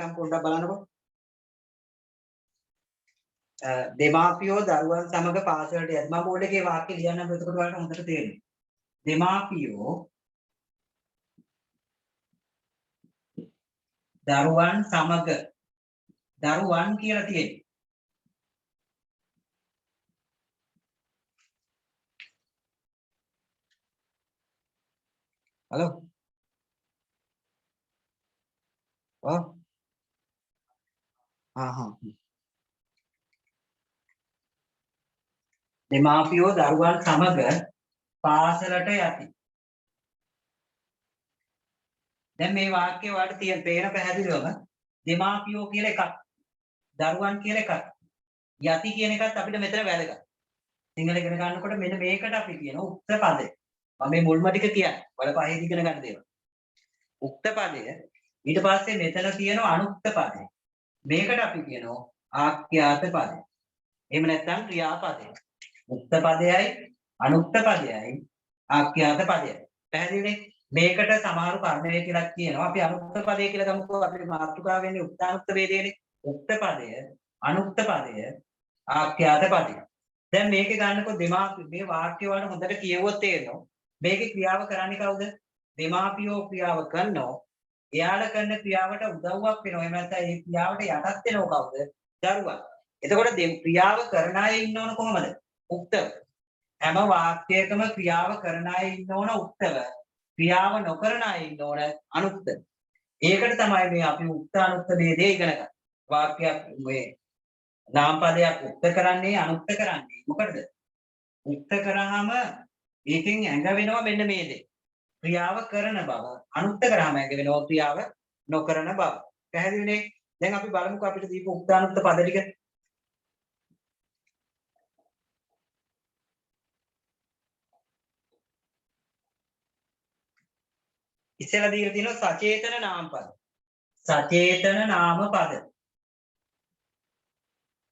වෙනකම් පොඩ්ඩක් බලන්නකෝ. දෙමාපියෝ දරුවන් සමග පාසලට යද්දී මම බෝඩ් එකේ වාක්‍ය ලියන්නම් එතකොට ඔයාලට හොඳට තේරෙනවා. දෙමාපියෝ දරුවන් සමග දරුවන් කියලා තියෙන්නේ. හලෝ. දෙමාපියෝ දරුවන් සමග පාසලට යති. දැන් මේ වාක්‍යය ඔයාලට තියෙන පේන පැහැදිලිවම දෙමාපියෝ කියලා එකක්, දරුවන් කියලා එකක්, යති කියන එකත් අපිට මෙතන වැදගත්. සිංහල ඉගෙන ගන්නකොට මෙන්න මේකට අපි කියන උක්ත පදය. මම මේ මුල්ම ටික කියන්නේ. වල පහේදී ඉගෙන ගන්න දේවල්. උක්ත පදය ඊට පස්සේ මෙතන තියෙන අනුක්ත පදය. මේකට අපි කියනවා ආඛ්‍යාත පදය. එහෙම නැත්නම් ක්‍රියාපදය. උක්ත පදයයි අනුක්ත පදයයි ආඛ්‍යාත පදයයි. පැහැදිලිනේ? මේකට සමහරු කර්මය කියලා කියනවා. අපි අනුක්ත පදය කියලා ගමුකෝ. අපේ මාතෘකාව වෙන්නේ උක්තානුක්ත වේදේනේ. උක්ත පදය, අනුක්ත පදය, ආඛ්‍යාත පදය. දැන් මේක ගන්නකො දෙමාපිය මේ වාක්‍ය වල හොඳට කියවුවොත් තේරෙනවා. මේකේ ක්‍රියාව කරන්නේ කවුද? දෙමාපියෝ ක්‍රියාව කරනවා. එයාලා කරන ක්‍රියාවට උදව්වක් වෙනවා. එහෙම නැත්නම් ඒ ක්‍රියාවට යටත් වෙනව කවුද? දරුවා. එතකොට ක්‍රියාව කරන අය ඉන්න ඕන කොහමද? උක්තව. හැම වාක්‍යයකම ක්‍රියාව කරන අය ඉන්න ඕන උක්තව. ක්‍රියාව නොකරන අය ඉන්න ඕන අනුක්ත. ඒකට තමයි මේ අපි උක්ත අනුක්ත ભેදය ඉගෙන ගන්න. වාක්‍යයක් මේ නාම පදයක් උක්ත කරන්නේ අනුක්ත කරන්නේ මොකටද? උක්ත කරාම ඒකෙන් ඇඟ වෙනවා මෙන්න මේ දේ. ක්‍රියාව කරන බව. අනුක්ත කරාම ඇඟ වෙනවා ක්‍රියාව නොකරන බව. පැහැදිලිනේ? දැන් අපි බලමුකෝ අපිට දීපු උක්ත අනුක්ත පද ටික. ඉස්සෙල්ලා දීලා තියෙනවා සචේතන නාම පද. සචේතන නාම පද.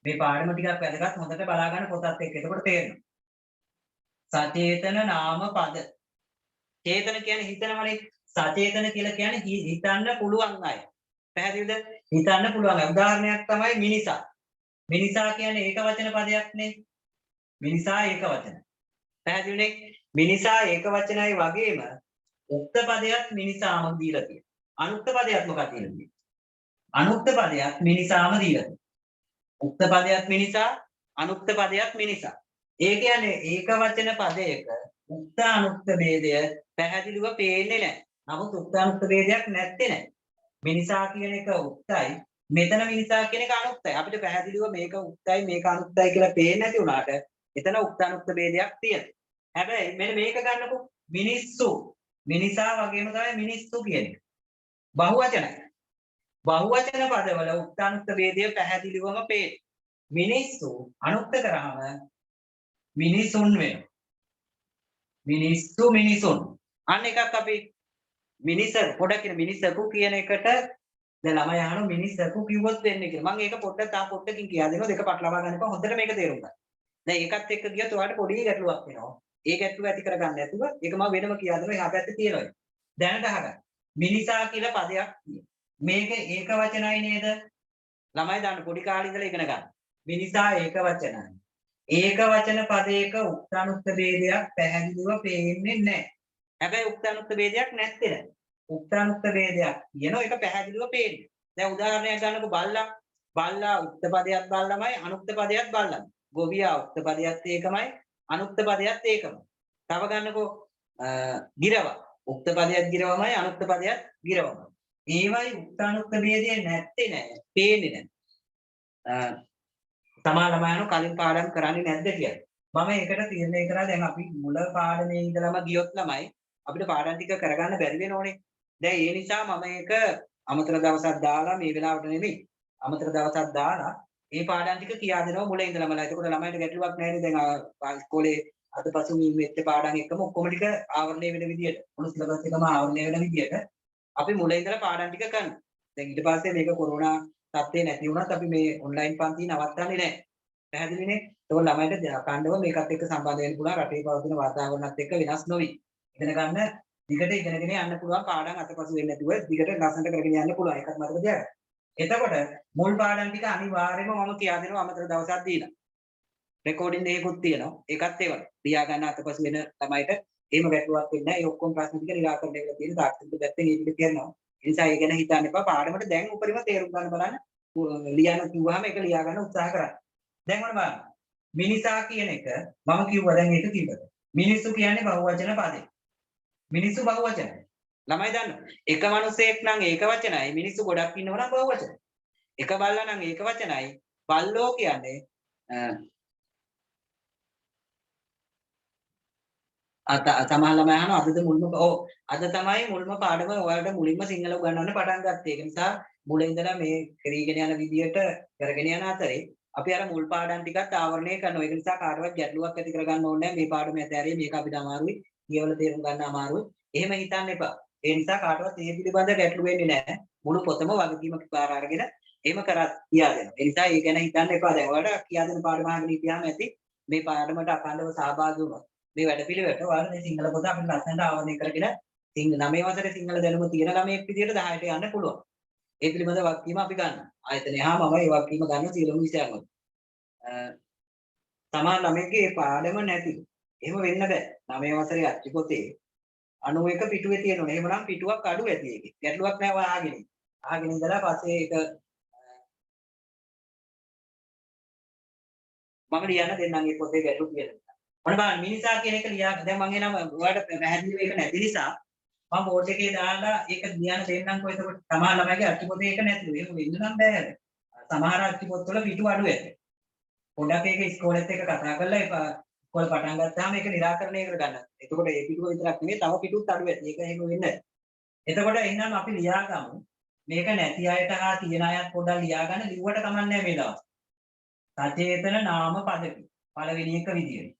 මේ පාඩම ටිකක් වැදගත් හොඳට බලා ගන්න පොතත් එක්ක. එතකොට තේරෙනවා. සචේතන නාම පද. චේතන කියන්නේ හිතනවනේ. සචේතන කියලා කියන්නේ හිතන්න පුළුවන් අය. පැහැදිලිද? හිතන්න පුළුවන්. උදාහරණයක් තමයි මිනිසා. මිනිසා කියන්නේ ඒක වචන පදයක් නේ. මිනිසා ඒක වචන. පැහැදිලිනේ? මිනිසා ඒක වචනයි වගේම උක්ත පදයක් මිනිසාම දීලා තියෙනවා. අනුක්ත පදයක් මොකක්ද කියන්නේ? අනුක්ත පදයක් මිනිසාම දීලා තියෙනවා. උක්ත පදයක් මිනිසා, අනුක්ත පදයක් මිනිසා. ඒ කියන්නේ ඒක වචන පදයක උක්ත අනුක්ත ભેදය පැහැදිලිව පේන්නේ නැහැ. නමුත් උක්ත අනුක්ත ભેදයක් නැත්තේ නැහැ. මිනිසා කියන එක උක්තයි, මෙතන මිනිසා කියන එක අනුක්තයි. අපිට පැහැදිලිව මේක උක්තයි මේක අනුක්තයි කියලා පේන්නේ නැති වුණාට එතන උක්ත අනුක්ත ભેදයක් තියෙනවා. හැබැයි මෙන්න මේක ගන්නකො මිනිස්සු මිනිසා වගේම තමයි මිනිස්සු කියන්නේ. බහුවචනයි. බහුවචන පදවල උක්ත අනුක්ත ભેදය පැහැදිලිවම පේනවා. මිනිස්සු අනුක්ත කරාම මිනිසුන් වෙනවා. මිනිස්සු මිනිසුන්. අන්න එකක් අපි මිනිසර පොඩක් කියන මිනිසකු කියන එකට දැන් ළමයි අහන මිනිසකු කිව්වොත් වෙන්නේ කියලා. මම ඒක පොඩ්ඩකින් කියා දෙනවා දෙක පටලවා ගන්න එපා. හොඳට මේක තේරුම් ගන්න. දැන් ඒකත් එක්ක ගියොත් ඔයාලට පොඩි ගැටලුවක් වෙනවා. ඒ ගැටලුව ඇති කරගන්න නැතුව ඒක මම වෙනම කියා දෙනවා. එහා පැත්තේ තියෙනවා. දැනට අහගන්න. මිනිසා කියලා පදයක් තියෙනවා. මේක ඒක වචනයි නේද? ළමයි දාන්න පොඩි කාලේ ඉඳලා ඉගෙන ගන්න. මිනිසා ඒක වචනයි. ඒක වචන පදයක උක්තානුක්ත ભેදයක් පැහැදිලිව පේන්නේ නැහැ. හැබැයි උක්තානුක්ත ભેදයක් නැත්තේ නෑ. උක්තානුක්ත ભેදයක් කියනවා ඒක පැහැදිලිව පේන්නේ. දැන් උදාහරණයක් ගන්නකො බල්ලා. බල්ලා උක්ත පදයක් බල්ලාමයි අනුක්ත පදයක් බල්ලාමයි. ගොවියා උක්ත පදයක් ඒකමයි අනුක්ත පදයක් ඒකමයි. තව ගන්නකො ගිරවා. උක්ත පදයක් ගිරවමයි අනුක්ත පදයක් ගිරවමයි. ඒවයි උක්තානුක්ත ભેදය නැත්තේ නෑ. පේන්නේ නෑ. තමා ළමයන්ව කලින් පාඩම් කරන්නේ නැද්ද කියලා. මම ඒකට තීරණය කරා දැන් අපි මුල පාඩමේ ඉඳලම ගියොත් ළමයි අපිට පාඩම් ටික කරගන්න බැරි වෙනෝනේ. දැන් ඒ නිසා මම ඒක අමතර දවසක් දාලා මේ වෙලාවට නෙමෙයි. අමතර දවසක් දාලා මේ පාඩම් ටික කියා දෙනවා මුල ඉඳලමලා. එතකොට ළමයින්ට ගැටලුවක් නැහැ නේ. දැන් ඉස්කෝලේ අතපසු මෙච්ච පාඩම් එක්කම ඔක්කොම ටික ආවරණය වෙන විදියට මොන සිලබස් එකම ආවරණය වෙන විදියට අපි මුල ඉඳලා පාඩම් ටික කරනවා. දැන් ඊට පස්සේ මේක කොරෝනා තත්ත්වේ නැති වුණත් අපි මේ ඔන්ලයින් පන්ති නවත්තන්නේ නැහැ. පැහැදිලිනේ? ඒක ළමයින්ට කණ්ඩව මේකත් එක්ක සම්බන්ධ වෙන්න පුළුවන්. රටේ පවතින වාතාවරණත් එක්ක වෙනස් නොවි. ඉගෙන ගන්න දිගට ඉගෙනගෙන යන්න පුළුවන්. පාඩම් අතපසු වෙන්නේ නැතුව දිගට ලස්සනට කරගෙන යන්න පුළුවන්. ඒකත් මතක තියාගන්න. එතකොට මුල් පාඩම් ටික අනිවාර්යයෙන්ම මම කියා දෙනවා අමතර දවසක් දීලා. රෙකෝඩින් එකකුත් තියෙනවා. ඒකත් ඒවල. ලියා ගන්න අතපසු වෙන ළමයිට එහෙම ගැටලුවක් වෙන්නේ නැහැ. ඒ ඔක්කොම ප්‍රශ්න ටික නිරාකරණය කරලා තියෙන තාක්ෂණික පැත්තෙන් ඒ ටික කියනවා. ඒ නිසා ඒ ගැන හිතන්න එපා. පාඩමට දැන් උපරිම තේරුම් ගන්න බලන්න. ලියන්න කිව්වහම ඒක ලියා ගන්න උත්සාහ කරන්න. දැන් ඔන්න බලන්න. මිනිසා කියන එක මම කිව්වා දැන් ඒක කිව්වද? මිනිස්සු කියන්නේ බහුවචන පදේ. මිනිස්සු බහුවචනයි. ළමයි දන්නවා. එක මිනිසෙක් නම් ඒක වචනයි. මිනිස්සු ගොඩක් ඉන්නවා නම් බහුවචනයි. එක බල්ලා නම් ඒක වචනයි. බල්ලෝ කියන්නේ සමහර ළමයි අහනවා අදද මුල්ම අද තමයි මුල්ම පාඩම ඔයාලට මුලින්ම සිංහල උගන්වන්න පටන් ගත්තේ. ඒක නිසා මුල ඉඳලා මේ කරගෙන යන විදියට කරගෙන යන අතරේ අපි අර මුල් පාඩම් ටිකත් ආවරණය කරනවා. ඒක නිසා කාටවත් ගැටලුවක් ඇති කරගන්න ඕනේ නැහැ. මේ පාඩම ඇතෑරියේ මේක අපිට අමාරුයි. කියවල තේරුම් ගන්න අමාරුයි. එහෙම හිතන්න එපා. ඒ නිසා කාටවත් මේ පිළිබඳ ගැටලු වෙන්නේ නැහැ. මුළු පොතම වගකීමක් බාර අරගෙන එහෙම කරත් කියා දෙනවා. ඒ නිසා ඒ ගැන හිතන්න එපා. දැන් ඔයාලට කියා දෙන පාඩම අහගෙන හිටියාම ඇති මේ පාඩමට අඛණ්ඩව සහභාගී වුණා. මේ වැඩපිළිවෙලට ඔයාලා මේ සිංහල පොත අපිට ලස්සනට ආවරණය කරගෙන 9 වසරේ සිංහල දැනුම තියෙන ළමයෙක් විදියට 10ට යන්න පුළුවන්. ඒ පිළිබඳ වගකීම අපි ගන්නවා. ආයතනය හා මම ඒ වගකීම ගන්න සියලුම විෂයන් වල. සමහර ළමයෙක්ගේ ඒ පාඩම නැති. එහෙම වෙන්න බෑ. 9 වසරේ අච්චි පොතේ 91 පිටුවේ තියෙනවනේ. එහෙමනම් පිටුවක් අඩු ඇති ඒකේ. ගැටලුවක් නෑ ඔයා අහගෙන. අහගෙන ඉඳලා පස්සේ ඒක මම ලියන්න දෙන්නම් ඒ පොතේ ගැටලු කියලා. ඔන්න බලන්න මිනිසා කියන එක ලියා දැන් මම එනවා ඔයාලට පැහැදිලිව ඒක නැති නිසා මම බෝඩ් එකේ දාලා ඒක ලියන්න දෙන්නම්කෝ එතකොට සමහර ළමයිගේ අච්චු පොතේ ඒක නැතිලු. ඒක වෙන්න නම් බෑ. සමහර අච්චු පොත්වල පිටු අඩු ඇති. පොඩ්ඩක් ඒක ඉස්කෝලේත් එක්ක කතා කරලා ඒක ඉස්කෝල පටන් ගත්තාම ඒක निराකරණය කරගන්න. එතකොට ඒ පිටුව විතරක් නෙමෙයි තව පිටුත් අඩු ඇති. ඒක එහෙම වෙන්නේ නැහැ. එතකොට එහෙනම් අපි ලියා ගමු. මේක නැති අයට හා තියෙන අයත් පොඩ්ඩක් ලියා ගන්න ලිව්වට කමක් නැහැ මේ දවස්. සචේතන නාම පදකි. පළවෙනි එක විදියට.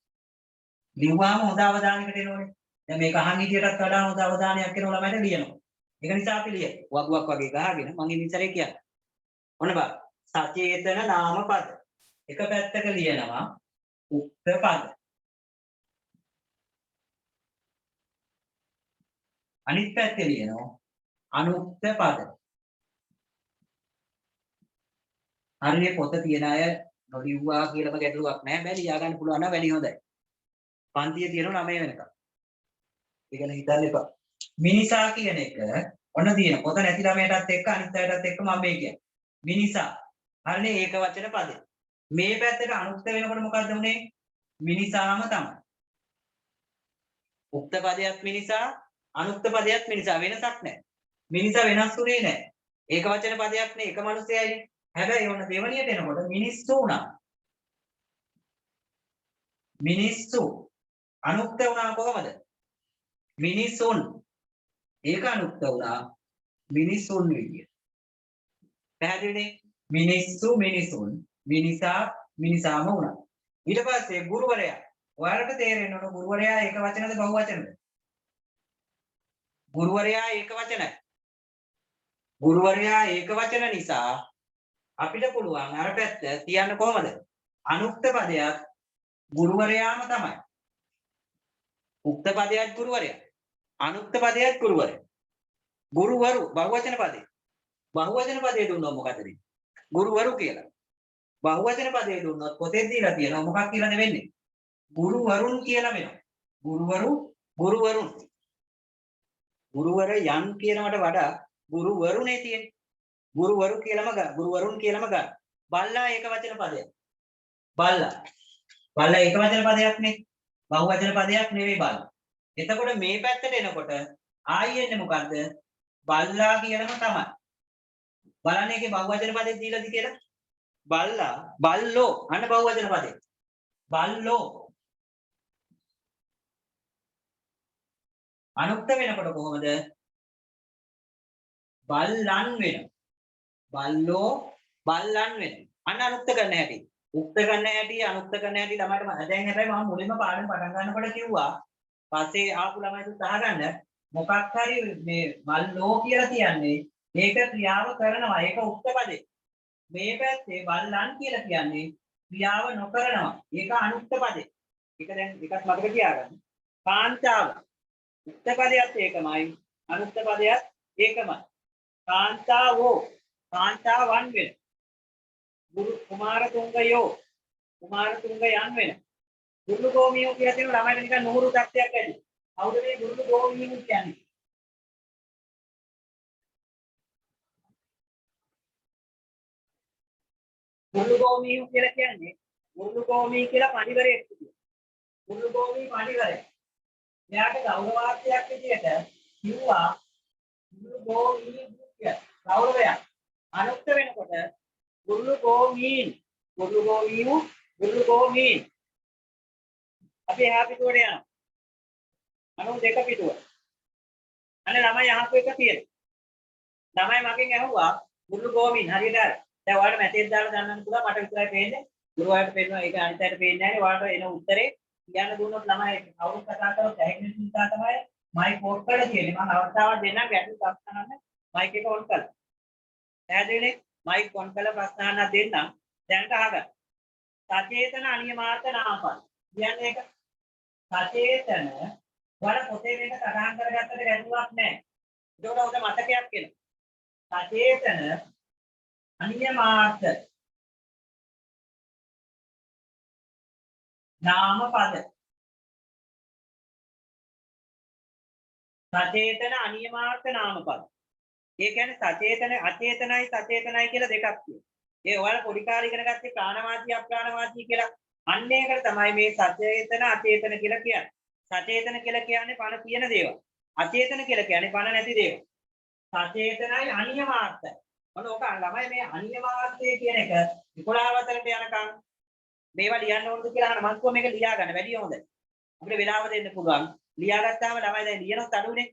ලිව්වාම හොඳ අවධානයකට එනෝනේ. දැන් මේක අහන් හිටියටත් වඩා හොඳ අවධානයක් එන ළමයිට ලියනවා. ඒක නිසා අපි ලියමු. වගුවක් වගේ ගහගෙන මම ඉනිසරේ කියන්නේ. ඔන්න බලන්න. සචේතන නාම පද. එක පැත්තක ලියනවා උක්ත පද. අනිත් පැත්තේ ලියනවා අනුක්ත පද. හරිනේ පොත තියන අය නොලිව්වා කියලාම ගැටලුවක් නැහැ. බෑ ලියා ගන්න පුළුවන් නම් වැඩි හොඳයි. පන්තියේ තියෙනවා 9 වෙනකම්. ඒක ගැන හිතන්න එපා. මිනිසා කියන එක ඔන්න තියෙන. පොත නැති ළමයටත් එක්ක අනිත් අයටත් එක්ක මම මේ කියන්නේ. මිනිසා. හරිනේ ඒක වචන පදේ. මේ පැත්තට අනුක්ත වෙනකොට මොකද්ද උනේ? මිනිසාම තමයි. උක්ත පදයක් මිනිසා, අනුක්ත පදයක් මිනිසා වෙනසක් නැහැ. මිනිසා වෙනස් වුණේ නැහැ. ඒක වචන පදයක් නේ එක මිනිසයයිනේ. හැබැයි ඔන්න දෙවණියට එනකොට මිනිස්සු උනා. මිනිස්සු අනුක්ත වුණා කොහමද? මිනිසුන්. ඒක අනුක්ත වුණා මිනිසුන් විදියට. පැහැදිලිනේ? මිනිස්සු මිනිසුන්, මිනිසා මිනිසාම වුණා. ඊට පස්සේ ගුරුවරයා. ඔයාලට තේරෙන්න ඕන ගුරුවරයා ඒක වචනද බහු වචනද? ගුරුවරයා ඒක වචනයි. ගුරුවරයා ඒක වචන නිසා අපිට පුළුවන් අර පැත්ත තියන්න කොහමද? අනුක්ත පදයක් ගුරුවරයාම තමයි. උක්ත පදයක් ගුරුවරයා. අනුක්ත පදයක් ගුරුවරයා. ගුරුවරු බහුවචන පදේ. බහුවචන පදේ දුන්නොත් මොකද වෙන්නේ? ගුරුවරු කියලා. බහුවචන පදේ දුන්නොත් පොතේ දීලා තියෙනවා මොකක් කියලාද වෙන්නේ? ගුරුවරුන් කියලා වෙනවා. ගුරුවරු ගුරුවරුන්. ගුරුවරයන් කියනවට වඩා ගුරුවරුනේ තියෙන්නේ. ගුරුවරු කියලාම ගන්න. ගුරුවරුන් කියලාම ගන්න. බල්ලා ඒක වචන පදයක්. බල්ලා. බල්ලා ඒක වචන පදයක් නේ. බහුවචන පදයක් නෙවෙයි බල්ලා. එතකොට මේ පැත්තට එනකොට ආයි එන්නේ මොකද්ද? බල්ලා කියලාම තමයි. බලන්න ඒකේ බහුවචන පදේ දීලාද කියලා? බල්ලා, බල්ලෝ අන්න බහුවචන පදේ. බල්ලෝ. අනුක්ත වෙනකොට කොහොමද? බල්ලන් වෙනවා. බල්ලෝ බල්ලන් වෙනවා. අන්න අනුක්ත කරන්න හැටි. උක්ත කරන්න හැටි, අනුක්ත කරන්න හැටි ළමයිට දැන් හැබැයි මම මුලින්ම පාඩම පටන් ගන්නකොට කිව්වා. පස්සේ ආපු ළමයිට අහගන්න මොකක් හරි මේ බල්ලෝ කියලා කියන්නේ මේක ක්‍රියාව කරනවා. ඒක උක්ත පදේ. මේ පැත්තේ බල්ලන් කියලා කියන්නේ ක්‍රියාව නොකරනවා. ඒක අනුක්ත පදේ. ඒක දැන් එකක් මතක තියාගන්න. කාන්තාව. උක්ත පදයක් ඒකමයි. අනුක්ත පදයක් ඒකමයි. කාන්තාවෝ කාන්තාවන් වෙන. ගුරු කුමාරතුංගයෝ කුමාරතුංග යන් වෙන. ගුරු ගෝමියෝ කියලා තියෙන ළමයිට නිකන් නුහුරු තත්ත්වයක් ඇති. කවුද මේ ගුරු ගෝමියෝ කියන්නේ? ගුරු ගෝමියෝ කියලා කියන්නේ ගුරු ගෝමී කියලා පඬිවරයෙක් කියනවා. ගුරු ගෝමී පඬිවරයා. එයාට ගෞරවාර්ථයක් විදියට කිව්වා ගුරු ගෝමී කියලා. ගෞරවයක්. අනුක්ත වෙනකොට ගුරු ගෝමීන් ගුරු ගෝමියෝ ගුරු ගෝමීන් අපි එහා පිටුවට යනවා. අනු දෙක පිටුව. අනේ ළමයි අහපු එක තියෙනවා. ළමයි මගෙන් ඇහුවා ගුරු ගෝමීන් හරියට අර. දැන් ඔයාලට මැසේජ් දාලා දන්නන්න පුළුවන් මට විතරයි පේන්නේ. ගුරුවරයාට පේනවා ඒක අනිත් අයට පේන්නේ නැහැ. ඔයාලට එන උත්තරේ කියන්න දුන්නොත් ළමයි කවුරුත් කතා කරොත් ඇහෙන්නේ නිසා තමයි මයික් ඕන් කරලා තියෙන්නේ. මම අවස්ථාවක් දෙන්නම් ගැටළු ප්‍රශ්න අහන්න මයික් එක ඕන් කරලා. පැහැදිලිනේ? මයික් ඕන් කරලා ප්‍රශ්න අහන්න දෙන්නම්. දැනට අහගන්න. සචේතන අනියමාර්ථ නාමපද. කියන්නේ ඒක සචේතන වල පොතේ මේක සටහන් කරගත්තට ගැටලුවක් නැහැ. ඒකට උඩ මතකයක් එනවා. සචේතන අනියමාර්ථ නාමපද. සචේතන අනියමාර්ථ නාමපද. ඒ කියන්නේ සචේතන අචේතනයි සචේතනයි කියලා දෙකක් තියෙනවා. ඒ ඔයාලා පොඩි කාලේ ඉගෙන ගත්තේ ප්‍රාණවාචී අප්‍රාණවාචී කියලා. අන්න ඒකට තමයි මේ සචේතන අචේතන කියලා කියන්නේ. සචේතන කියලා කියන්නේ පණ තියෙන දේවල්. අචේතන කියලා කියන්නේ පණ නැති දේවල්. සචේතනයි අනියමාර්ථයි. මොන ඕක ළමයි මේ අනියමාර්ථය කියන එක 11 වසරට යනකම් මේවා ලියන්න ඕනද කියලා අහන මම කිව්වා මේක ලියා ගන්න වැඩි හොඳයි. අපිට වෙලාව දෙන්න පුළුවන්. ලියාගත්තාම ළමයි දැන් ලියනත් අඩුනේ.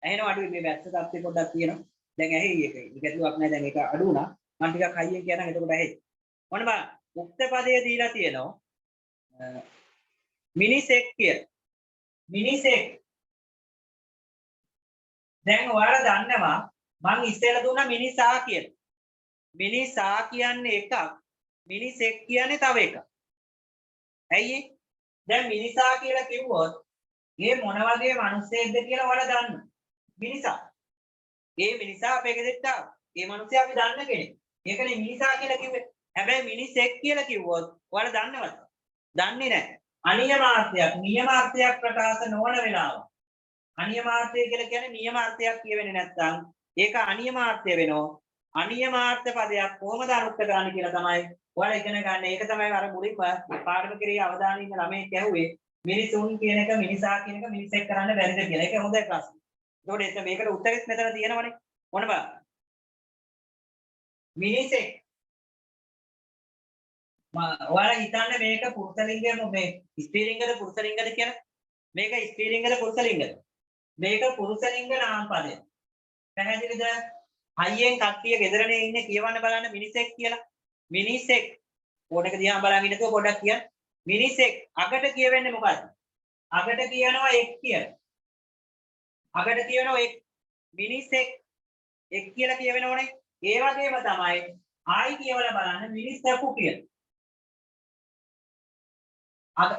ඇහෙනව අඩුයි මේ වැස්ස තත්ත්වය පොඩ්ඩක් තියෙනවා. දැන් ඇහි ඒක. ගැටලුවක් නැහැ දැන් ඒක අඩු වුණා. මම ටිකක් හයියෙන් කියනනම් එතකොට ඇහි. මොන බා උක්ත පදයේ දීලා තියෙනවා. මිනිසෙක් කියලා. මිනිසෙක්. දැන් ඔයාලා දන්නවා මං ඉස්සෙල්ලා දුන්නා මිනිසා කියලා. මිනිසා කියන්නේ එකක්. මිනිසෙක් කියන්නේ තව එකක්. ඇයි ඒ? දැන් මිනිසා කියලා කිව්වොත් මේ මොන වගේ මිනිස්සෙක්ද කියලා ඔයාලා දන්නවා. මිනිසා. ඒ මිනිසා අපේ ගෙදරට ආවා. ඒ මිනිසා අපි දන්න කෙනෙක්. ඒකනේ මිනිසා කියලා කිව්වේ. හැබැයි මිනිසෙක් කියලා කිව්වොත් ඔයාලා දන්නවද? දන්නේ නැහැ. අනියමාර්ථයක්, නියමාර්ථයක් ප්‍රකාශ නොවන වෙලාව. අනියමාර්ථය කියලා කියන්නේ නියමාර්ථයක් කියවෙන්නේ නැත්නම් ඒක අනියමාර්ථය වෙනවා. අනියමාර්ථ පදයක් කොහොමද අනුක්ත කරන්නේ කියලා තමයි ඔයාලා ඉගෙන ගන්න. ඒක තමයි අර මුලින්ම පාඩම කිරිය අවධානය ඉන්න ළමයි කියුවේ මිනිසුන් කියන එක මිනිසා කියන එක මිනිසෙක් කරන්න බැරිද කියලා. ඒක හොඳයි ප්‍රශ්න. ඒකෝට මේකට උත්තරෙත් මෙතන තියෙනවනේ. මොන බා? මිනිසෙක්. ඔයාලා හිතන්නේ මේක පුරුෂලිංගයම මේ ස්ත්‍රීලිංගද පුරුෂලිංගද කියලා? මේක ස්ත්‍රීලිංගද පුරුෂලිංගද? මේක පුරුෂලිංග නාමපදයක්. පැහැදිලිද? හයියෙන් කට්ටිය ගෙදරනේ ඉන්නේ කියවන්න බලන්න මිනිසෙක් කියලා. මිනිසෙක්. පොඩක දිහා බලන් ඉන්නකෝ පොඩක් කියන්න. මිනිසෙක් අගට කියවෙන්නේ මොකද්ද? අගට කියනවා එක් කියලා. අගට කියනවා එක්. මිනිසෙක් එක් කියලා කියවෙනවනේ. ඒ වගේම තමයි ආයි කියවලා බලන්න මිනිස්සකු කියලා.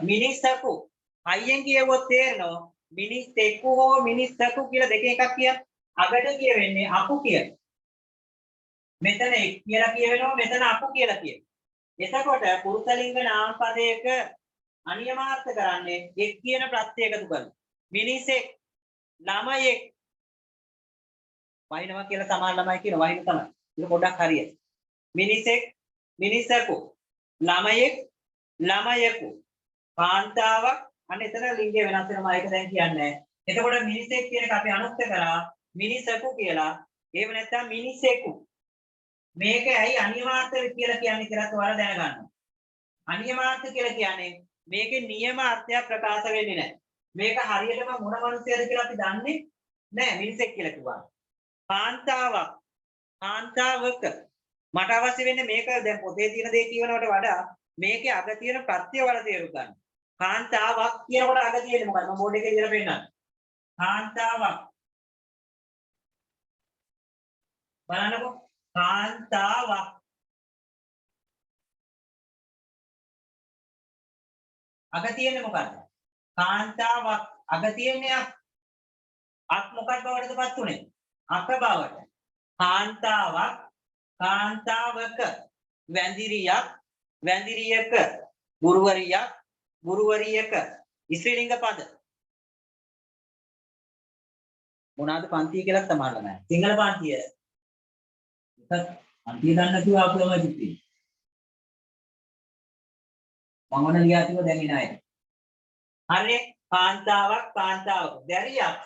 මිනිස්සකු හයියෙන් කියවුවොත් තේරෙනවා මිනිස්සෙකු හෝ මිනිස්සකු කියලා දෙක එකක් කියන. අගට කියවෙන්නේ අපු කියලා. මෙතන එක් කියලා කියවෙනවා මෙතන අපු කියලා කියනවා. එතකොට පුරුෂලිංග නාමපදයක අනියමාර්ථ කරන්නේ එක් කියන ප්‍රත්‍ය එකතු කරලා. මිනිසෙක් ළමයෙක් වහිනවා කියලා සමාන ළමයි කියන වහින තමයි. ඒක පොඩ්ඩක් හරියට. මිනිසෙක් මිනිසකු ළමයෙක් ළමයෙකු කාන්තාවක් අන්න එතන ලිංගය වෙනස් වෙනවා ඒක දැන් කියන්නේ. එතකොට මිනිසෙක් කියන එක අපි අනුක්ත කරා මිනිසකු කියලා. ඒව නැත්තම් මිනිසෙකු. මේක ඇයි අනියමාර්ථ කියලා කියන්නේ කියලා ඔයාලා දැනගන්න. අනියමාර්ථ කියලා කියන්නේ මේකේ නියම අර්ථයක් ප්‍රකාශ වෙන්නේ නැහැ. මේක හරියටම මොන මනුස්සයද කියලා අපි දන්නේ නැහැ මිනිසෙක් කියලා කිව්වා. කාන්තාවක් කාන්තාවක මට අවශ්‍ය වෙන්නේ මේක දැන් පොතේ තියෙන දේ කියනවට වඩා මේකේ අග තියෙන ප්‍රත්‍ය වල තේරුම් ගන්න. කාන්තාවක් කියනකොට අග තියෙන්නේ මොකක්ද? මම බෝඩ් එකේ ඉඳලා පෙන්නන්න. කාන්තාවක් බලන්නකෝ කාන්තාවක් අග තියෙන්නේ මොකක්ද? කාන්තාවක් අග තියෙන්නේ අත් මොකක් බවටදපත් උනේ? අක බවට. කාන්තාවක් කාන්තාවක වැඳිරියක් වැඳිරියක ගුරුවරියක් ගුරුවරියක ස්ත්‍රීලිංග පද මොනවාද පන්තිය කියලා තමයි නෑ සිංහල පන්තිය පන්තිය දන්න කිව්ව අපලම කිව්වේ මම ඔන්න ලියා තිබ්බ දැන් එන අය හරිනේ කාන්තාවක් කාන්තාවක දැරියක්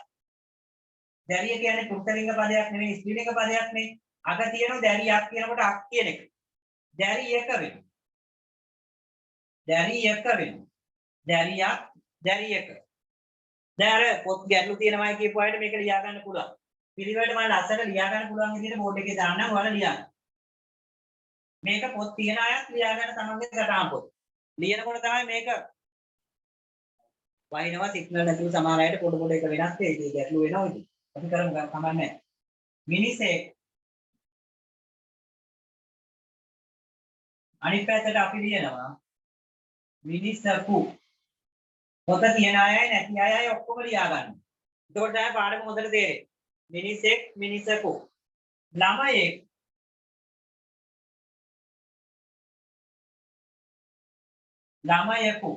දැරිය කියන්නේ පුරුෂලිංග පදයක් නෙමෙයි ස්ත්‍රීලිංග පදයක් නේ අග තියෙන දැරියක් කියනකොට අක් කියන එක දැරියක වෙනවා දැරියක වෙනවා දැරියක් දැරියක දැන් අර පොත් ගැටලු තියෙනවායි කියපු අයට මේක ලියා ගන්න පුළුවන් පිළිවෙලට මම ලස්සට ලියා ගන්න පුළුවන් විදිහට බෝඩ් එකේ දාන්නම් ඔයාලා ලියන්න මේක පොත් තියෙන අයත් ලියා ගන්න තමන්ගේ සටහන් පොත් ලියනකොට තමයි මේක වහිනවා සිග්නල් නැතුව සමහර අයට පොඩ පොඩ එක වෙනස් වෙයි ඒක ගැටලු වෙනවා ඉතින් අපි කරමු කමන්නේ මිනිසෙක් අනිත් පැත්තට අපි ලියනවා මිනිසකු පොත තියන අයයි නැති අයයි ඔක්කොම ලියා ගන්න. එතකොට තමයි පාඩම හොඳට තේරෙන්නේ. මිනිසෙක් මිනිසකු ළමයෙක් ළමයෙකු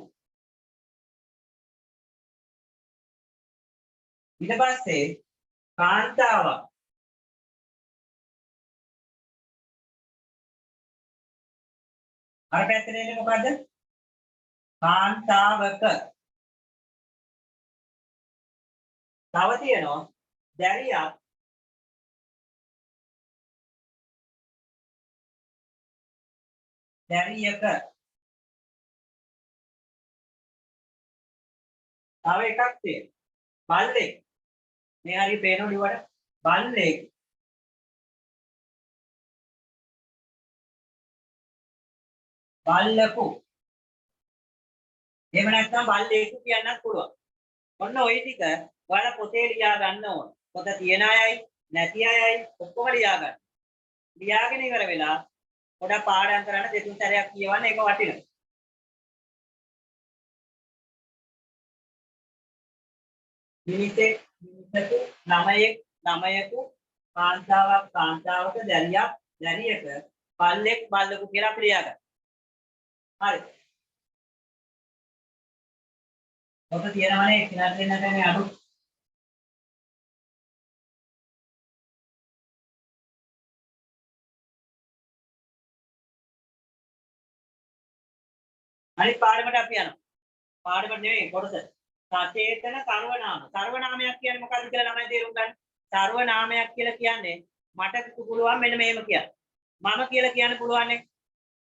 ඊට පස්සේ කාන්තාවක් අර පැත්තට එන්නේ මොකද්ද? කාන්තාවක තව තියෙනවා දැරියක් දැරියක තව එකක් තියෙනවා බල්ලෙක් මේ හරිය පේනවද ඊවට බල්ලෙක් බල්ලකු එහෙම නැත්නම් බල්ලෙකු කියන්නත් පුළුවන් ඔන්න ওই ටික ඔයාලා පොතේ ලියා ගන්න ඕන පොත තියන අයයි නැති අයයි ඔක්කොම ලියා ගන්න ලියාගෙන ඉවර වෙලා පොඩක් පාඩම් කරන්න දෙතුන් සැරයක් කියවන්න ඒක වටිනවා මිනිසෙක් මිනිසකු ළමයෙක් ළමයෙකු කාන්තාවක් කාන්තාවක දැරියක් දැරියක බල්ලෙක් බල්ලෙකු කියලා අපි ලියා ගන්න හරි පොත තියෙනවනේ කිනාට දෙන්න නැහැ අඩු අනිත් පාඩමට අපි යනවා. පාඩමට නෙවෙයි කොටස. සචේතන සර්වනාම. සර්වනාමයක් කියන්නේ මොකක්ද කියලා ළමයි තේරුම් ගන්න. සර්වනාමයක් කියලා කියන්නේ මට පුළුවන් මෙන්න මේම කියන්න. මම කියලා කියන්න පුළුවන් නේ.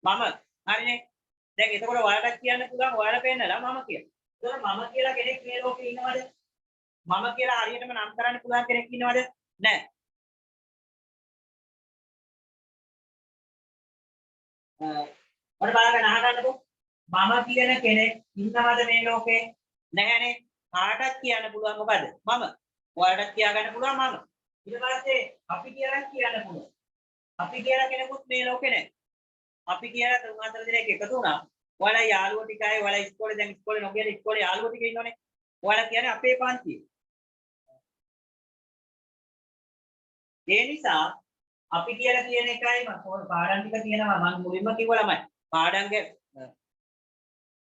මම. හරිනේ. දැන් එතකොට ඔයාලට කියන්න පුළුවන් ඔයාලා පෙන්නලා මම කියලා. එතකොට මම කියලා කෙනෙක් මේ ලෝකේ ඉන්නවද? මම කියලා හරියටම නම් කරන්න පුළුවන් කෙනෙක් ඉන්නවද? නැහැ. ඔන්න බලන්න අහගන්නකෝ. මම කියන කෙනෙක් ඉන්නවද මේ ලෝකේ? නැහැනේ. කාටවත් කියන්න පුළුවන් මොකද? මම. ඔයාලට කියා ගන්න පුළුවන් මම. ඊට පස්සේ අපි කියලා කියන්න පුළුවන්. අපි කියලා කෙනෙකුත් මේ ලෝකේ නැහැ. අපි කියලා තුන් හතර දෙනෙක් එකතු වුණා. ඔයාලා යාළුවෝ ටිකයි ඔයාලා ඉස්කෝලේ දැන් ඉස්කෝලේ නොගියන ඉස්කෝලේ යාළුවෝ ටික ඉන්නෝනේ. ඔයාලා කියන්නේ අපේ පන්තියේ. ඒ නිසා අපි කියලා කියන එකයි මම පාඩම් ටික තියෙනවා මම මුලින්ම කිව්වා ළමයි. පාඩම්ගේ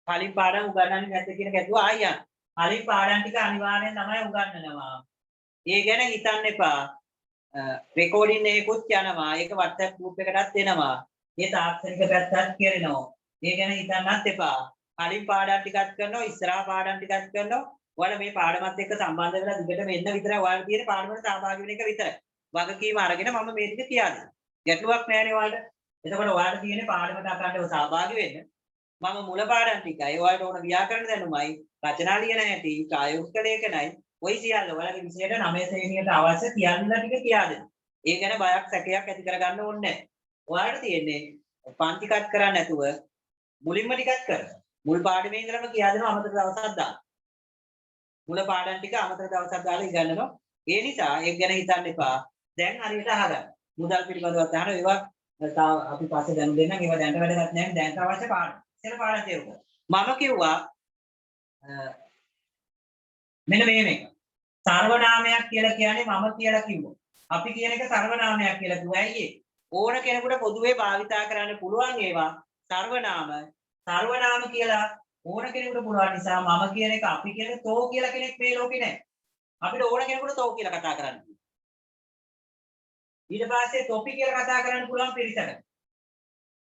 කලින් පාඩම් උගන්වන්නේ නැද්ද කියන ගැතුව ආයෙත් කලින් පාඩම් ටික අනිවාර්යෙන් තමයි උගන්වනවා. ඒ ගැන හිතන්න එපා. රෙකෝඩින් එකකුත් යනවා. ඒක WhatsApp group එකකටත් එනවා. ඒ තාක්ෂණික පැත්තත් කියනවා. ඒ ගැන හිතන්නත් එපා. කලින් පාඩම් ටිකක් කරනවා ඉස්සරහා පාඩම් ටිකක් කරනවා. ඔයාලා මේ පාඩමත් එක්ක සම්බන්ධ වෙලා දිගටම එන්න විතරයි ඔයාලා තියෙන පාඩමට සහභාගී වෙන එක විතරයි. වගකීම අරගෙන මම මේ ටික කියා දෙනවා. ගැටලුවක් නැහැ නේ ඔයාලට. එතකොට ඔයාලට තියෙන්නේ පාඩමට අකණ්ඩව සහභාගී වෙන්න. මම මුල පාඩම් ටිකයි ඔයාලට ඕන ව්‍යාකරණ දැනුමයි රචනා ලියන හැටි ප්‍රායෝගික ලේඛනයි ඔය සියල්ල ඔයාලගේ විෂයට 9 ශ්‍රේණියට අවශ්‍ය කියන්න ටික කියා දෙනවා. ඒ ගැන බයක් සැකයක් ඇති කරගන්න ඕනේ නැහැ. ඔයාලට තියෙන්නේ පන්ති කට් කරන්නේ නැතුව මුලින්ම ටිකක් කරන්න. මුල් පාඩමේ ඉඳලම කියා දෙනවා අමතක දවසක් දාන්න. මුල පාඩම් ටික අමතක දවසක් දාලා ඉගෙනනවා. ඒ නිසා ඒක ගැන හිතන්න එපා. දැන් හරියට අහගන්න. මුදල් පිළිබඳව අහන ඒවා අපි පස්සේ දැන් දෙන්නම්. ඒවා දැනට වැඩගත් නැහැ. දැන් අවශ්‍ය පාඩම්. ඉතින් පාඩම් තේරුම් ගන්න. මම කිව්වා මෙන්න මේක. සර්වනාමයක් කියලා කියන්නේ මම කියලා කිව්වා. අපි කියන එක සර්වනාමයක් කියලා කිව්වා. ඇයි ඒ? ඕන කෙනෙකුට පොදුවේ භාවිතා කරන්න පුළුවන් ඒවා සර්වනාම. සර්වනාම කියලා ඕන කෙනෙකුට පුළුවන් නිසා මම කියන එක අපි කියන තෝ කියලා කෙනෙක් මේ ලෝකේ නැහැ. අපිට ඕන කෙනෙකුට තෝ කියලා කතා කරන්න. ඊට පස්සේ තොපි කියලා කතා කරන්න පුළුවන් පිරිසකට.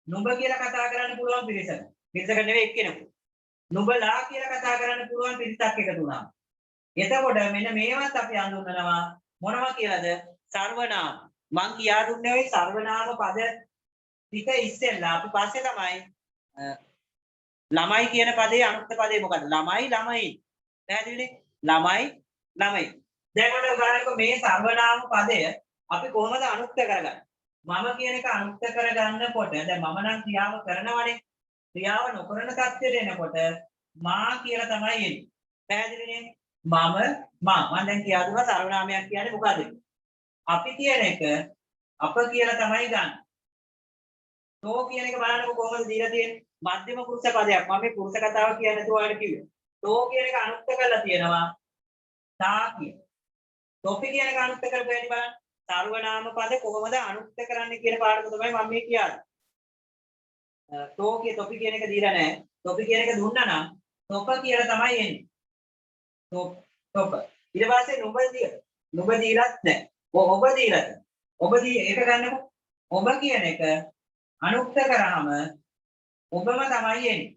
නුඹ කියලා කතා කරන්න පුළුවන් පිරිසකට. පිරිසකට නෙවෙයි එක්කෙනෙකුට. නුඹලා කියලා කතා කරන්න පුළුවන් පිරිසක් එකතු වුණා. එතකොට මෙන්න මේවත් අපි හඳුන්වනවා මොනවා කියලාද? සර්වනාම. මං කියා දුන්නේ ওই සර්වනාම පද ටික ඉස්සෙල්ලා අපි පස්සේ තමයි ළමයි කියන පදේ අනුක්ත පදේ මොකද්ද? ළමයි ළමයි. පැහැදිලිනේ? ළමයි ළමයි. දැන් ඔන්න බලන්නකො මේ සර්වනාම පදය අපි කොහොමද අනුක්ත කරගන්නේ? මම කියන එක අනුක්ත කරගන්නකොට දැන් මම නම් ක්‍රියාව කරනවනේ. ක්‍රියාව නොකරන තත්ත්වයට එනකොට මා කියලා තමයි එන්නේ. පැහැදිලිනේ? මම දැන් කියා දුන්නා සර්වනාමයක් කියන්නේ මොකද්ද? අපි කියන එක අප කියලා තමයි ගන්න. තෝ කියන එක බලන්නකො කොහොමද දීලා තියෙන්නේ? මධ්‍යම පුරුෂ පදයක්. මම මේ පුරුෂ කතාව කියන්නේ නැතුව ඔයාලට කිව්වේ. තෝ කියන එක අනුක්ත කරලා තියෙනවා තා කියන. තොපි කියන එක අනුක්ත කරපු හැටි බලන්න. සර්වනාම පද කොහොමද අනුක්ත කරන්නේ කියන පාඩම තමයි මම මේ කියන්නේ. තොපි කියන එක දීලා නැහැ. තොපි කියන එක දුන්නා නම් තොප කියලා තමයි එන්නේ. තොප. ඊට පස්සේ නුඹ දීලත් නැහැ. ඔබ දීලත්. ඒක ගන්නකො. ඔබ කියන එක අනුක්ත කරාම ඔබම තමයි එන්නේ.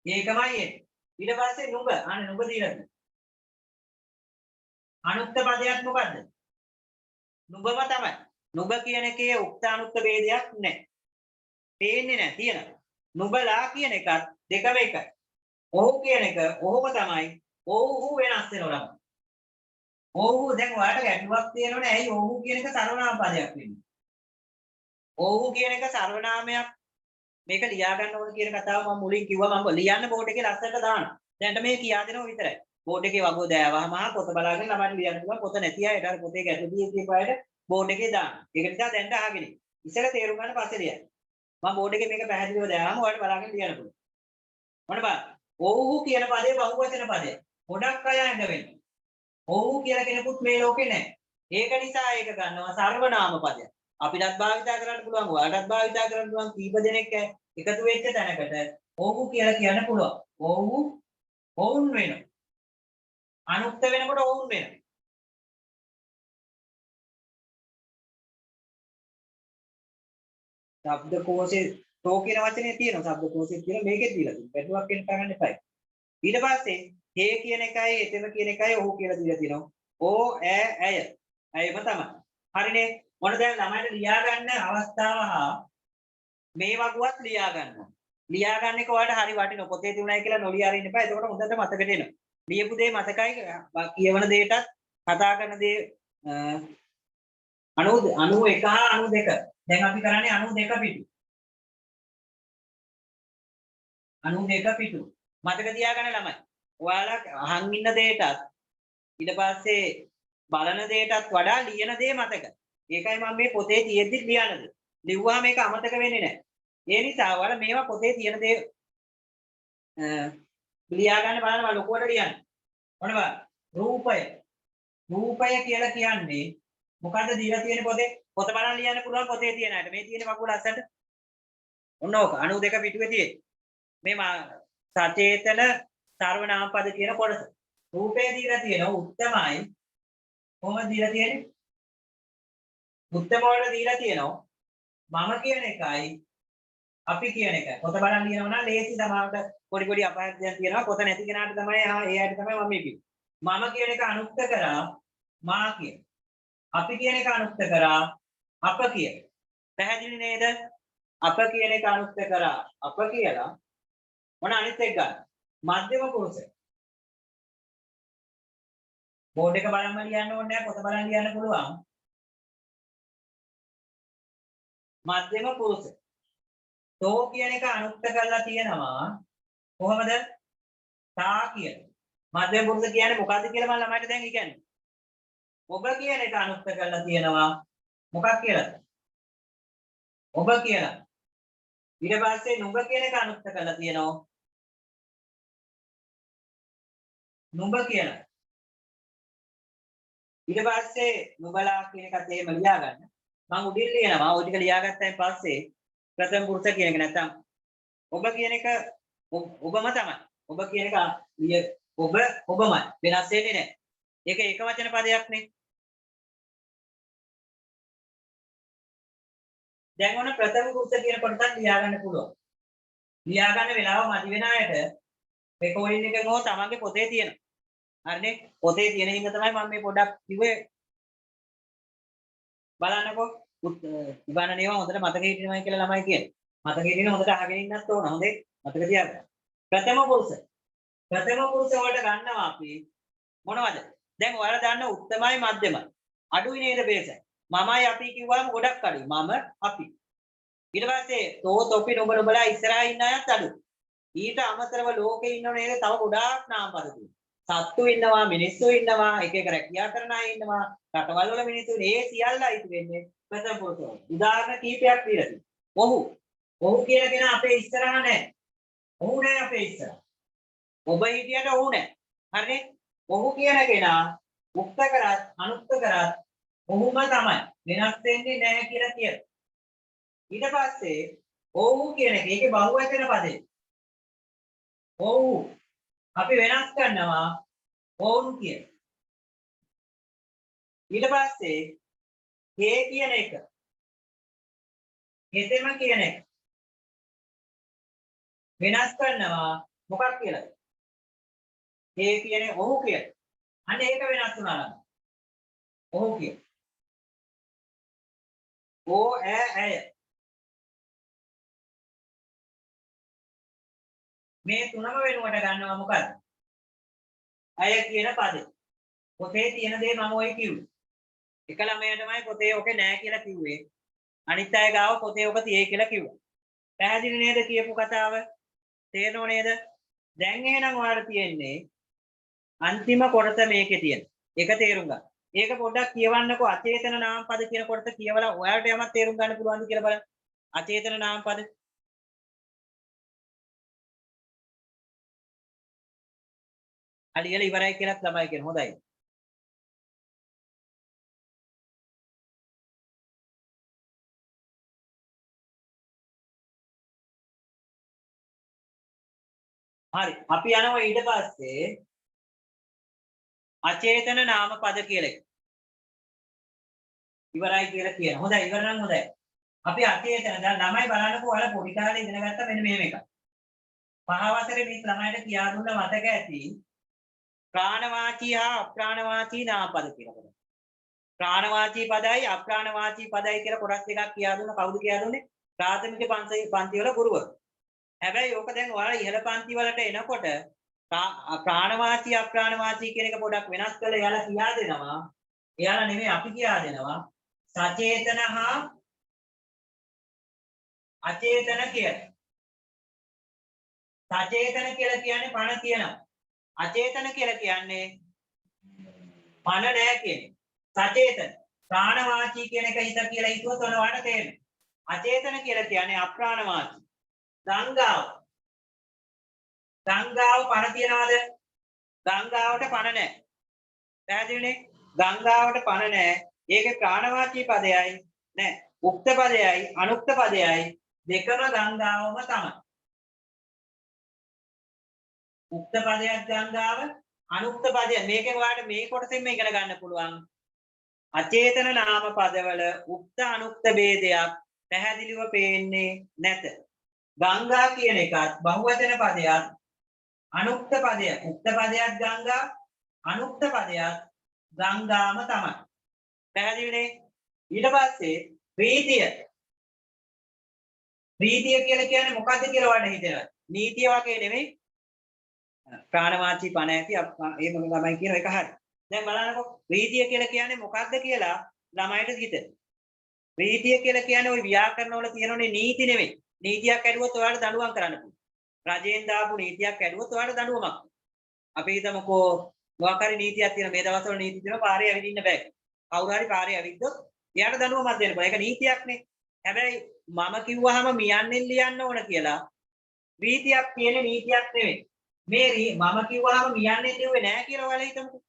ඒකමයි එන්නේ. ඊට පස්සේ නුඹ නුඹ දීලත්. අනුක්ත පදයක් මොකද්ද? නුඹම තමයි. නුඹ කියන එකේ උක්ත අනුක්ත ભેදයක් නැහැ. පේන්නේ නැහැ තියෙනවා. නුඹලා කියන එකත් දෙකම එකයි. ඔහු කියන එක ඔහොම තමයි. ඔහු වෙනස් වෙනවා. ඔහු දැන් ඔයාලට ගැටලුවක් තියෙනවනේ ඇයි ඔහු කියන එක සර්වනාම පදයක් වෙන්නේ? ඔහු කියන එක සර්වනාමයක් මේක ලියා ගන්න ඕන කියන කතාව මම මුලින් කිව්වා මම ලියන්න බෝඩ් එකේ ලස්සනට දානවා. දැන්ට මේ කියා දෙනවා විතරයි. බෝඩ් එකේ වගෝ දෑවහම පොත බලාගෙන ළමයිට ලියන්න පුළුවන්. පොත නැති අයට අර පොතේ ගැටලුදී කියපායට බෝඩ් එකේ දාන්න. ඒක නිසා දැන්ට අහගෙන. ඉස්සෙල්ලා තේරුම් ගන්න පස්සේ ලියන්න. මම බෝඩ් එකේ මේක පැහැදිලිව දානවා. ඔයාලට බලාගෙන ලියන්න පුළුවන්. මොන බලන්න. ඔහු කියන පදේ බහුවචන පදයක්. ගොඩක් අය ඇඳ වෙන්නේ. ඔහු කියලා කෙනෙකුත් මේ ලෝකේ නැහැ. ඒක නිසා ඒක ගන්නවා සර්වනාම පදයක්. අපිටත් භාවිතා කරන්න පුළුවන්, ඔයාලටත් භාවිතා කරන්න පුළුවන් කීප දෙනෙක් එකතු වෙච්ච තැනකට ඔහු කියලා කියන්න පුළුවන්. ඔහු ඔවුන් වෙනවා. අනුක්ත වෙනකොට ඔවුන් වෙනවා. ශබ්දකෝෂේ තෝ කියන වචනේ තියෙනවා. ශබ්දකෝෂේ තියෙන මේකෙත් දීලා තියෙනවා. වැටුවක් වෙන්න ගන්න එපා. ඊට පස්සේ හේ කියන එකයි එතන කියන එකයි ඔහු කියලා දීලා තියෙනවා. ඕ ඇය. ඇයම තමයි. හරිනේ. මොන දැන් ළමයිට ලියා ගන්න අවස්ථාව හා මේ වගුවත් ලියා ගන්නවා. ලියා ගන්න එක ඔයාලට හරි වටිනවා. පොතේ තියුණයි කියලා නොලියා අරින්න එපා. එතකොට හොඳට මතකෙට එනවා. ලියපු දේ මතකයි කියවන දේටත් කතා කරන දේ 91 හා 92. දැන් අපි කරන්නේ 92 පිටු. 92 පිටු. මතක තියාගන්න ළමයි. ඔයාලා අහන් ඉන්න දේටත් ඊට පස්සේ බලන දේටත් වඩා ලියන දේ මතක. ඒකයි මම මේ පොතේ තියෙද්දි ලියනද. ලිව්වහම මේක අමතක වෙන්නේ නැහැ. ඒ නිසා ඔයාලා මේවා පොතේ තියෙන දේ ලියා ගන්න බලන්න ලොකුවට ලියන්න. මොන බලන්න. රූපය. රූපය කියලා කියන්නේ මොකද්ද දීලා තියෙන පොතේ? පොත බලන් ලියන්න පුළුවන් පොතේ තියෙන අයට. මේ තියෙන වකුල අස්සට. ඔන්න ඕක 92 පිටුවේ තියෙන්නේ. මේ සචේතන සර්වනාම පද කියන කොටස. රූපේ දීලා තියෙනවා උත්තමයි. කොහොමද දීලා තියෙන්නේ? උත්තම වල දීලා තියෙනවා. මම කියන එකයි අපි කියන එකයි. පොත බලන් ලියනවා නම් ලේසි සමාවට පොඩි පොඩි අපහසුතාවයන් තියෙනවා. පොත නැති කෙනාට තමයි ඒ ඇයිට තමයි මම මේ කිව්වේ. මම කියන එක අනුක්ත කරා මා කියන. අපි කියන එක අනුක්ත කරා අප කියන. පැහැදිලි නේද? අප කියන එක අනුක්ත කරා අප කියලා මොන අනිත් එක ගන්න. මධ්‍යම පුරුෂ. බෝඩ් එක බලන්න ලියන්න ඕනේ නැහැ. පොත බලන් ලියන්න පුළුවන්. මධ්‍යම පුරුෂ. තෝ කියන එක අනුක්ත කරලා තියෙනවා කොහොමද? තා කියන. මධ්‍යම පුරුෂ කියන්නේ මොකද්ද කියලා මම ළමයිට දැන් කියන්නේ. ඔබ කියන එක අනුක්ත කරලා තියෙනවා මොකක් කියලාද? ඔබ කියලා. ඊට පස්සේ නුඹ කියන එක අනුක්ත කරලා තියෙනවා නුඹ කියලා. ඊට පස්සේ නුඹලා කියන එකත් එහෙම ලියා ගන්න. මම උඩින් ලියනවා. ඔය ටික ලියාගත්තයින් පස්සේ ප්‍රථම පුරුෂ කියන එක නැත්තම් ඔබ කියන එක ඔබම තමයි. ඔබ කියන එක ඔබමයි. වෙනස් වෙන්නේ නැහැ. ඒක එක වචන පදයක් නේ. දැන් ඔන්න ප්‍රථම පුරුෂ කියන කොටසත් ලියා ගන්න පුළුවන්. ලියා ගන්න වෙලාව මදි වෙන අයට රෙකෝඩින් එකක හෝ තමන්ගේ පොතේ තියෙනවා. හරිනේ? පොතේ තියෙන හින්දා තමයි මම මේ පොඩක් කිව්වේ. බලන්නකෝ. ඉවන්න නේවා හොඳට මතක හිටිනවා කියලා ළමයි කියන්නේ. මතක හිටින හොඳට අහගෙන ඉන්නත් ඕන. හොඳේ. මතක තියාගන්න. ප්‍රථම පුරුෂ. ප්‍රථම පුරුෂ වලට ගන්නවා අපි මොනවද? දැන් ඔයාලා දන්න උත්තමයි මධ්‍යමයි. අඩුයි නේද බේස? මමයි අපි කිව්වම ගොඩක් අඩුයි. මම අපි. ඊට පස්සේ තෝ තොපි නුඹලා ඉස්සරහා ඉන්න අයත් අඩුයි. ඊට අමතරව ලෝකේ ඉන්නව නේද තව ගොඩාක් නාමපද තියෙනවා. සත්තු ඉන්නවා, මිනිස්සු ඉන්නවා, එක එක රැකියා කරන අය ඉන්නවා, රටවල් වල මිනිස්සු මේ සියල්ල අයිති වෙන්නේ ප්‍රථම පුරුෂ වල. උදාහරණ කීපයක් දීලා තියෙනවා. ඔහු කියන කෙනා අපේ ඉස්සරහා නැහැ. ඔහු නෑ අපේ ඉස්සරහා. ඔබ හිටියට ඔහු නෑ. හරිනේ? ඔහු කියන කෙනා මුක්ත කරත් අනුක්ත කරත් ඔහුම තමයි. වෙනස් වෙන්නේ නැහැ කියලා කියනවා. ඊට පස්සේ ඔහු කියන එක ඒකේ බහුවචන පදේ. ඔව් අපි වෙනස් කරනවා ඔවුන් කියන. ඊට පස්සේ හේ කියන එක. හෙතෙම කියන එක. වෙනස් කරනවා මොකක් කියලාද? හේ කියන්නේ ඔහු කියන. අන්න ඒක වෙනස් වුණා නම්. ඔහු කියන. ඕ ඇය. මේ තුනම වෙනුවට ගන්නවා මොකද්ද? අය කියන පදේ. පොතේ තියෙන දේ මම ඔය කිව්වේ. එක ළමයාටමයි පොතේ ඔකේ නෑ කියලා කිව්වේ. අනිත් අය ගාව පොතේ ඔක තියේ කියලා කිව්වා. පැහැදිලි නේද කියපු කතාව? තේරෙනව නේද? දැන් එහෙනම් ඔයාලට තියෙන්නේ අන්තිම කොටස මේකේ තියෙන. ඒක තේරුම් ගන්න. ඒක පොඩ්ඩක් කියවන්නකෝ අචේතන නාමපද කියන කොටස කියවලා ඔයාලට යමක් තේරුම් ගන්න පුළුවන්ද කියලා බලන්න. අචේතන නාමපද අලියලා ඉවරයි කියලාත් ළමයි කියන හොඳයි. හරි අපි යනවා ඊට පස්සේ අචේතන නාමපද කියලා එක. ඉවරයි කියලා කියන. හොඳයි ඉවර නම් හොඳයි. අපි අචේතන දැන් ළමයි බලන්නකෝ ඔයාලා පොඩි කාලේ ඉගෙන ගත්ත මෙන්න මේව එකක්. පහ වසරේ මේ ළමයිට කියා දුන්න මතක ඇති ප්‍රාණවාචී හා අප්‍රාණවාචී නාමපද කියලා. ප්‍රාණවාචී පදයි අප්‍රාණවාචී පදයි කියලා කොටස් දෙකක් කියා දුන්න කවුද කියා දුන්නේ? ප්‍රාථමික පන්ති වල ගුරුවරු. හැබැයි ඕක දැන් ඔයාලා ඉහළ පන්ති වලට එනකොට ප්‍රාණවාචී අප්‍රාණවාචී කියන එක පොඩක් වෙනස් කරලා එයාලා කියා දෙනවා. එයාලා නෙමෙයි අපි කියා දෙනවා. සචේතන හා අචේතන කියලා. සචේතන කියලා කියන්නේ පණ තියෙනවා. අචේතන කියලා කියන්නේ පණ නැහැ කියන්නේ. සචේතන ප්‍රාණවාචී කියන එක හිත කියලා හිතුවොත් ඔන්න ඔයාලට තේරෙනවා. අචේතන කියලා කියන්නේ අප්‍රාණවාචී. ගංගාව පණ තියනවාද? ගංගාවට පණ නැහැ. පැහැදිලිනේ? ගංගාවට පණ නැහැ. ඒකේ ප්‍රාණවාචී පදයයි නැහැ. උක්ත පදයයි අනුක්ත පදයයි දෙකම ගංගාවම තමයි. උක්ත පදයක් ගංගාව අනුක්ත පදය මේකෙන් ඔයාලට මේ කොටසෙන්ම ඉගෙන ගන්න පුළුවන්. අචේතන නාම පදවල උක්ත අනුක්ත ભેදයක් පැහැදිලිව පේන්නේ නැත. ගංගා කියන එකත් බහුවචන පදයක් අනුක්ත පදයක්. උක්ත පදයක් ගංගා අනුක්ත පදයක් ගංගාම තමයි. පැහැදිලිනේ? ඊට පස්සේ ප්‍රීතිය. ප්‍රීතිය කියලා කියන්නේ මොකද්ද කියලා ඔයාලට හිතෙනවා. නීතිය වගේ නෙමෙයි. ප්‍රාණවාචී පණ ඇති ඒ මොන ළමයි කියන එක හරි. දැන් බලන්නකෝ ප්‍රීතිය කියලා කියන්නේ මොකද්ද කියලා ළමයිට හිතෙන. ප්‍රීතිය කියලා කියන්නේ ওই ව්‍යාකරණ වල තියෙනනේ නීති නෙමෙයි. නීතියක් ඇදුවොත් ඔයාලට දඬුවම් කරන්න පුළුවන්. රජයෙන් දාපු නීතියක් ඇදුවොත් ඔයාලට දඬුවමක්. අපි හිතමුකෝ මොකක් හරි නීතියක් තියෙන මේ දවස්වල නීති තියෙනවා පාරේ ඇවිදින්න බෑ. කවුරු හරි පාරේ ඇවිද්දොත් එයාට දඬුවමක් දෙන්න පුළුවන්. ඒක නීතියක්නේ. හැබැයි මම කිව්වහම මියන්නෙන් ලියන්න ඕන කියලා ප්‍රීතියක් කියන්නේ නීතියක් නෙමෙයි. මේ මම කිව්වහම මියන්නෙන් ලිව්වේ නෑ කියලා ඔයාලා හිතමුකෝ.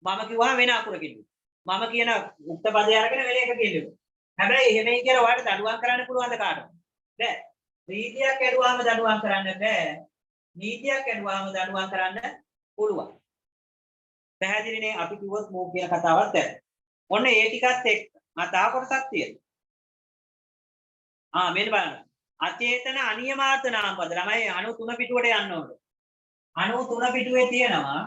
මම කිව්වහම වෙන අකුරකින්. මම කියන උක්ත පදය අරගෙන වෙන එක කියනවා. හැබැයි එහෙමයි කියලා ඔයාලට දඩුවම් කරන්න පුළුවන්ද කාටවත්? බෑ. රීතියක් ඇදුවාම දඩුවම් කරන්න බෑ. නීතියක් ඇදුවාම දඩුවම් කරන්න පුළුවන්. පැහැදිලිනේ අපි කිව්වොත් මෝ කියන කතාවත් ඇත්ත. ඔන්න ඒ ටිකත් එක්ක තව කොටසක් තියෙනවා. මෙන්න බලන්න. අචේතන අනියමාර්ථ නාමපද ළමයි 93 පිටුවට යන්න ඕනේ. 93 පිටුවේ තියෙනවා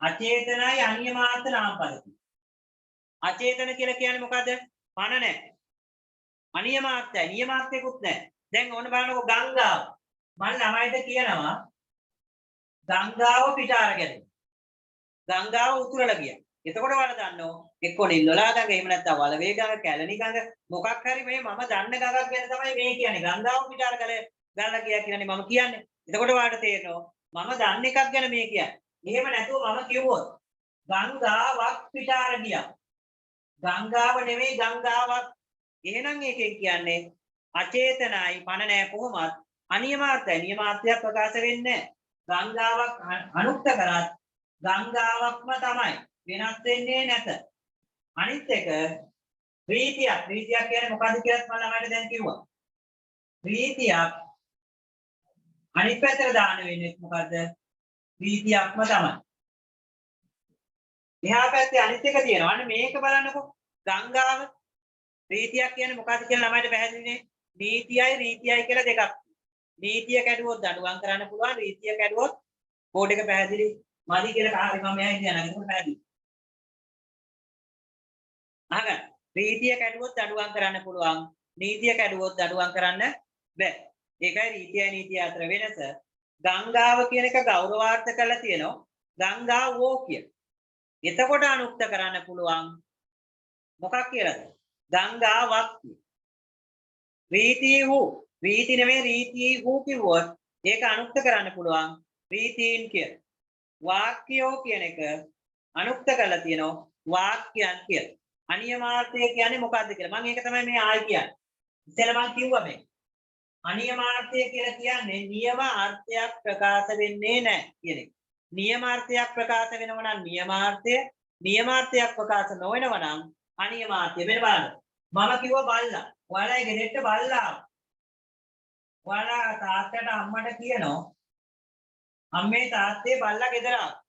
අචේතනයි අනියමාර්ථ නාමපද. අචේතන කියලා කියන්නේ මොකද්ද? පණ නැහැ. අනියමාර්ථය නියමාර්ථයකුත් නැහැ. දැන් ඕන බලන්නකො ගංගාව. මම ළමයිට කියනවා ගංගාව පිට අරගෙන. ගංගාව උතුරලා ගියා. එතකොට වල දන්නෝ එක්ක නිල්ලලා ගඟ එහෙම නැත්නම් වලවේ ගඟ කැලණි ගඟ මොකක් හරි මේ මම දන්න ගඟක් ගැන තමයි මේ කියන්නේ. ගංගාව පිට අරගෙන ගලලා ගියා කියන්නේ මම කියන්නේ. එතකොට වාට තේරෙනවා මම දන්න එකක් ගැන මේ කියන්නේ. එහෙම නැතුව මම කිව්වොත් ගංගාවක් පිට අර ගියා. ගංගාව නෙවෙයි ගංගාවක්. එහෙනම් ඒකෙන් කියන්නේ අචේතනයි පණ නැහැ කොහොමත් අනියමාර්ථය. නියමාර්ථයක් ප්‍රකාශ වෙන්නේ නැහැ. ගංගාවක් අනුක්ත කරත් ගංගාවක්ම තමයි. වෙනස් වෙන්නේ නැත. අනිත් එක ප්‍රීතියක්. ප්‍රීතියක් කියන්නේ මොකද්ද කියලාත් මම ළමයිට දැන් කිව්වා. ප්‍රීතියක් අනිත් පැත්තට දාන්න වෙන්නේ මොකද්ද? ප්‍රීතියක්ම තමයි. එහා පැත්තේ අනිත් එක තියෙනවා. අන්න මේක බලන්නකෝ. ගංගාව ප්‍රීතියක් කියන්නේ මොකද්ද කියලා ළමයිට පැහැදිලිනේ. නීතියයි රීතියයි කියලා දෙකක්. නීතිය කැඩුවොත් දඬුවම් කරන්න පුළුවන්. රීතිය කැඩුවොත් කෝඩ් එක පැහැදිලි. මදි කියලා කාරේ මම මෙහා ඉඳලා යනවා. ඒක පැහැදිලි. අහගන්න. රීතිය කැඩුවොත් දඬුවම් කරන්න පුළුවන්. නීතිය කැඩුවොත් දඬුවම් කරන්න බෑ. ඒකයි රීතියයි නීතිය අතර වෙනස. ගංගාව කියන එක ගෞරවාර්ථ කරලා තියෙනවා. ගංගාවෝ කිය. එතකොට අනුක්ත කරන්න පුළුවන්. මොකක් කියලාද? ගංගාවක් කිය. රීතිහු. රීති නෙමෙයි රීතිහු කිව්වොත් ඒක අනුක්ත කරන්න පුළුවන්. රීතීන් කිය. වාක්‍යෝ කියන එක අනුක්ත කරලා තියෙනවා. වාක්‍යයන් කියලා. අනියමාර්ථය කියන්නේ මොකද්ද කියලා. මම ඒක තමයි මේ ආයි කියන්නේ. ඉතින් මම කිව්වා මේ. අනියමාර්ථය කියලා කියන්නේ නියම අර්ථයක් ප්‍රකාශ වෙන්නේ නැහැ කියන එක. නියමාර්ථයක් ප්‍රකාශ වෙනවා නම් නියමාර්ථය, නියමාර්ථයක් ප්‍රකාශ නොවෙනවා නම් අනියමාර්ථය. මෙන්න බලන්න. මම කිව්වා බල්ලා. ඔයාලා ගෙදරට බල්ලා. ඔයාලා තාත්තට අම්මට කියනවා අම්මේ තාත්තේ බල්ලා ගෙදර ආවා.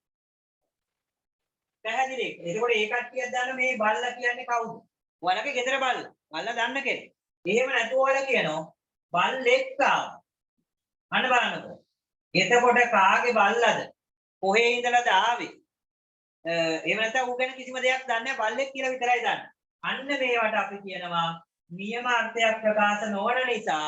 පැහැදිලි. එතකොට ඒ කට්ටියක් දන්න මේ බල්ලා කියන්නේ කවුද? ඔයාලගේ ගෙදර බල්ලා. බල්ලා දන්න කෙනෙක්. එහෙම නැතුව ඔයාලා කියනවා බල්ලෙක් ආවා. අන්න බලන්නකෝ. එතකොට කාගේ බල්ලාද? කොහේ ඉඳලාද ආවේ? එහෙම නැත්නම් ඌ ගැන කිසිම දෙයක් දන්නේ නැහැ. බල්ලෙක් කියලා විතරයි දන්නේ. අන්න මේවට අපි කියනවා නියම අර්ථයක් ප්‍රකාශ නොවන නිසා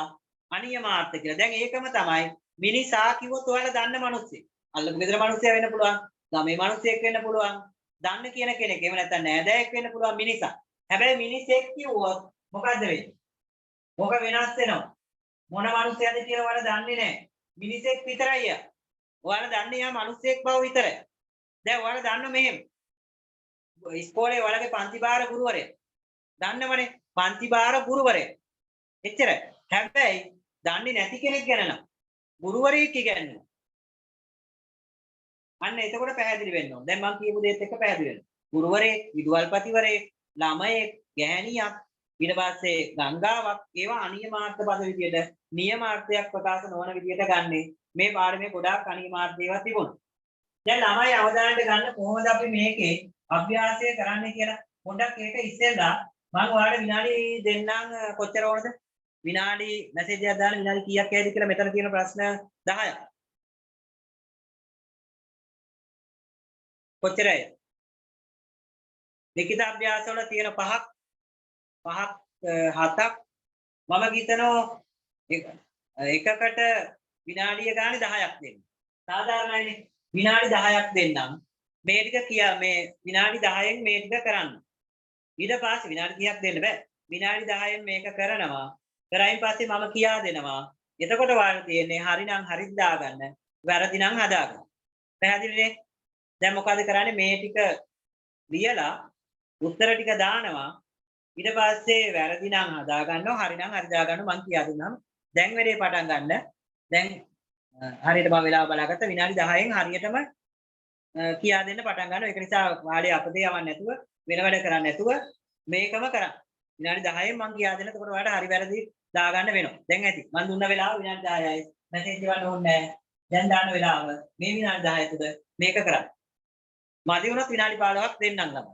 අනියමාර්ථ කියලා. දැන් ඒකම තමයි මිනිසා කිව්වොත් ඔයාලා දන්න මිනිස්සෙක්. අල්ලපු ගෙදර මිනිස්සයා වෙන්න පුළුවන්. ගමේ මිනිස්සෙක් වෙන්න පුළුවන්. දන්න කියන කෙනෙක්. එහෙම නැත්නම් නෑදෑයෙක් වෙන්න පුළුවන් මිනිසා. හැබැයි මිනිසෙක් කිව්වොත් මොකද්ද වෙන්නේ? මොක වෙනස් වෙනවා. මොන මිනිසයාද කියලා ඔයාලා දන්නේ නැහැ. මිනිසෙක් විතරයි යා. ඔයාලා දන්නේ යා මිනිසෙක් බව විතරයි. දැන් ඔයාලා දන්න මෙහෙම. ඉස්කෝලේ ඔයාලගේ පන්ති භාර ගුරුවරයා. දන්නවනේ පන්ති භාර ගුරුවරයා. එච්චරයි. හැබැයි දන්නේ නැති කෙනෙක් ගැන නම් ගුරුවරයෙක් ඉගෙනනවා. අන්න එතකොට පැහැදිලි වෙන්න ඕන. දැන් මම කියපු දේත් එක්ක පැහැදිලි වෙනවා. ගුරුවරයෙක්, විදුහල්පතිවරයෙක්, ළමයෙක්, ගැහණියක්, ඊට පස්සේ ගංගාවක් ඒවා අනියමාර්ථ පද විදියට නියමාර්ථයක් ප්‍රකාශ නොවන විදියට ගන්නෙ. මේ පාඩමේ ගොඩාක් අනියමාර්ථ ඒවා තිබුණා. දැන් ළමයි අවධානයට ගන්න කොහොමද අපි මේකේ අභ්‍යාසය කරන්නේ කියලා පොඩ්ඩක් ඒක ඉස්සෙල්ලා මම ඔයාලට විනාඩි දෙන්නම් කොච්චර ඕනද? විනාඩි මැසේජ් එකක් දාන්න විනාඩි කීයක් ඇයිද කියලා මෙතන තියෙන ප්‍රශ්න 10ක්. කොච්චරයි? ලිඛිත අභ්‍යාස වල තියෙන 5ක් 7ක් මම හිතනවා එකකට විනාඩිය ගානේ 10ක් දෙන්න. සාධාරණයිනේ. විනාඩි 10ක් දෙන්නම්. මේ ටික කියා මේ විනාඩි 10න් මේ ටික කරන්න. ඊට පස්සේ විනාඩි 30ක් දෙන්න බෑ. විනාඩි 10න් මේක කරනවා. කරයින් පස්සේ මම කියා දෙනවා. එතකොට වාට තියෙන්නේ හරිනම් හරිත් දාගන්න. වැරදි නම් හදාගන්න. පැහැදිලිනේ? දැන් මොකද කරන්නේ මේ ටික ලියලා උත්තර ටික දානවා. ඊට පස්සේ වැරදි නම් හදා ගන්නවා හරි නම් හරි දා ගන්නවා මං කියා දුන්නම්. දැන් වැඩේ පටන් ගන්න. දැන් හරියට මම වෙලාව බලාගත්තා විනාඩි 10න් හරියටම කියා දෙන්න පටන් ගන්නවා. ඒක නිසා වාඩි අපතේ යවන්න නැතුව වෙන වැඩ කරන්නේ නැතුව මේකම කරන්න. විනාඩි 10න් මම කියා දෙන්න. එතකොට ඔයාලට හරි වැරදි දාගන්න වෙනවා. දැන් ඇති. මම දුන්න වෙලාව විනාඩි 10යි. මැසේජ් දෙවන්න ඕනේ නැහැ. දැන් දාන වෙලාව මේ විනාඩි 10 තුද මේක කරන්න. මදි වුණොත් විනාඩි 15ක් දෙන්නම් ළමයි.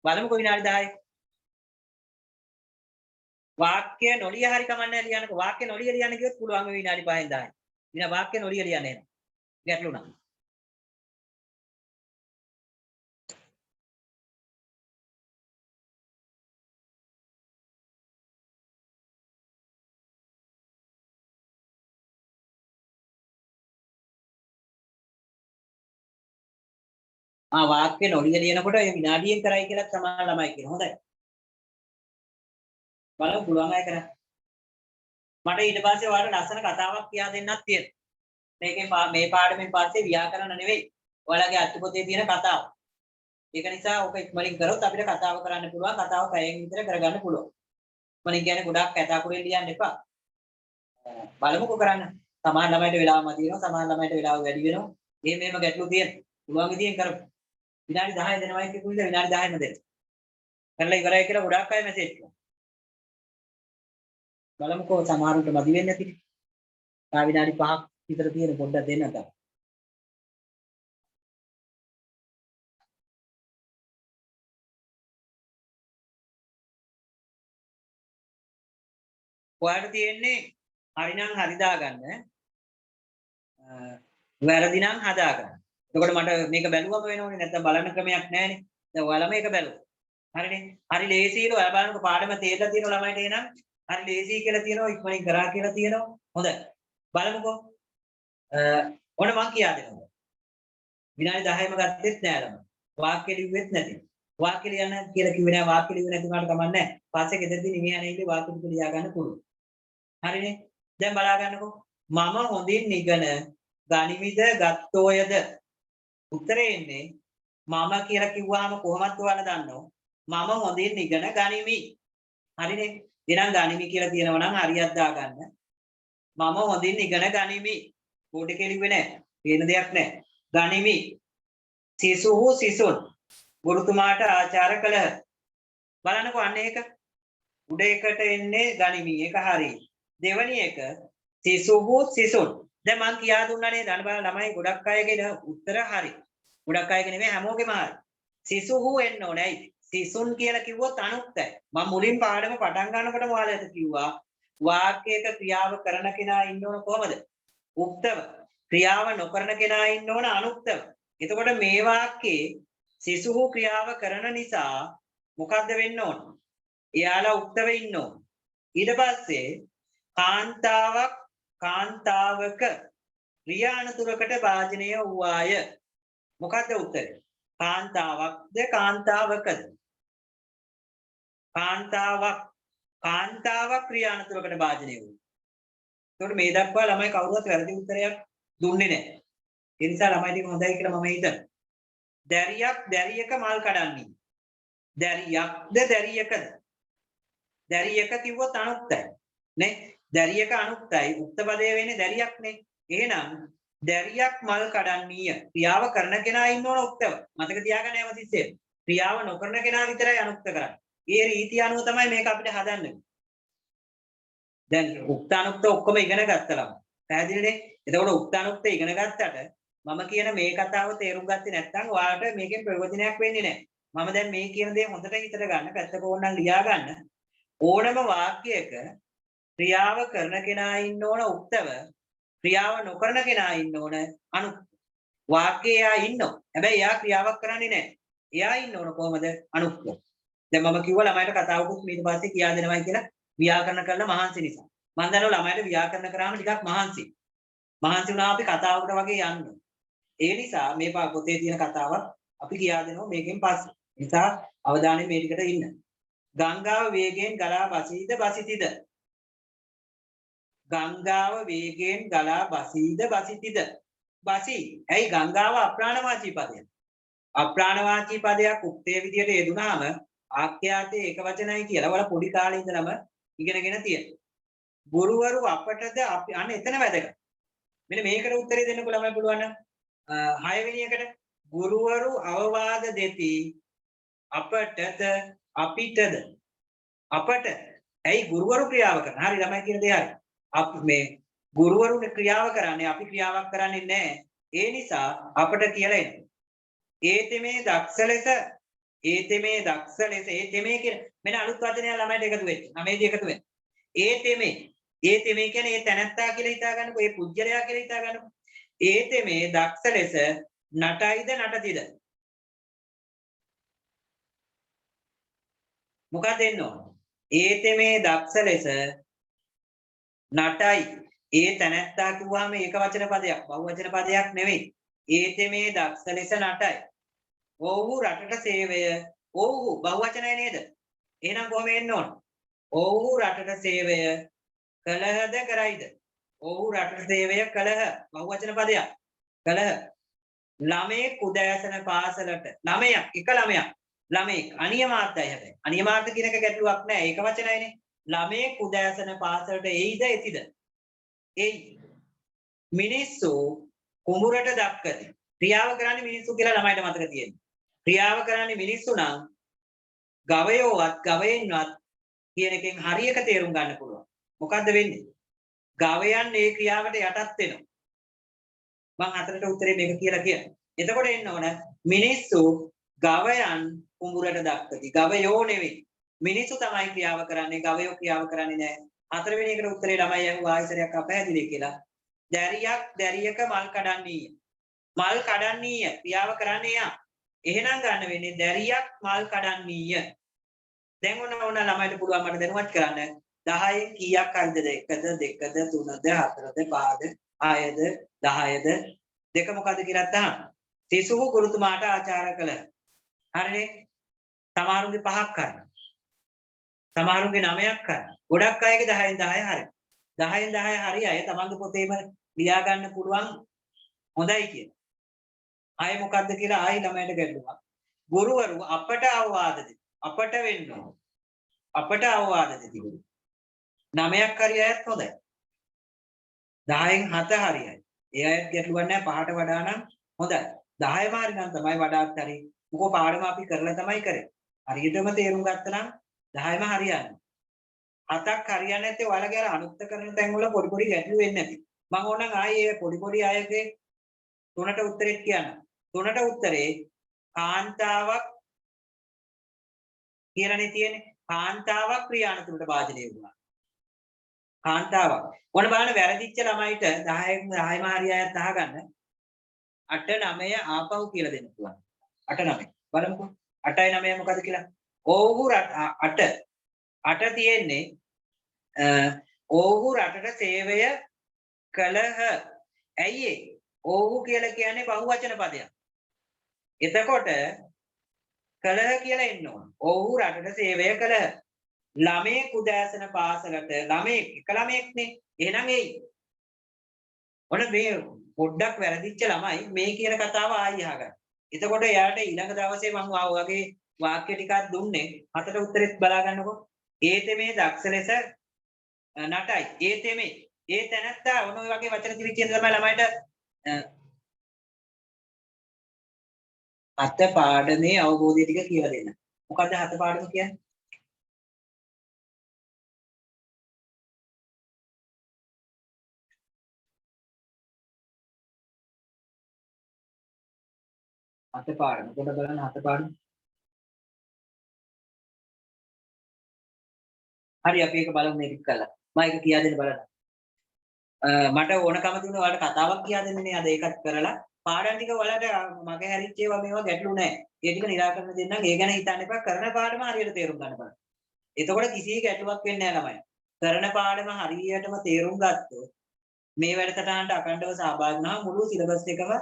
බලමුකෝ විනාඩි 10. වාක්‍ය නොලිය හරි කමන්නේ ලියන්නකෝ. වාක්‍ය නොලිය ලියන්න කිව්වොත් පුළුවන් මේ විනාඩි 5න් 10. විනා වාක්‍ය නොලිය ලියන්න එනවා. ගැටලුණා. වාක්‍ය නොලිය ලියනකොට ඒ විනාඩියෙන් කරයි කියලා සමහර ළමයි කියනවා. හොඳයි. බලමු පුළුවන් අය කරන්න. මට ඊට පස්සේ ඔයාලට ලස්සන කතාවක් කියා දෙන්නක් තියෙනවා. මේකෙන් මේ පාඩමෙන් පස්සේ ව්‍යාකරණ නෙවෙයි. ඔයාලගේ අත්පොතේ තියෙන කතාව. ඒක නිසා ඔක ඉක්මනින් කරොත් අපිට කතාව කරන්න පුළුවන්. කතාව පැයෙන් විතර කරගන්න පුළුවන්. ඉක්මනින් කියන්නේ ගොඩක් කතාකුරෙන් ලියන්න එපා. බලමුකෝ කරන්න. සමහර ළමයිට වෙලාව මදි වෙනවා. සමහර ළමයිට වෙලාව වැඩි වෙනවා. මේම ගැටලු තියෙනවා. පුළුවන් විදියෙන් කරමු. විනාඩි 10 දෙනවයි කියපු ඉතින් විනාඩි 10ම දෙන්න. කරලා ඉවරයි කියලා ගොඩක් අය මැසේජ් කරනවා. බලමුකෝ සමහරුන්ට මදි වෙන්නේ නැති. තා විනාඩි 5ක් විතර තියෙන පොඩ්ඩක් දෙන්න තමයි. ඔයාලට තියෙන්නේ හරිනම් හරි දාගන්න. වැරදි නම් හදාගන්න. එතකොට මට මේක බැලුවම වෙනෝනේ නැත්නම් බලන්න ක්‍රමයක් නැහැනේ. දැන් ඔයාලා මේක බැලුවා. හරිනේ. හරි ලේසියිලු ඔයාලා බලන්නකො පාඩම තේරලා තියෙන ළමයිට එනං හරි ලේසි කියලා තියෙනවා ඉක්මනින් කරා කියලා තියෙනවා. හොඳයි. බලමුකෝ. ඔන්න මං කියා දෙනවා. විනාඩි 10ම ගත්තෙත් නෑ ළමයි. වාක්‍ය ලිව්වෙත් නැති. වාක්‍ය ලියන්න කියලා කිව්වේ නෑ වාක්‍ය ලිව්වේ නැති උනාට කමක් නෑ. පස්සේ ගෙදරදී නිමිහන ඉල්ලේ වාක්‍ය ටික ලියා ගන්න පුළුවන්. හරිනේ. දැන් බලා ගන්නකෝ. මම හොඳින් ඉගෙන ගනිමිද ගත්තෝයද? උත්තරේ එන්නේ මම කියලා කිව්වහම කොහොමද ඔයාලා දන්නව? මම හොඳින් ඉගෙන ගනිමි. හරිනේ. එහෙනම් ගනිමි කියලා තියෙනවා නම් හරියක් දාගන්න. මම හොඳින් ඉගෙන ගනිමි. බෝඩ් එකේ ලිව්වේ නැහැ. වෙන දෙයක් නැහැ. ගනිමි. සිසුහු සිසුන් ගුරුතුමාට ආචාර කළහ. බලන්නකෝ අන්න ඒක. උඩ එකට එන්නේ ගනිමි. ඒක හරියි. දෙවැනි එක සිසුහු සිසුන්. දැන් මං කියා දුන්නානේ දන්න බල ළමයි ගොඩක් අයගේ උත්තර හරි. ගොඩක් අයගේ නෙමෙයි හැමෝගෙම හරි. සිසුහු එන්න ඕනේ. ඇයි? සිසුන් කියලා කිව්වොත් අනුක්තයි. මම මුලින් පාඩම පටන් ගන්නකොටම ඔයාලට කිව්වා වාක්‍යයක ක්‍රියාව කරන කෙනා ඉන්න ඕන කොහමද? උක්තව. ක්‍රියාව නොකරන කෙනා ඉන්න ඕන අනුක්තව. එතකොට මේ වාක්‍යයේ සිසුහු ක්‍රියාව කරන නිසා මොකද්ද වෙන්න ඕන? එයාලා උක්තව ඉන්න ඕන. ඊට පස්සේ කාන්තාවක ක්‍රියානතුරකට භාජනය වූවාය. මොකද්ද උත්තරේ? කාන්තාවක්ද කාන්තාවකද? කාන්තාවක් ක්‍රියානතුරකට භාජනය වුණා. ඒකට මේ දක්වා ළමයි කවුරුවත් වැරදි උත්තරයක් දුන්නේ නැහැ. ඒ නිසා ළමයි ටික හොඳයි කියලා මම හිතනවා. දැරියක මල් කඩන්නේ. දැරියක්ද දැරියකද? දැරියක කිව්වොත් අනුක්තයි. නේ? දැරියක අනුක්තයි. උක්ත පදේ වෙන්නේ දැරියක් නේ. එහෙනම් දැරියක් මල් කඩන්නීය. ක්‍රියාව කරන කෙනා ඉන්න ඕන උක්තව. මතක තියාගන්න හැමතිස්සෙම. ක්‍රියාව නොකරන කෙනා විතරයි අනුක්ත කරන්නේ. ඒ රීතිය අනුව තමයි මේක අපිට හදන්නේ. දැන් උක්ත අනුක්ත ඔක්කොම ඉගෙන ගත්තා ළමයි. පැහැදිලිනේ? එතකොට උක්ත අනුක්ත ඉගෙන ගත්තට මම කියන මේ කතාව තේරුම් ගත්තේ නැත්නම් ඔයාලට මේකෙන් ප්‍රයෝජනයක් වෙන්නේ නැහැ. මම දැන් මේ කියන දේ හොඳට හිතට ගන්න, පැත්තක ඕනනම් ලියා ගන්න. ඕනම වාක්‍යයක ක්‍රියාව කරන කෙනා ඉන්න ඕන උක්තව, ක්‍රියාව නොකරන කෙනා ඉන්න ඕන අනුක්ත. වාක්‍යය එයා ඉන්නවා. හැබැයි එයා ක්‍රියාවක් කරන්නේ නැහැ. එයා ඉන්න ඕන කොහමද? අනුක්ත. දැන් මම කිව්වා ළමයිට කතාවකුත් ඊට පස්සේ කියා දෙනවයි කියලා ව්‍යාකරණ කරලා මහන්සි නිසා. මම දන්නවා ළමයිට ව්‍යාකරණ කරාම ටිකක් මහන්සි. මහන්සි වුණා අපි කතාවකට වගේ යන්න. ඒ නිසා මේ පොතේ තියෙන කතාවක් අපි කියා දෙනවා මේකෙන් පස්සේ. නිසා අවධානයෙන් මේ ටිකට ඉන්න. ගංගාව වේගයෙන් ගලා බසීද බසිතිද? ගංගාව වේගයෙන් ගලා බසීද බසිතිද? බසි. ඇයි ගංගාව අප්‍රාණවාචී පදයක්. අප්‍රාණවාචී පදයක් උක්තේ විදියට යෙදුනාම ආඛ්‍යාතයේ එක වචනයි කියලා වල පොඩි කාලේ ඉඳලම ඉගෙනගෙන තියෙනවා. ගුරුවරු අපටද අපි අන්න එතන වැදගත්. මෙන්න මේකට උත්තරේ දෙන්නකො ළමයි පුළුවන් නම් 6 වෙනි එකට ගුරුවරු අවවාද දෙති අපටද අපිටද අපට ඇයි ගුරුවරු ක්‍රියාව කරන්නේ හරි ළමයි කියන දේ හරි අපි මේ ගුරුවරු ක්‍රියාව කරන්නේ අපි ක්‍රියාවක් කරන්නේ නැහැ ඒ නිසා අපට කියලා එනවා ඒතෙමේ දක්ෂ ලෙස ඒතෙමේ කියන මෙන්න අලුත් වචනයක් ළමයිට එකතු වෙච්ච නමේදී එකතු වෙන ඒතෙමේ කියන්නේ ඒ තැනැත්තා කියලා හිතා ගන්නකො ඒ පුජ්‍යලයා කියලා හිතා ගන්නකො ඒතෙමේ දක්ෂ ලෙස නටයිද නටතිද මොකක්ද එන්න ඕන ඒතෙමේ දක්ෂ ලෙස නටයි ඒ තැනැත්තා කිව්වම ඒක වචන පදයක් බහුවචන පදයක් නෙවෙයි ඒතෙමේ දක්ෂ ලෙස නටයි ඔව්හු රටට සේවය ඔව්හු බහුවචනය නේද එහෙනම් කොහොම එන්න ඕන ඔව්හු රටට සේවය කළහද කරයිද ඔව්හු රටට සේවය කළහ බහුවචන පදයක් කළහ ළමේ උදෑසන පාසලට ළමයක් එක ළමෙක් අනියමාර්ථයි හැබැයි අනියමාර්ථ කියන එක ගැටලුවක් නෑ ඒක වචනයනේ ළමේ උදෑසන පාසලට එයිද එතිද එයි මිනිස්සු කුඹුරට දක්කති ක්‍රියාව කරන්නේ මිනිස්සු කියලා ළමයිට මතක තියෙනවා ක්‍රියාව කරන්නේ මිනිස්සු නම් ගවයෝවත් ගවයෙන්වත් කියන එකෙන් හරියක තේරුම් ගන්න පුළුවන් මොකද්ද වෙන්නේ ගවයන් ඒ ක්‍රියාවට යටත් වෙනවා මම හතරට උත්තරේ මේක කියලා කියනවා එතකොට එන්න ඕන මිනිස්සු ගවයන් කුඹුරට දක්කති ගවයෝ නෙවෙයි මිනිස්සු තමයි ක්‍රියාව කරන්නේ ගවයෝ ක්‍රියාව කරන්නේ නැහැ හතරවෙනි එකට උත්තරේ ළමයි අහුවා ආයතරයක් අපහැදිලි කියලා දැරියක මල් කඩන්නීය ක්‍රියාව කරන්නේ යා එහෙනම් ගන්න වෙන්නේ දැරියක් මල් කඩන්නීය දැන් ඕන ළමයිට පුළුවන් මට දැනුවත් කරන්න 10න් කීයක් හරිද 1ද 2ද 3ද 4ද 5ද 6ද 10ද දෙක මොකද කියලා අහන්න සිසුහු ගුරුතුමාට ආචාර කළ හරිනේ සමහරුන්ගේ 5ක් කරනවා සමහරුන්ගේ 9ක් කරනවා ගොඩක් අයගේ 10න් 10 හරි 10න් 10 හරි අය තමන්ගේ පොතේම ලියා ගන්න පුළුවන් හොඳයි කියන ආයේ මොකද්ද කියලා ආයි ළමයට ගැටලුවක් ගුරුවරු අපට අවවාද දෙති අපට වෙන්න අපට අවවාද දෙති ගුරු 9ක් හරි අයත් හොඳයි 10න් 7 හරියයි ඒ අයත් ගැටලුවක් නැහැ 5ට වඩා නම් හොඳයි 10ම හරි නම් තමයි වඩාත් හරි මොකෝ පාඩම අපි කරලා තමයි කරේ හරියටම තේරුම් ගත්තා නම් 10ම හරියන්නේ 7ක් හරියන්නේ නැත්නම් ඔයාලගේ අර අනුත්ත කරන තැන් වල පොඩි ගැටලු වෙන්නේ නැති මම ඕනනම් ආයේ පොඩි අයගේ 3ට උත්තරෙත් කියන්න 3ට උත්තරේ කාන්තාවක් කියලානේ තියෙන්නේ කාන්තාවක් ක්‍රියානතුරට භාජනය වුණා කාන්තාවක් ඕන බලන්න වැරදිච්ච ළමයිට 10ම හරියයත් අහගන්න 8 9 ආපහු කියලා දෙන්න පුළුවන් 8 9 බලමුකෝ 8යි 9යි මොකද කියලා ඔව්හු 8 තියෙන්නේ ඔව්හු රටට සේවය කළහ ඇයි ඒ ඔව්හු කියලා කියන්නේ බහුවචන පදයක් එතකොට කළහ කියලා එන්න ඕන ඔව්හු රටට සේවය කළහ ළමේ උදෑසන පාසලට ළමෙක් එක ළමෙක්නේ එහෙනම් එයි ඔන්න මේ පොඩ්ඩක් වැරදිච්ච ළමයි මේ කියන කතාව ආයි අහගන්න එතකොට එයාට ඊළඟ දවසේ මම වගේ වාක්‍ය ටිකක් දුන්නේ හතට උත්තරෙත් බලා ගන්නකො ඒතෙමේ දක්ෂ ලෙස නටයි ඒතෙමේ ඒ තැනත්තා ඔන්න ඔය වගේ වචන තිබිච්ච ඉඳන් තමයි ළමයිට අත පාඩමේ අවබෝධය ටික කියලා දෙන්න. මොකද්ද අත පාඩම කියන්නේ? අත පාඩම. පොඩ බලන්න අත පාඩම. හරි අපි ඒක බලමු මේක කළා. මම ඒක කියා දෙන්න බලන්න. මට ඕනකම තිබුණා ඔයාලට කතාවක් කියා දෙන්නනේ අද ඒකත් කරලා පාඩම් ටික ඔයාලට මගේ හැරිච්ච ඒවා මේවා ගැටලු නැහැ. ඒ ටික निराකරණ දෙන්නම්. ඒ ගැන හිතන්න එපා. කරන පාඩම හරියට තේරුම් ගන්න බලන්න. එතකොට කිසි ගැටලුවක් වෙන්නේ නැහැ ළමයි. කරන පාඩම හරියටම තේරුම් ගත්තොත් මේ වැඩසටහනට අඛණ්ඩව සහභාගී වුණාම මුළු සිලබස් එකම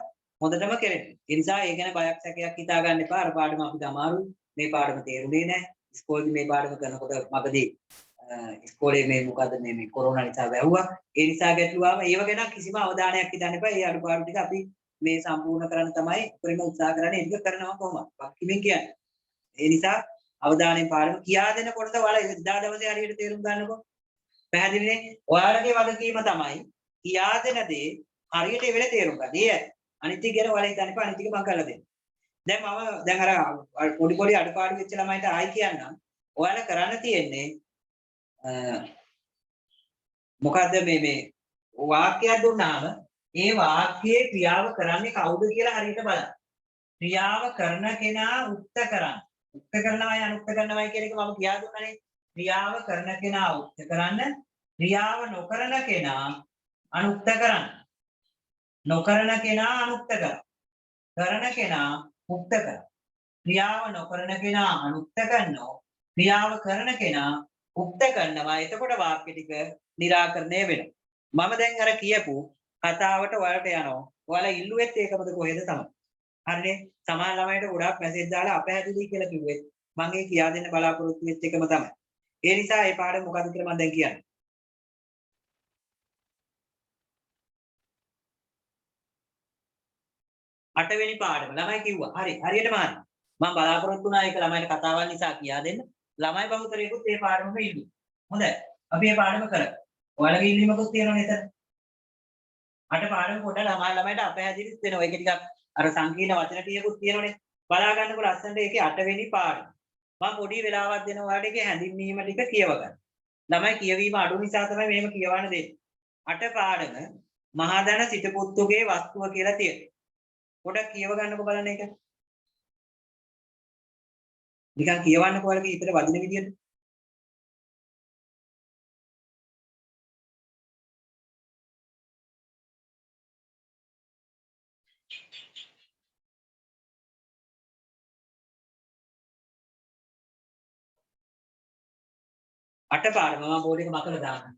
හොඳටම කෙරෙනවා. ඒ නිසා ඒ ගැන බයක් සැකයක් හිතා ගන්න එපා. අර පාඩම අපිට අමාරුයි. මේ පාඩම තේරුනේ නැහැ. ඉස්කෝලේ මේ පාඩම කරනකොට මගදී ඉස්කෝලේ මේ මොකද මේ කොරෝනා නිසා වැහුවා. ඒ නිසා ගැටලුවාම ඒව ගැන කිසිම අවධානයක් හිතන්න එපා. ඒ අඩුපාඩු ටික අපි මේ සම්පූර්ණ කරන්න තමයි උපරිම උත්සාහ කරන්නේ. ඒක කරනවා කොහොමද? වක්කිමින් කියන්නේ. ඒ නිසා අවධානයෙන් පාඩම කියා දෙනකොට ඔයාලා එදා දවසේ හරියට තේරුම් ගන්නකො. පැහැදිලිනේ? ඔයාලගේ වගකීම තමයි කියා දෙන දේ හරියට ඒ වෙලේ තේරුම් ගන්න. ඒ අනිත් එක ගැන ඔයාලා හිතන්න එපා. අනිත් එක මම කරලා දෙන්නම්. දැන් මම දැන් අර පොඩි පොඩි අඩපාඩු වෙච්ච ළමයිට ආයි කියන්නම්. ඔයාලා කරන්න තියෙන්නේ මොකද්ද මේ වාක්‍යයක් දුන්නාම ඒ වාක්‍යයේ ක්‍රියාව කරන්නේ කවුද කියලා හරියට බලන්න. ක්‍රියාව කරන කෙනා උක්ත කරන්න. උක්ත කරනවායි අනුක්ත කරනවායි කියන එක මම කියා දුන්නානේ. ක්‍රියාව කරන කෙනා උක්ත කරන්න, ක්‍රියාව නොකරන කෙනා අනුක්ත කරන්න. නොකරන කෙනා අනුක්ත කරන්න. කරන කෙනා උක්ත කරන්න. ක්‍රියාව නොකරන කෙනා අනුක්ත කරනවා. ක්‍රියාව කරන කෙනා උක්ත කරනවා. එතකොට වාක්‍ය ටික निराකරණය වෙනවා. මම දැන් අර කියපු කතාවට ඔයාලට යනවා. ඔයාලා ඉල්ලුවෙත් ඒකමද කොහෙද තමයි. හරිනේ. සමහර ළමයිට ගොඩාක් මැසේජ් දාලා අපහැදිලි කියලා කිව්වෙත් මම ඒ කියා දෙන්න බලාපොරොත්තු වෙච්ච එකම තමයි. ඒ නිසා මේ පාඩම මොකද්ද කියලා මම දැන් කියන්නේ. අටවෙනි පාඩම ළමයි කිව්වා. හරි. හරියටම හරි. මම බලාපොරොත්තු වුණා ඒක ළමයිට කතාවල් නිසා කියා දෙන්න. ළමයි බහුතරයකුත් මේ පාඩමම ඉල්ලුවා. හොඳයි. අපි මේ පාඩම කරමු. ඔයාලගේ ඉල්ලීමකුත් තියෙනවනේ එතන. අට පාඩම පොඩ ළමයිට අපහැදිලිත් වෙනවා. ඒක ටිකක් අර සංකීර්ණ වචන ටිකකුත් තියෙනවනේ. බලා ගන්නකො ලස්සනට ඒකේ 8 වෙනි පාඩම. මම පොඩි වෙලාවක් දෙනවා ඔයාලට ඒකේ හැඳින්වීම ටික කියව ගන්න. ළමයි කියවීම අඩු නිසා තමයි මෙහෙම කියවන්න දෙන්නේ. 8 පාඩම මහදන සිටුපුත්තුගේ වස්තුව කියලා තියෙනවා. පොඩක් කියව ගන්නකො බලන්න ඒක. නිකන් කියවන්නකො ඔයාලගේ හිතට වදින විදියට. අට පාඩම මම බෝඩ් එක මකලා දාන්න.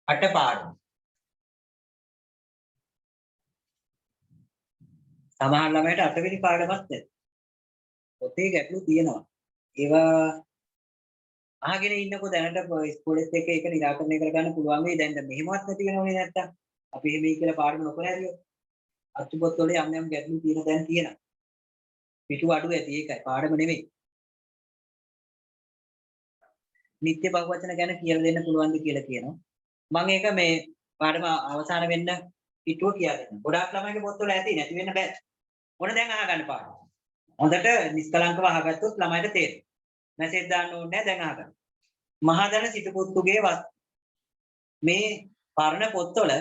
අට පාඩම. සමහර ළමයට 8 වෙනි පාඩමත් නැහැ. පොතේ ගැටලු තියෙනවා. ඒවා අහගෙන ඉන්නකො දැනට ඉස්කෝලේත් එක්ක ඒක निराකරණය කරගන්න පුළුවන් වෙයි. දැන් මෙහෙමවත් නැති වෙනවනේ නැත්තම්. අපි එහෙමයි කියලා පාඩම නොකර හැරියොත්. අච්චුපොත් වල යම් ගැටලු තියෙන දැන් තියෙනවා. පිටු අඩු ඇති ඒකයි පාඩම නෙමෙයි. නිත්‍ය බහුවචන ගැන කියලා දෙන්න පුළුවන්ද කියලා කියනවා. මම ඒක මේ පාඩම අවසාන වෙන්න පිටුව කියලා දෙන්න. ගොඩාක් ළමයිගේ පොත්වල ඇති නැති වෙන්න බෑ. ඕන දැන් අහගන්න පාඩම. හොඳට නිස්කලංකව අහගත්තොත් ළමයිට තේරෙයි. මැසේජ් දාන්න ඕනේ නැහැ දැන් අහගන්න. මහදන සිටුපුත්තුගේ වස්තු. මේ පරණ පොත්වල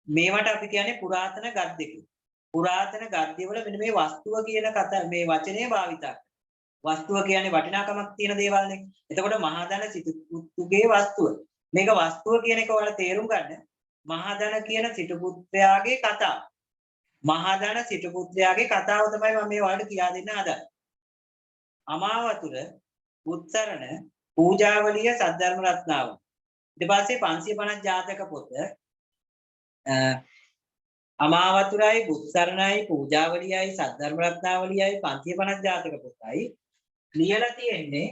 මේවට අපි කියන්නේ පුරාතන ගද්‍ය කියලා. පුරාතන ගද්‍ය වල මෙන්න මේ වස්තුව කියන මේ වචනේ භාවිතා. වස්තුව කියන්නේ වටිනාකමක් තියෙන දේවල්නේ. එතකොට මහදන සිටුපුත්තුගේ වස්තුව. මේක වස්තුව කියන එක ඔයාලා තේරුම් ගන්න. මහදන කියන සිටුපුත්‍රයාගේ කතාව. මහදන සිටුපුත්‍රයාගේ කතාව තමයි මම මේ ඔයාලට කියා දෙන්න හදන්නේ. අමාවතුර උත්සරණ පූජාවලිය සද්ධර්ම රත්නාව. ඊට පස්සේ 550 ජාතක පොත අමාවතුරයි උත්සරණයි පූජාවලියයි සද්ධර්ම රත්නාවලියයි 550 ජාතක පොතයි ලියලා තියෙන්නේ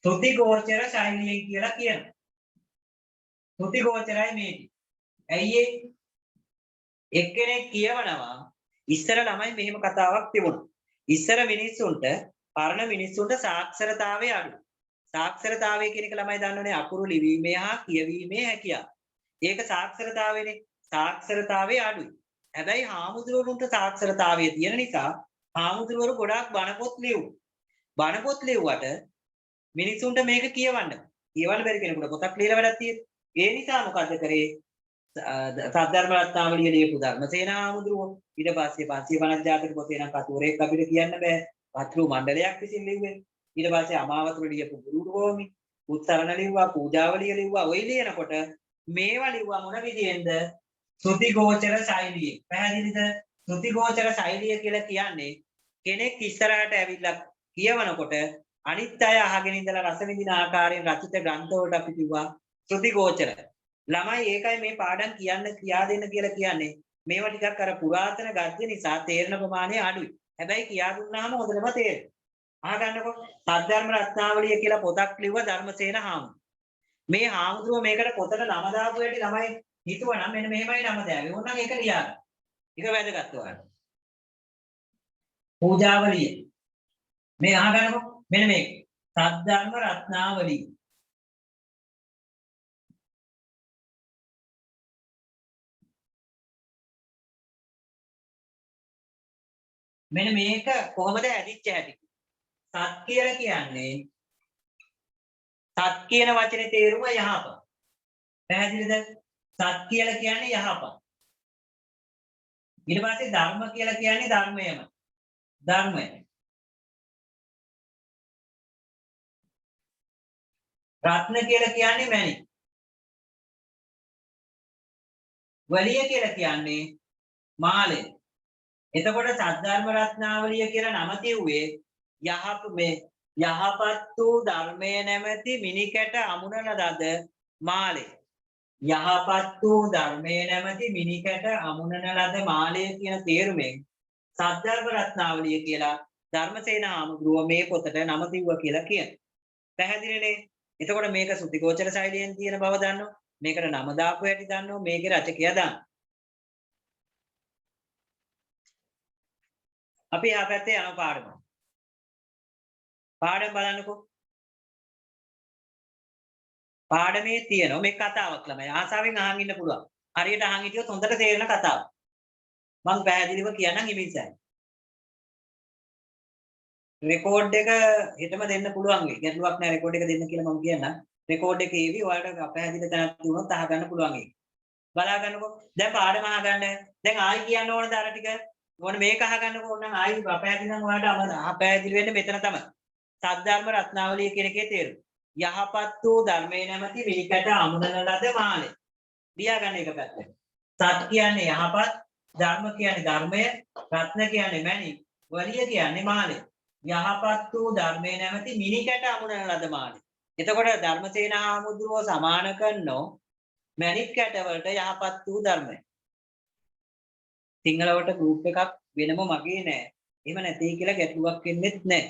ත්‍ෘති ගෝචර ශෛලියෙන් කියලා කියනවා. ත්‍ෘති ගෝචරයි මේක. ඇයි එක්කෙනෙක් කියවනවා ඉස්සර ළමයි මෙහෙම කතාවක් තිබුණා. ඉස්සර මිනිස්සුන්ට පරණ මිනිස්සුන්ට සාක්ෂරතාවය අඩුයි. සාක්ෂරතාවය කියන එක ළමයි දන්නවනේ අකුරු ලිවීමේ හා කියවීමේ හැකියාව. ඒක සාක්ෂරතාවයනේ. සාක්ෂරතාවය අඩුයි. හැබැයි හාමුදුරුවන්ට සාක්ෂරතාවය තියෙන නිසා හාමුදුරුවරු ගොඩාක් බණ පොත් ලියුවා. බණ පොත් ලියුවට මිනිස්සුන්ට මේක කියවන්න. කියවන්න බැරි කෙනෙකුට පොතක් ලියලා වැඩක් තියෙන්නේ. ඒ නිසා මොකද කරේ? සද්ධර්ම රත්නාවලිය ලියපු ධර්මසේන හාමුදුරුවෝ ඊට පස්සේ 550 ජාතක පොතේ නම් කතුවරයෙක් අපිට කියන්න බෑ. පත්‍රු මණ්ඩලයක් විසින් ලිව්වේ. ඊට පස්සේ අමාවතුර ලියපු ගුරුවෝමි උත්සරණ ලිව්වා පූජාවලිය ලිව්වා. ඔය ලියනකොට මේවා ලිව්වා මොන විදියෙන්ද? ත්‍ෘති ගෝචර ශෛලිය. පැහැදිලිද? ත්‍ෘති ගෝචර ශෛලිය කියලා කියන්නේ කෙනෙක් ඉස්සරහට ඇවිල්ලා කියවනකොට අනිත් අය අහගෙන ඉඳලා රස විඳින ආකාරයෙන් රචිත ග්‍රන්ථ වලට අපි කිව්වා ත්‍ෘති ගෝචර. ළමයි ඒකයි මේ පාඩම් කියා දෙන්න කියලා කියන්නේ. මේවා ටිකක් අර පුරාතන ගද්‍ය නිසා තේරෙන ප්‍රමාණය අඩුයි. හැබැයි කියා දුන්නාම හොඳටම තේරෙනවා. අහගන්නකො සද්ධර්ම රත්නාවලිය කියලා පොතක් ලිව්ව ධර්මසේන හාමුදුරුවෝ. මේ හාමුදුරුවෝ මේකට පොතට නම දාපු හැටි ළමයි හිතුවා නම් මෙන්න මෙහෙමයි නම දාවේ. ඕනනම් ඒක ලියා ගන්න. ඒක වැදගත් ඔයාලට. පූජාවලිය. මේ අහගන්නකො මෙන්න මේක. සද්ධර්ම රත්නාවලිය. මෙන්න මේක කොහොමද හැදිච්ච හැටි? සත් කියලා කියන්නේ සත් කියන වචනේ තේරුම යහපත්. පැහැදිලිද? සත් කියලා කියන්නේ යහපත්. ඊට පස්සේ ධර්ම කියලා කියන්නේ ධර්මයම. ධර්මය. රත්න කියලා කියන්නේ මණික්. වලිය කියලා කියන්නේ මාලය. එතකොට සද්ධර්ම රත්නාවලිය කියලා නම තියුවේ යහපත් වූ ධර්මයේ නැමැති මිනිකැට අමුණන ලද මාලය. යහපත් වූ ධර්මයේ නැමැති මිනිකැට අමුණන ලද මාලය කියන තේරුමෙන් සද්ධර්ම රත්නාවලිය කියලා ධර්මසේන හාමුදුරුවෝ මේ පොතට නම තියුවා කියලා කියනවා. පැහැදිලිනේ? එතකොට මේක සුතිගෝචර ශෛලියෙන් තියෙන බව දන්නෝ. මේකට නම දාපු හැටි දන්නෝ. මේකේ රචකයා දන්නෝ. අපි ආ පැත්තේ යන පාඩම. පාඩම බලන්නකෝ. පාඩමේ තියෙනවා මේ කතාවක් ළමයි. ආසාවෙන් අහන් ඉන්න පුළුවන්. හරියට අහන් හිටියොත් හොඳට තේරෙන කතාවක්. මම පැහැදිලිව කියන්නම් ඉමින්සයි. රෙකෝඩ් එක හෙටම දෙන්න පුළුවන් වෙයි. ගැටලුවක් නැහැ රෙකෝඩ් එක දෙන්න කියලා මම කියන්නම්. රෙකෝඩ් එකේ ඒවි ඔයාලට පැහැදිලි තැනක් දුන්නොත් අහගන්න පුළුවන් ඒක. බලා ගන්නකෝ. දැන් පාඩම අහගන්න. දැන් ආයි කියන්න ඕනද අර ටික? ඕන මේක අහගන්නකෝ. ඕනනම් ආයි පැහැදිලි නම් ඔයාලට පැහැදිලි වෙන්නේ මෙතන තමයි. සද්ධර්ම රත්නාවලිය කියන එකේ තේරුම. යහපත් වූ ධර්මයේ නැමැති මිනිකට අමුණන ලද මාලය. ලියා ගන්න එක පැත්තට. සත් කියන්නේ යහපත්, ධර්ම කියන්නේ ධර්මය, රත්න කියන්නේ මණික්, වලිය කියන්නේ මාලය. යහපත් වූ ධර්මයේ නැමැති මිනිකට අමුණන ලද මාලය. එතකොට ධර්මසේන හාමුදුරුවෝ සමාන කරනෝ මණික් කැටවලට යහපත් වූ ධර්මය. සිංහලවට ගෲප් එකක් වෙනම මගේ නෑ. එහෙම නැtei කියලා ගැටලුවක් වෙන්නෙත් නෑ.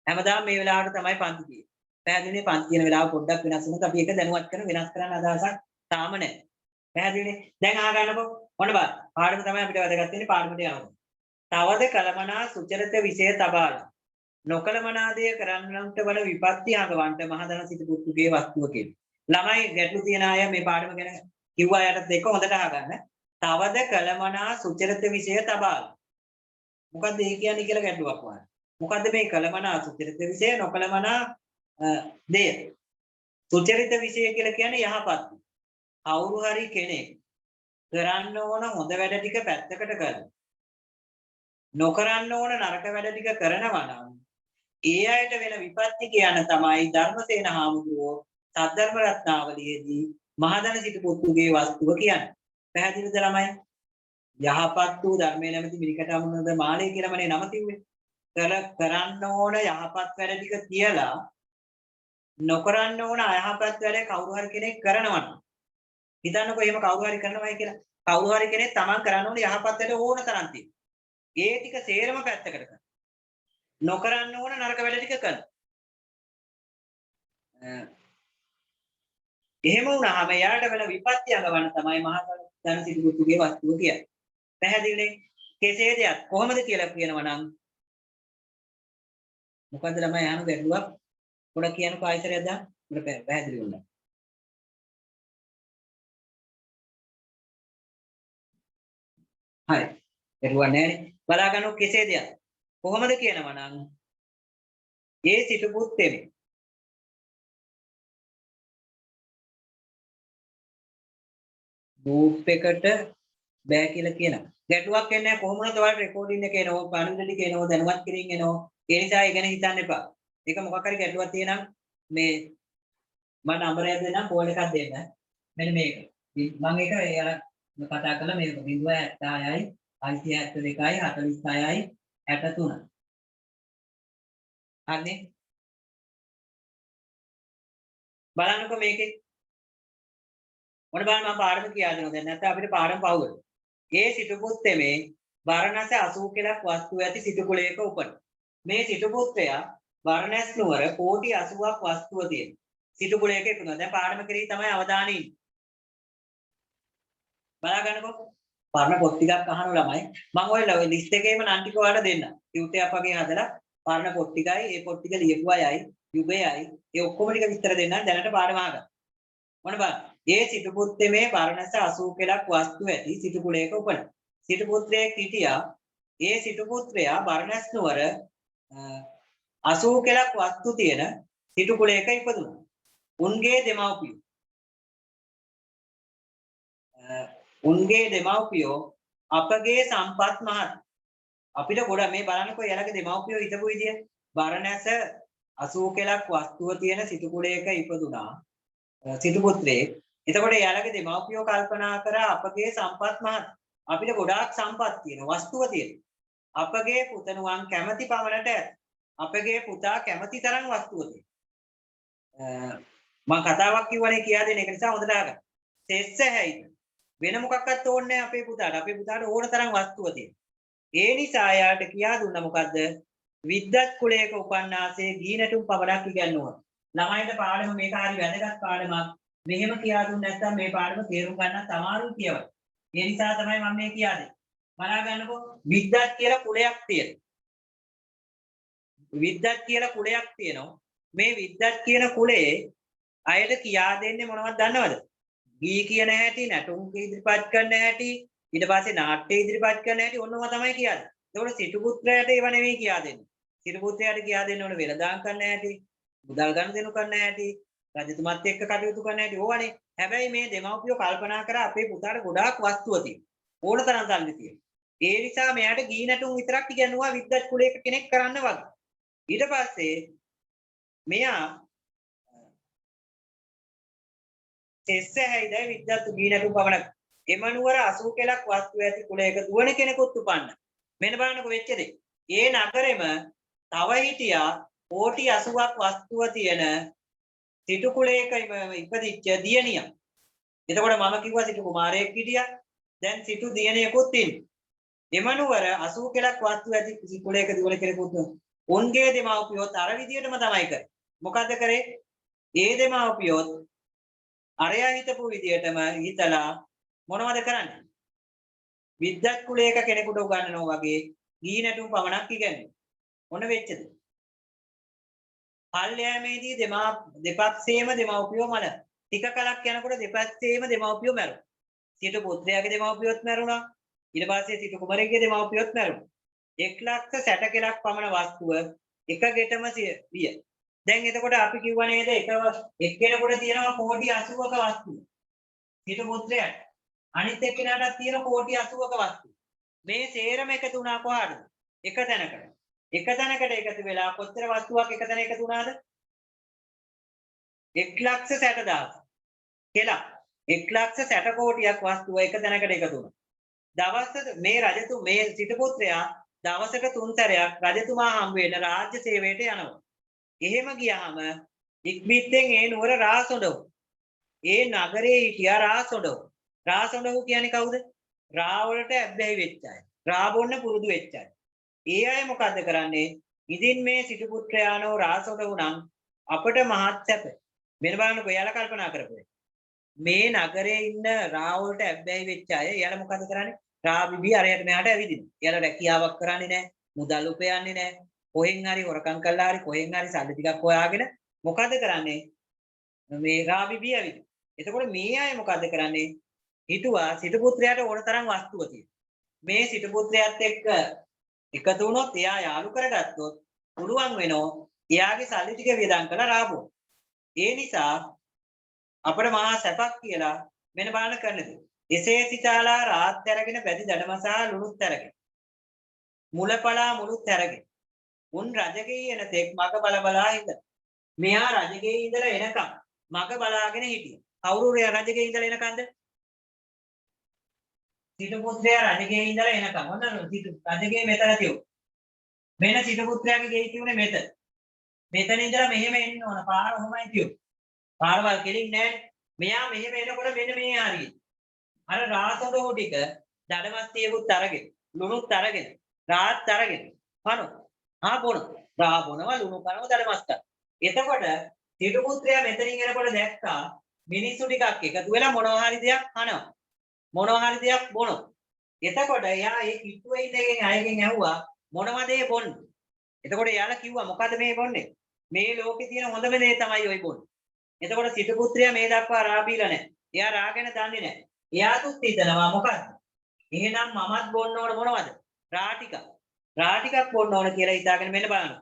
හැමදාම මේ වෙලාවට තමයි පන්ති තියෙන්නේ. පැහැදිලිනේ පන්ති කියන වෙලාව පොඩ්ඩක් වෙනස් වුණොත් අපි ඒක දැනුවත් කරන වෙනස් කරන්න අදහසක් තාම නැහැ. පැහැදිලිනේ? දැන් අහගන්නකො මොන බා පාඩම තමයි අපිට වැදගත් වෙන්නේ පාඩමට යනවා. තවද කලමනා සුචරිත විෂය තබාලා නොකලමනාදය කරන්නන්ට වන විපත්ති අඟවන්ට මහදන සිට පුතුගේ වස්තුව කියලා. ළමයි ගැටලු තියන අය මේ පාඩම ගැන කිව්වා යට දෙක හොඳට අහගන්න. තවද කලමනා සුචරිත විෂය තබාලා. මොකද්ද ඒ කියන්නේ කියලා ගැටලුවක් වань. මොකද්ද මේ කලමනා සුචරිත විෂය නොකලමනා දෙය. සුචරිත විෂය කියලා කියන්නේ යහපත්. කවුරු හරි කෙනෙක් කරන්න ඕන හොඳ වැඩ ටික පැත්තකට කරලා නොකරන්න ඕන නරක වැඩ ටික කරනවා නම් ඒ අයට වෙන විපත්ති කියන තමයි ධර්මසේන හාමුදුරුවෝ සද්ධර්ම රත්නාවලියේදී මහදන සිටු පුතුගේ වස්තුව කියන්නේ. පැහැදිලිද ළමයි? යහපත් වූ ධර්මයේ නැමැති මිනිකට අමුණන මාළේ කියලාමනේ නම තියුවේ. කරන්න ඕන යහපත් වැඩ ටික තියලා නොකරන්න ඕන අයහපත් වැඩ කවුරු හරි කෙනෙක් කරනවා නම් හිතන්නකෝ එහෙම කවුරු හරි කරනවායි කියලා. කවුරු හරි කෙනෙක් තමන් කරන්න ඕන යහපත් වැඩ ඕන තරම් තියෙනවා. ඒ ටික සේරම පැත්තකට කරනවා. නොකරන්න ඕන නරක වැඩ ටික කරනවා. එහෙම වුණාම යාට වෙන විපත්ති අඟවන්න තමයි මහා ධන සිටු පුතුගේ වස්තුව කියන්නේ. පැහැදිලිනේ? කෙසේද යත් කොහොමද කියලා කියනවා නම් මොකද්ද ළමයි අහන ගැටලුවක් පොඩක් කියන්නකෝ ආයතරයක් දාන්න. උඩ පැහැදිලි වුණා. හරි. ගැටලුවක් නැහැ නේ. බලා ගන්නකො කෙසේද යත් කොහොමද කියනවා නම් ඒ සිටු පුත්තෙමි ගෲප් එකට බෑ කියලා කියනවා. ගැටුවක් එන්නේ නැහැ කොහොමද ඔයාලට රෙකෝඩින් එක එනවා, පණිවිඩ ටික එනවා, දැනුවත් කිරීම එනවා. ඒ නිසා ඒ ගැන හිතන්න එපා. ඒක මොකක් හරි ගැටුවක් තියෙනම් මේ මම නම්බරයක් දෙන්නම් කෝල් එකක් දෙන්න. මෙන්න මේක. මම ඒක එයාලා කතා කරලා මේක 076යි 572යි 46යි 63. හරිනේ? බලන්නකෝ මේකේ මොන බලන්න මම පාඩම කියලා දෙනවා. දැන් නැත්නම් අපිට පාඩම පහු වෙනවා. ඒ සිටු පුත්තේ බරණැස 80 කලක් වස්තු ඇති සිටු කුලයක උපන්. මේ සිටු පුත්‍රයා බරණැස් නුවර කෝටි 80ක් වස්තුව තියෙන සිටු කුලයක ඉපදුණා. දැන් පාඩම කරේ තමයි අවධානය ඉන්නේ. බලා ගන්නකො. පරණ පොත් ටිකක් අහන ළමයි මම ඔය ලිස්ට් එකේම නම් ටික ඔයාලට දෙන්න. ටියුටර් වගේ හදලා පරණ පොත් ටිකයි ඒ පොත් ටික ලියපු අයයි යුගයයි ඒ ඔක්කොම ටික විස්තර දෙන්න දැනට පාඩම අහගන්න. මොන බලන්න. ඒ සිටු පුත්තේ බරණැස 80 කෙලක් වස්තු ඇති සිටු කුලයක උපන. සිටු පුත්‍රයෙක් හිටියා. ඒ සිටු පුත්‍රයා බරණැස් නුවර 80 කෙලක් වස්තු තියෙන සිටු කුලයක ඉපදුණා. උන්ගේ දෙමව්පියෝ අපගේ සම්පත් මහත්. අපිට ගොඩ මේ බලන්නකෝ යාලගේ දෙමව්පියෝ හිටපු විදිය. බරණැස 80 කෙලක් වස්තුව තියෙන සිටු කුලයක ඉපදුණා. සිටු පුත්‍රයෙක්. එතකොට යාලගේ දෙමව්පියෝ කල්පනා කරා අපගේ සම්පත් මහත්. අපිට ගොඩාක් සම්පත් තියෙන වස්තුව තියෙන. අපගේ පුතණුවන් කැමැති පමණට ඇත. අපගේ පුතා කැමැති තරම් වස්තුව තියෙන. මම කතාවක් කිව්වනේ කියා දෙන එක නිසා හොඳට අහගන්න. සෙස්ස හැයිද වෙන මොකක්වත් ඕනේ නැහැ අපේ පුතාට. අපේ පුතාට ඕන තරම් වස්තුව තියෙන. ඒ නිසා යාට කියා දුන්නා මොකද්ද? විද්වත් කුලයක උපන්නාසේ ගීනටුම් පමණක් ඉගෙනුවා. ළමයින්ට පාඩම මේක හරි වැදගත් පාඩමක්. මෙහෙම කියා දුන්නේ නැත්නම් මේ පාඩම තේරුම් ගන්නත් අමාරුයි කියවයි. ඒ නිසා තමයි මම මේ කියන්නේ. බලා ගන්නකො විද්වත් කියලා කුලයක් තියෙනවා. විද්වත් කියලා කුලයක් තියෙනවා. මේ විද්වත් කියන කුලේ අයට කියා දෙන්නේ මොනවද දන්නවද? ගී කියන හැටි, නැටුම් ඉදිරිපත් කරන හැටි, ඊට පස්සේ නාට්‍ය ඉදිරිපත් කරන හැටි ඔන්නෝම තමයි කියන්නේ. ඒකෝට සිටු පුත්‍රයාට ඒව නෙවෙයි කියා දෙන්නේ. සිටු පුත්‍රයාට කියා දෙන්න ඕන වෙළඳාම් කරන හැටි, මුදල් ගනුදෙනු කරන හැටි, රජතුමත් එක්ක කටයුතු කරන හැටි ඕවනේ. හැබැයි මේ දෙමව්පියෝ කල්පනා කරා අපේ පුතාට ගොඩාක් වස්තුව තියෙනවා. ඕන තරම් සල්ලි තියෙනවා. ඒ නිසා මෙයාට ගී නැටුම් විතරක් ඉගෙනුවා විද්වත් කුලයක කෙනෙක් කරන්න වගේ. ඊට පස්සේ මෙයා සෙස්ස හැයිදයි විද්වත් ගී නැටුම් පමණක් එමනුවර 80 කෙලක් වස්තු ඇති කුලයක දුවන කෙනෙකුත් උපන්න. මෙන්න බලන්නකො වෙච්ච දේ. ඒ නගරෙම තව හිටියා කෝටි 80ක් වස්තුව තියෙන සිටු කුලයක ඉපදිච්ච දියණියක්. එතකොට මම කිව්වා සිටු කුමාරයෙක් හිටියා. දැන් සිටු දියණියකුත් ඉන්නේ. එමනුවර 80 කෙලක් වස්තු ඇති කුලයක දුවන කෙනෙකුත් උන්ගේ දෙමව්පියෝත් අර විදියටම තමයි කරේ. මොකද කරේ? ඒ දෙමව්පියෝත් අරයා හිතපු විදියටම හිතලා මොනවද කරන්නේ? විද්වත් කුලයක කෙනෙකුට උගන්වනවා වගේ ගී නැටුම් පමණක් ඉගෙනුවා. මොන වෙච්චද? කල්යාමේදී දෙපක්ෂේම දෙමව්පියෝ මල. ටික කලක් යනකොට දෙපක්ෂේම දෙමව්පියෝ මැරුණා. සිටු පුත්‍රයාගේ දෙමව්පියොත් මැරුණා. ඊට පස්සේ සිටු කුමරියගේ දෙමව්පියොත් මැරුණා. 1,60 කෙලක් පමණ වස්තුව එක ගෙටම විය. දැන් එතකොට අපි කිව්වා නේද එක්කෙනෙකුට තියෙනවා කෝටි 80ක වස්තුව. සිටු පුත්‍රයාට අනිත් එක්කෙනාටත් තියෙන කෝටි 80ක වස්තුව. මේ සේරම එකතු වුණා කොහාටද? එක තැනකට. එක තැනකට එකතු වෙලා කොච්චර වස්තුවක් එක තැන එකතු වුණාද? 1,60,000 කියලා 1,60 කෝටියක් වස්තුව එක තැනකට එකතු වුණා. දවසට මේ සිටු පුත්‍රයා දවසට 3 සැරයක් රජතුමා හම් වෙන රාජ්‍ය සේවයට යනවා. එහෙම ගියාම ඉක්බිත්තෙන් ඒ නුවර රාසොඬව. ඒ නගරේ හිටියා රාසොඬව. රාසොඬව කියන්නේ කවුද? රා වලට ඇබ්බැහි වෙච්ච අය. රා බොන්න පුරුදු වෙච්ච අය. ඒ අය මොකද්ද කරන්නේ? ඉතින් මේ සිටු පුත්‍රයානෝ රාසොඬව නම් අපට මහත් සැප. මෙන්න බලන්නකෝ එයාලා කල්පනා කරපුවා. මේ නගරේ ඉන්න රා වලට ඇබ්බැහි වෙච්ච අය එයාලා මොකද කරන්නේ? රා බිබී අරයට මෙහාට ඇවිදිනවා. එයාලා රැකියාවක් කරන්නේ නැහැ. මුදල් උපයන්නේ නැහැ. කොහෙන් හරි හොරකම් කළා හරි කොහෙන් හරි සල්ලි ටිකක් හොයාගෙන මොකද කරන්නේ? මේ රා බිබී ඇවිදිනවා. එතකොට මේ අය මොකද කරන්නේ? හිතුවා සිටු පුත්‍රයාට ඕන තරම් වස්තුව තියෙනවා. මේ සිටු පුත්‍රයාත් එක්ක එකතු වුණොත් එයා යාළු කරගත්තොත් පුළුවන් වෙනවා එයාගේ සල්ලි ටික වියදම් කරලා රාබෝ. ඒ නිසා අපේ මහා සැපක් කියලා මෙන්න බලන්න කරන්නේ. එසේ සිතාලා රාත් ඇරගෙන බැදි දඩමසා ලුණුත් ඇරගෙන. මුලපලා මුළුත් ඇරගෙන. උන් රජගේ එන තෙක් මග බලා හිටලා. මෙයා රජගේ ඉඳලා එනකම් මග බලාගෙන හිටියා. කවුරු රජගේ ඉඳලා එනකන්ද? සිටු පුත්‍රයා රජගේ ඉඳලා එනකම්. ඔන්න සිටු රජගේ මෙතන තියෝ. මෙන්න සිටු පුත්‍රයාගේ ගෙයි තියුනේ මෙතන. මෙතන ඉඳලා මෙහෙම එන්න ඕන. පාර ඔහොමයි තියෝ. පාරවල් කෙලින් නැහැ. මෙයා මෙහෙම එනකොට මෙන්න මේ හරියට. අර රාසොඬව ටික දඩමස්තියකුත් අරගෙන, ලුණුත් අරගෙන, රාත් අරගෙන කනවා. බොන. රා බොනවා, ලුණු කනවා, දඩමස් කනවා. එතකොට සිටු පුත්‍රයා මෙතනින් එනකොට දැක්කා මිනිස්සු ටිකක් එකතු වෙලා මොනවා හරි දෙයක් කනවා. මොනවා හරි දෙයක් බොනවා. එතකොට එයා ඒ කිට්ටුවේ ඉන්න එකෙන් අයගෙන් ඇහුවා මොනවද ඒ බොන්නේ? එතකොට එයාලා කිව්වා මොකද මේ බොන්නේ? මේ ලෝකේ තියෙන හොඳම දේ තමයි ඔය බොන්නේ. එතකොට සිටු පුත්‍රයා මේ දක්වා රා බීලා නැහැ. එයා රාගෙන දන්නේ නැහැ. එයාතුත් හිතනවා මොකද්ද? එහෙනම් මමත් බොන්න ඕන මොනවද? රා ටික. රා ටිකක් බොන්න ඕන කියලා හිතාගෙන මෙන්න බලන්න.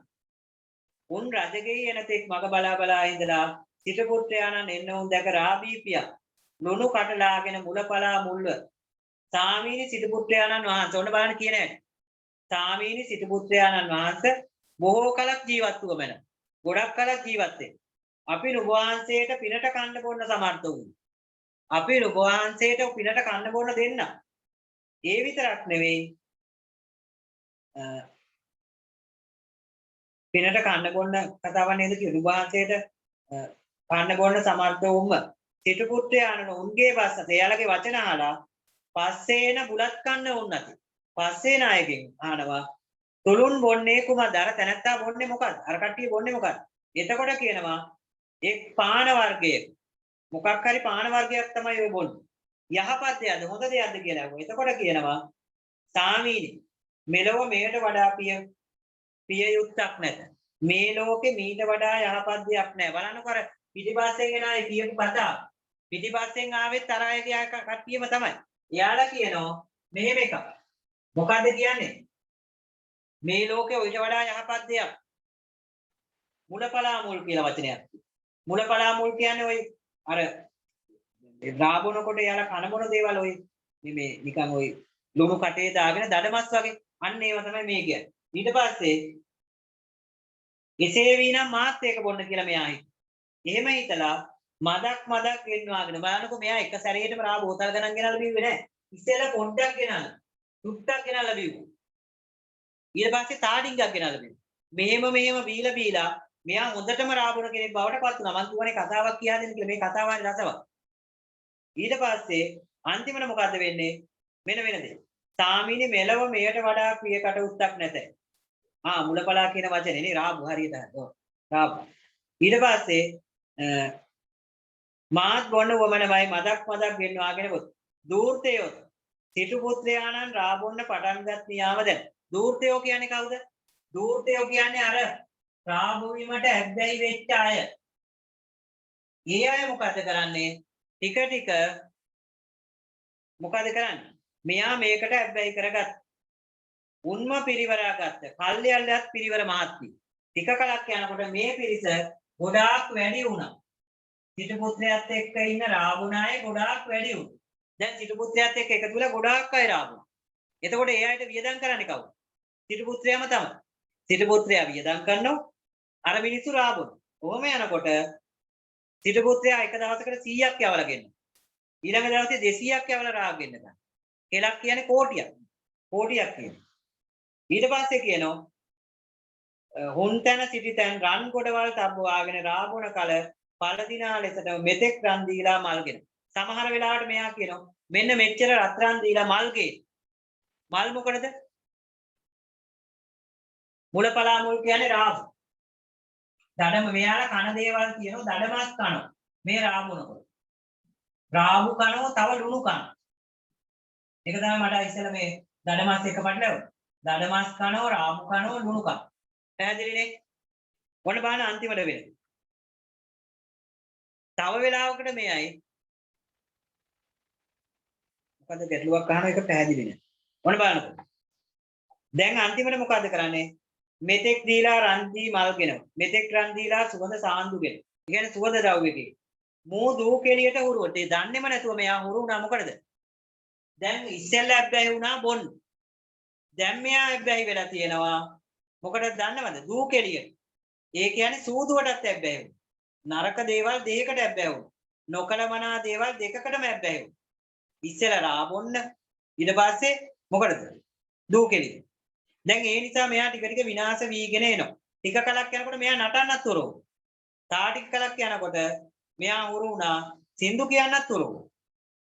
උන් රජගෙයි එන තෙක් මග බලා බලා ඉඳලා සිටු පුත්‍රයාණන් එන්න උන් දැක රා බීපියා. ලුණු කටලාගෙන මුලපලා මුල්ව සාමීනි සිටු පුත්‍රයාණන් වහන්සේ ඔන්න බලන්න කියන හැටි. සාමීනි සිටු පුත්‍රයාණන් වහන්සේ බොහෝ කලක් ජීවත් වූ මැන. ගොඩක් කලක් ජීවත් වෙයි. අපි නුඹ වහන්සේට පිනට කන්න බොන්න සමර්ථ වුණා. අපි නුඹ වහන්සේට පිනට කන්න බොන්න දෙන්න. ඒ විතරක් නෙවෙයි පිනට කන්න බොන්න කතාවක් නේද කිව්ව. නුඹ වහන්සේට කන්න බොන්න සමර්ථ වුම්ම සිටු පුත්‍රයාණන් උන්ගේ බස්සත එයාලගේ වචන අහලා පස්සේන බුලත් කන්න උන් නැති. පස්සේ නායකෙන් අහනවා තුලුන් බොන්නේ කුමක්ද? අර තැනත්තා බොන්නේ මොකක්ද? අර කට්ටිය බොන්නේ මොකක්ද? එතකොට කියනවා එක් පාන වර්ගයක මොකක් හරි පාන වර්ගයක් තමයි ඔය බොන්නේ. යහපත් දෙයක්ද හොඳ දෙයක්ද කියලා අහුවා. එතකොට කියනවා සාමීනි මෙලොව මෙයට වඩා පිය යුක්තක් නැත. මේ ලෝකේ මීට වඩා යහපත් දෙයක් නැහැ. බලන්නකො අර පිටිපස්සෙන් එන අය කියපු කතාව. පිටිපස්සෙන් ආවෙත් අර අය කියා කට්ටියම තමයි. එයාලා කියනවා මෙහෙම එකක්. මොකද්ද කියන්නේ? මේ ලෝකේ ඊට වඩා යහපත් දෙයක් මුලපලා මුල් කියලා වචනයක්. මුලපලා මුල් කියන්නේ ඔය අර රාබොනකොට යාලා කන මොන දේවල් ඔය මේ නිකන් ඔය ලුණු කටේ දාගෙන දඩමස් වගේ අන්න ඒව තමයි මේ කියන්නේ. ඊට පස්සේ එසේ වීනම් මාත් ඒක බොන්න කියලා මෙයා හිතුවා. එහෙම හිතලා මදක් ගෙන්වාගෙන බලනකො මෙයා එක සැරේටම රා බෝතල් ගණන් ගෙනල්ලා බිව්වේ නැහැ. ඉස්සෙල්ලා පොඩ්ඩක් ගෙනල්ලා තුට්ටක් ගෙනල්ලා බිව්වා. ඊට පස්සේ තාඩින්ගක් ගෙනල්ලා බිව්වා. මෙහෙම බීලා මෙයා හොඳටම රාබුණ කෙනෙක් බවට පත් වුණා. මම කියවනේ කතාවක් කියා දෙන්න කියලා. මේ කතාව හරි රසවත්. ඊට පස්සේ අන්තිමට මොකද්ද වෙන්නේ? මෙන්න වෙන දේ. සාමීනි මෙලව මෙයට වඩා ප්‍රිය කටයුත්තක් නැත. මුලපලා කියන වචනේ නේ රාබු හරියට හරි. ඔව්. රාබු. ඊට පස්සේ මාත් බොන්න වමනමයි මදක් ගෙන්වාගෙන ගොත්. දූර්තයෝ සිටු පුත්‍රයාණන් රාබොන්න පටන් ගත් නියාම දැන්. දූර්තයෝ කියන්නේ කවුද? දූර්තයෝ කියන්නේ අර රාබු වීමට ඇබ්බැහි වෙච්ච අය. ඒ අය මොකද කරන්නේ? ටික මොකද කරන්නේ? මෙයා මේකට ඇබ්බැහි කරගත්ත. උන්ම පිරිවරා ගත්ත. කල්යල්ලත් පිරිවර මහත්ති. ටික කලක් යනකොට මේ පිරිස ගොඩාක් වැඩි වුණා. සිටු පුත්‍රයාත් එක්ක ඉන්න රාබුනාය ගොඩාක් වැඩි වුණා. දැන් සිටු පුත්‍රයාත් එක්ක එකතු වෙලා ගොඩාක් අය රාබුනා. එතකොට ඒ අයට වියදම් කරන්නේ කවුද? සිටු පුත්‍රයාම තමයි. සිටු පුත්‍රයා වියදම් කරනවා. අර මිනිස්සු රාබුන. කොහොම යනකොට සිටු පුත්‍රයා එක දවසකට 100ක් යවලා ගෙන්නවා. ඊළඟ දවසේ 200ක් යවලා රාග ගෙන්න ගන්නවා. කෙලක් කියන්නේ කෝටියක්. කෝටියක් කියනවා. ඊට පස්සේ කියනවා හොන්තන සිටිතෙන් රන් ගොඩවල් තබවාගෙන රාබුන කල පළදිනා ලෙසට මෙතෙක් රන් දීලා මල්ගෙන. සමහර වෙලාවට මෙයා කියනවා මෙන්න මෙච්චර රත්රන් දීලා මල්ගේ. මල් මොකටද? මුලපලා මුල් කියන්නේ රාබු. දඩම මෙයාලා කන දේවල් කියනවා දඩමස් කනවා. මේ රාබුනකොට. රාබු කනවා තව ලුණු කනවා. ඒක තමයි මට ඉස්සෙල්ලා මේ දඩමස් එක පටලවුවා. දඩමස් කනවා රාබු කනවා ලුණු කනවා. පැහැදිලිනේ? ඔන්න බලන්න අන්තිමට වෙන්නේ. තව වෙලාවකට මෙයයි මොකද ගැටලුවක් අහන එක පැහැදිලි නෑ. ඔන්න බලන්නකෝ. දැන් අන්තිමට මොකද කරන්නේ? මෙතෙක් දීලා රන්දි මල්ගෙනවා. මෙතෙක් රන් දීලා සුවඳ සාන්දුගෙන. ඒ කියන්නේ සුවඳ ද්‍රව්‍යකේ. මෝ දූ කෙලියට හුරුවට. ඒ දන්නේම නැතුව මෙයා හුරු වුණා මොකටද? දැන් ඉස්සෙල්ලා ඇබ්බැහි වුණා බොන්න. දැන් මෙයා ඇබ්බැහි වෙලා තියෙනවා. මොකටද දන්නවද? දූ කෙලියට. ඒ කියන්නේ සූදුවටත් ඇබ්බැහි වුණා. නරක දේවල් දෙකකට ඇබ්බැහි වුණා. නොකලමනා දේවල් දෙකකටම ඇබ්බැහි වුණා. ඉස්සෙල්ලා රාබොන්න ඊට පස්සේ මොකටද? දූ කෙලිය. දැන් ඒ නිසා මෙයා ටික විනාශ වීගෙන එනවා. ටික කලක් යනකොට මෙයා නටන්නත් උරු වුණා. තා ටික කලක් යනකොට මෙයා උරු වුණා සින්දු කියන්නත් උරු වුණා.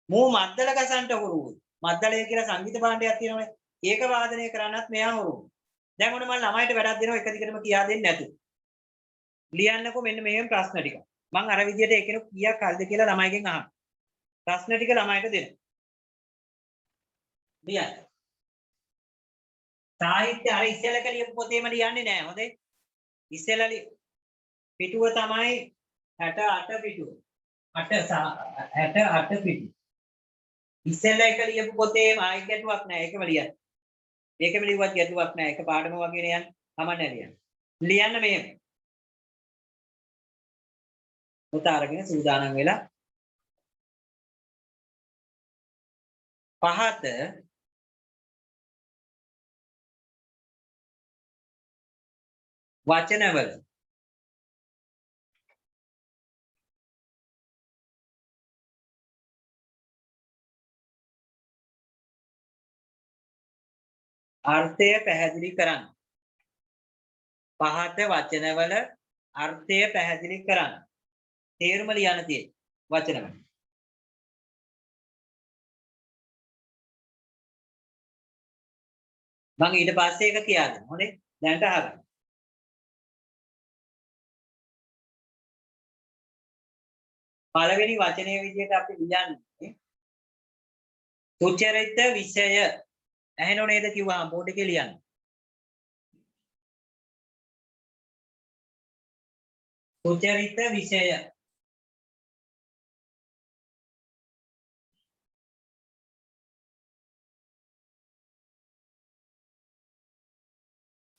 මූ මද්දල ගසන්ට උරු වුණා. මද්දලේ කියලා සංගීත භාණ්ඩයක් තියෙනවනේ. ඒක වාදනය කරන්නත් මෙයා උරු වුණා. දැන් ඔන්න මම ළමයිට වැඩක් දෙනවා එක දිගටම කියා දෙන්නේ නැතු. ලියන්නකෝ මෙන්න මෙහෙම ප්‍රශ්න ටික. මම අර විදියට ඒකෙනු කීයක් හරිද කියලා ළමයිගෙන් අහන්න. ප්‍රශ්න ටික ළමයිට දෙන්න. ලියන්න. සාහිත්‍ය අර ඉස්සෙල්ලා ලියපු පොතේම ලියන්නේ නැහැ. හොඳේ. ඉස්සෙල්ලා පිටුව තමයි 68 පිටුව. 68 පිටුව. ඉස්සෙල්ලා එක ලියපු පොතේම ආයෙ ගැටුවක් නැහැ. ඒකම ලියන්න. ඒකම ලියුවත් ගැටුවක් නැහැ. එක පාඩම වගේ නේ යන්න. කමන්නේ ලියන්න. ලියන්න මේ පොත අරගෙන සූදානම් වෙලා පහත වචනවල අර්ථය පැහැදිලි කරන්න. පහත වචනවල අර්ථය පැහැදිලි කරන්න. තේරුම ලියන්න තියෙන්නේ වචනවල. මම ඊට පස්සේ එක කියන්න. හොඳේ. දැන්ට අහගන්න. පළවෙනි වචනයේ විදිහට අපි ලියන්නේ සුචරිත විෂය. ඇහෙනව නේද කිව්වහම බෝඩ් එකේ ලියන්න. සුචරිත විෂය.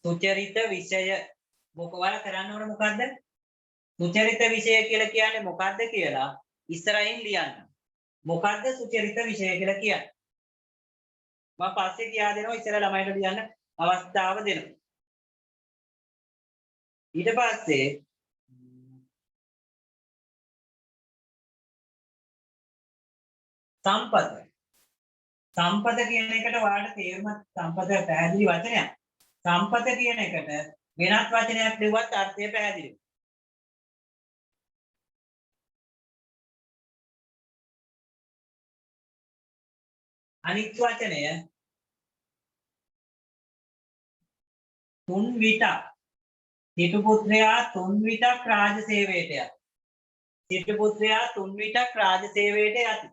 සුචරිත විෂය මොකවල කරන්න ඕන මොකද්ද? සුචරිත විෂය කියලා කියන්නේ මොකද්ද කියලා ඉස්සරහින් ලියන්න. මොකද්ද සුචරිත විෂය කියලා කියන්නේ? මම පස්සේ කියා දෙනවා ඉස්සර ළමයිට ලියන්න අවස්ථාව දෙනවා. ඊට පස්සේ සම්පත. සම්පත කියන එකට ඔයාලට තේරුම සම්පත පැහැදිලි වචනයක්. සම්පත කියන එකට වෙනත් වචනයක් ලිව්වත් අර්ථය පැහැදිලි. අනිත් වචනය තුන් විටක්. සිටු පුත්‍රයා තුන් විටක් රාජ සේවයට යති. සිටු පුත්‍රයා තුන් විටක් රාජ සේවයට යති.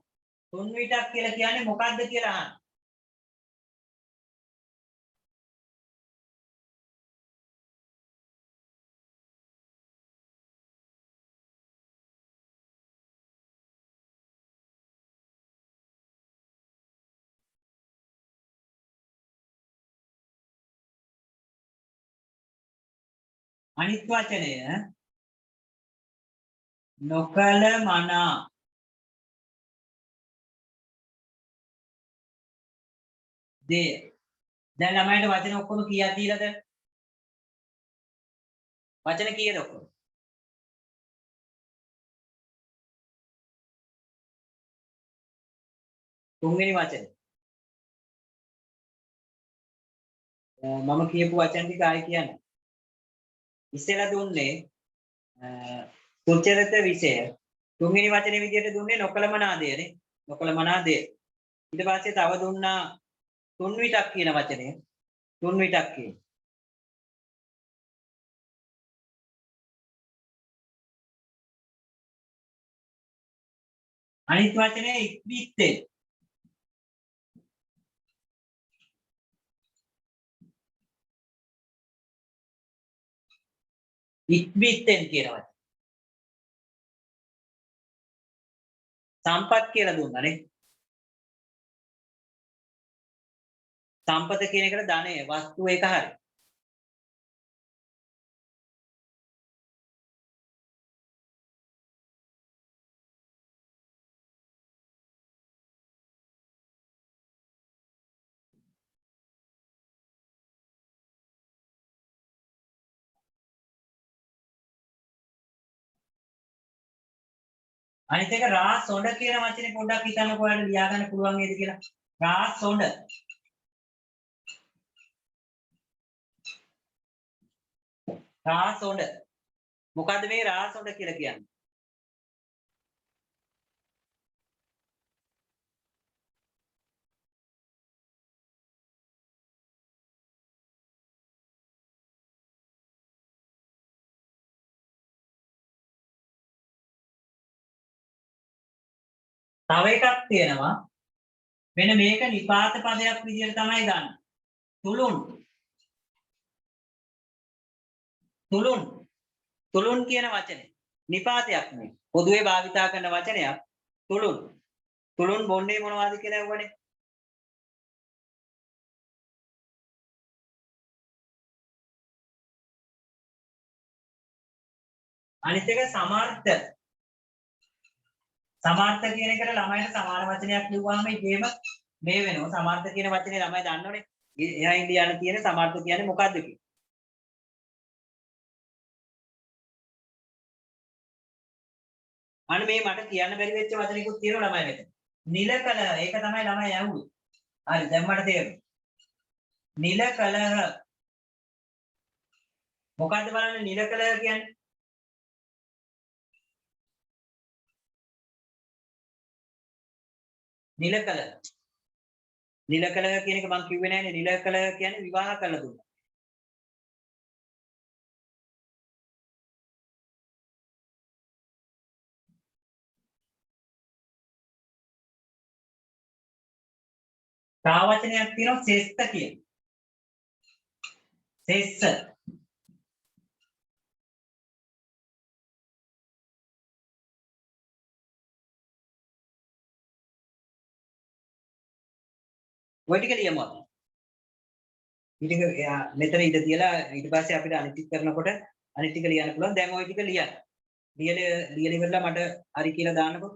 තුන් විටක් කියලා කියන්නේ මොකක්ද කියලා අහන්න. අනිත් වචනය නොකල මනා. දේ. දැන් ළමයින්ට වචන ඔක්කොම කීයක් දීලාද? වචන කීයද ඔක්කොම? තුන්වෙනි වචනේ. මම කියපු වචන ටික ආයෙ කියන්න. ඉස්සෙල්ලා දුන්නේ සුචරිත විෂය. තුන්වෙනි වචනේ විදිහට දුන්නේ නොකලමනා දෙයනේ. නොකලමනා දෙය. ඊට පස්සේ තව දුන්නා තුන් විටක් කියන වචනය. තුන් විටක් කියන. අනිත් වචනේ ඉක්බිත්තේ. ඉක්බිත්තෙන් කියන වචනේ. සම්පත් කියලා දුන්නානේ. සම්පත කියන එකට ධනය වස්තුව එක හරි. අනිත් එක රාස් සොඬ කියන වචනේ පොඩ්ඩක් හිතන්නකෝ ඔයාලට ලියා ගන්න පුළුවන් නේද කියලා. රාස් සොඬ. රාස් සොඬ. මොකද්ද මේ රාස් සොඬ කියලා කියන්නේ? තව එකක් තියෙනවා මෙන්න මේක නිපාත පදයක් විදිහට තමයි ගන්න. තුලුන් තුලුන් තුලුන් කියන වචනේ නිපාතයක් නේ. පොදුවේ භාවිතා කරන වචනයක් තුලුන්. තුලුන් බොන්නේ මොනවද කියලා වුණේ? අනිත් එක සමර්ථ. සමර්ථ කියන එකට ළමයින්ට සමාන වචනයක් කිව්වම ඉතේම මේ වෙනවා. සමර්ථ කියන වචනේ ළමයි දන්නවනේ. එහා ඉන්දියානු තියෙන සමර්ථ කියන්නේ මොකද්ද කියලා. අන්න මේ මට කියන්න බැරි වෙච්ච වචනිකුත් තියෙනවා ළමයි මෙතන. නිලකල ඒක තමයි ළමයි ඇහුවේ. හරි දැන් මට තේරෙනවා. නිලකලහ මොකද්ද බලන්න නිලකලහ කියන්නේ? නිලකලහ. නිලකලහ කියන එක මම කිව්වේ නෑනේ. නිලකලහ කියන්නේ විවාහ කළ දුන්නා. තව වචනයක් තියෙනවා සෙස්ත කියන. සෙස්ස. ඔය ටික ලියමු අපි. ඊටික මෙතන ඉඳ තියලා ඊට පස්සේ අපිට අනිත් ටික කරනකොට අනිත් ටික ලියන්න පුළුවන්. දැන් ওই ටික ලියන්න. ලියලා ඉවරලා මට හරි කියලා දාන්නකෝ.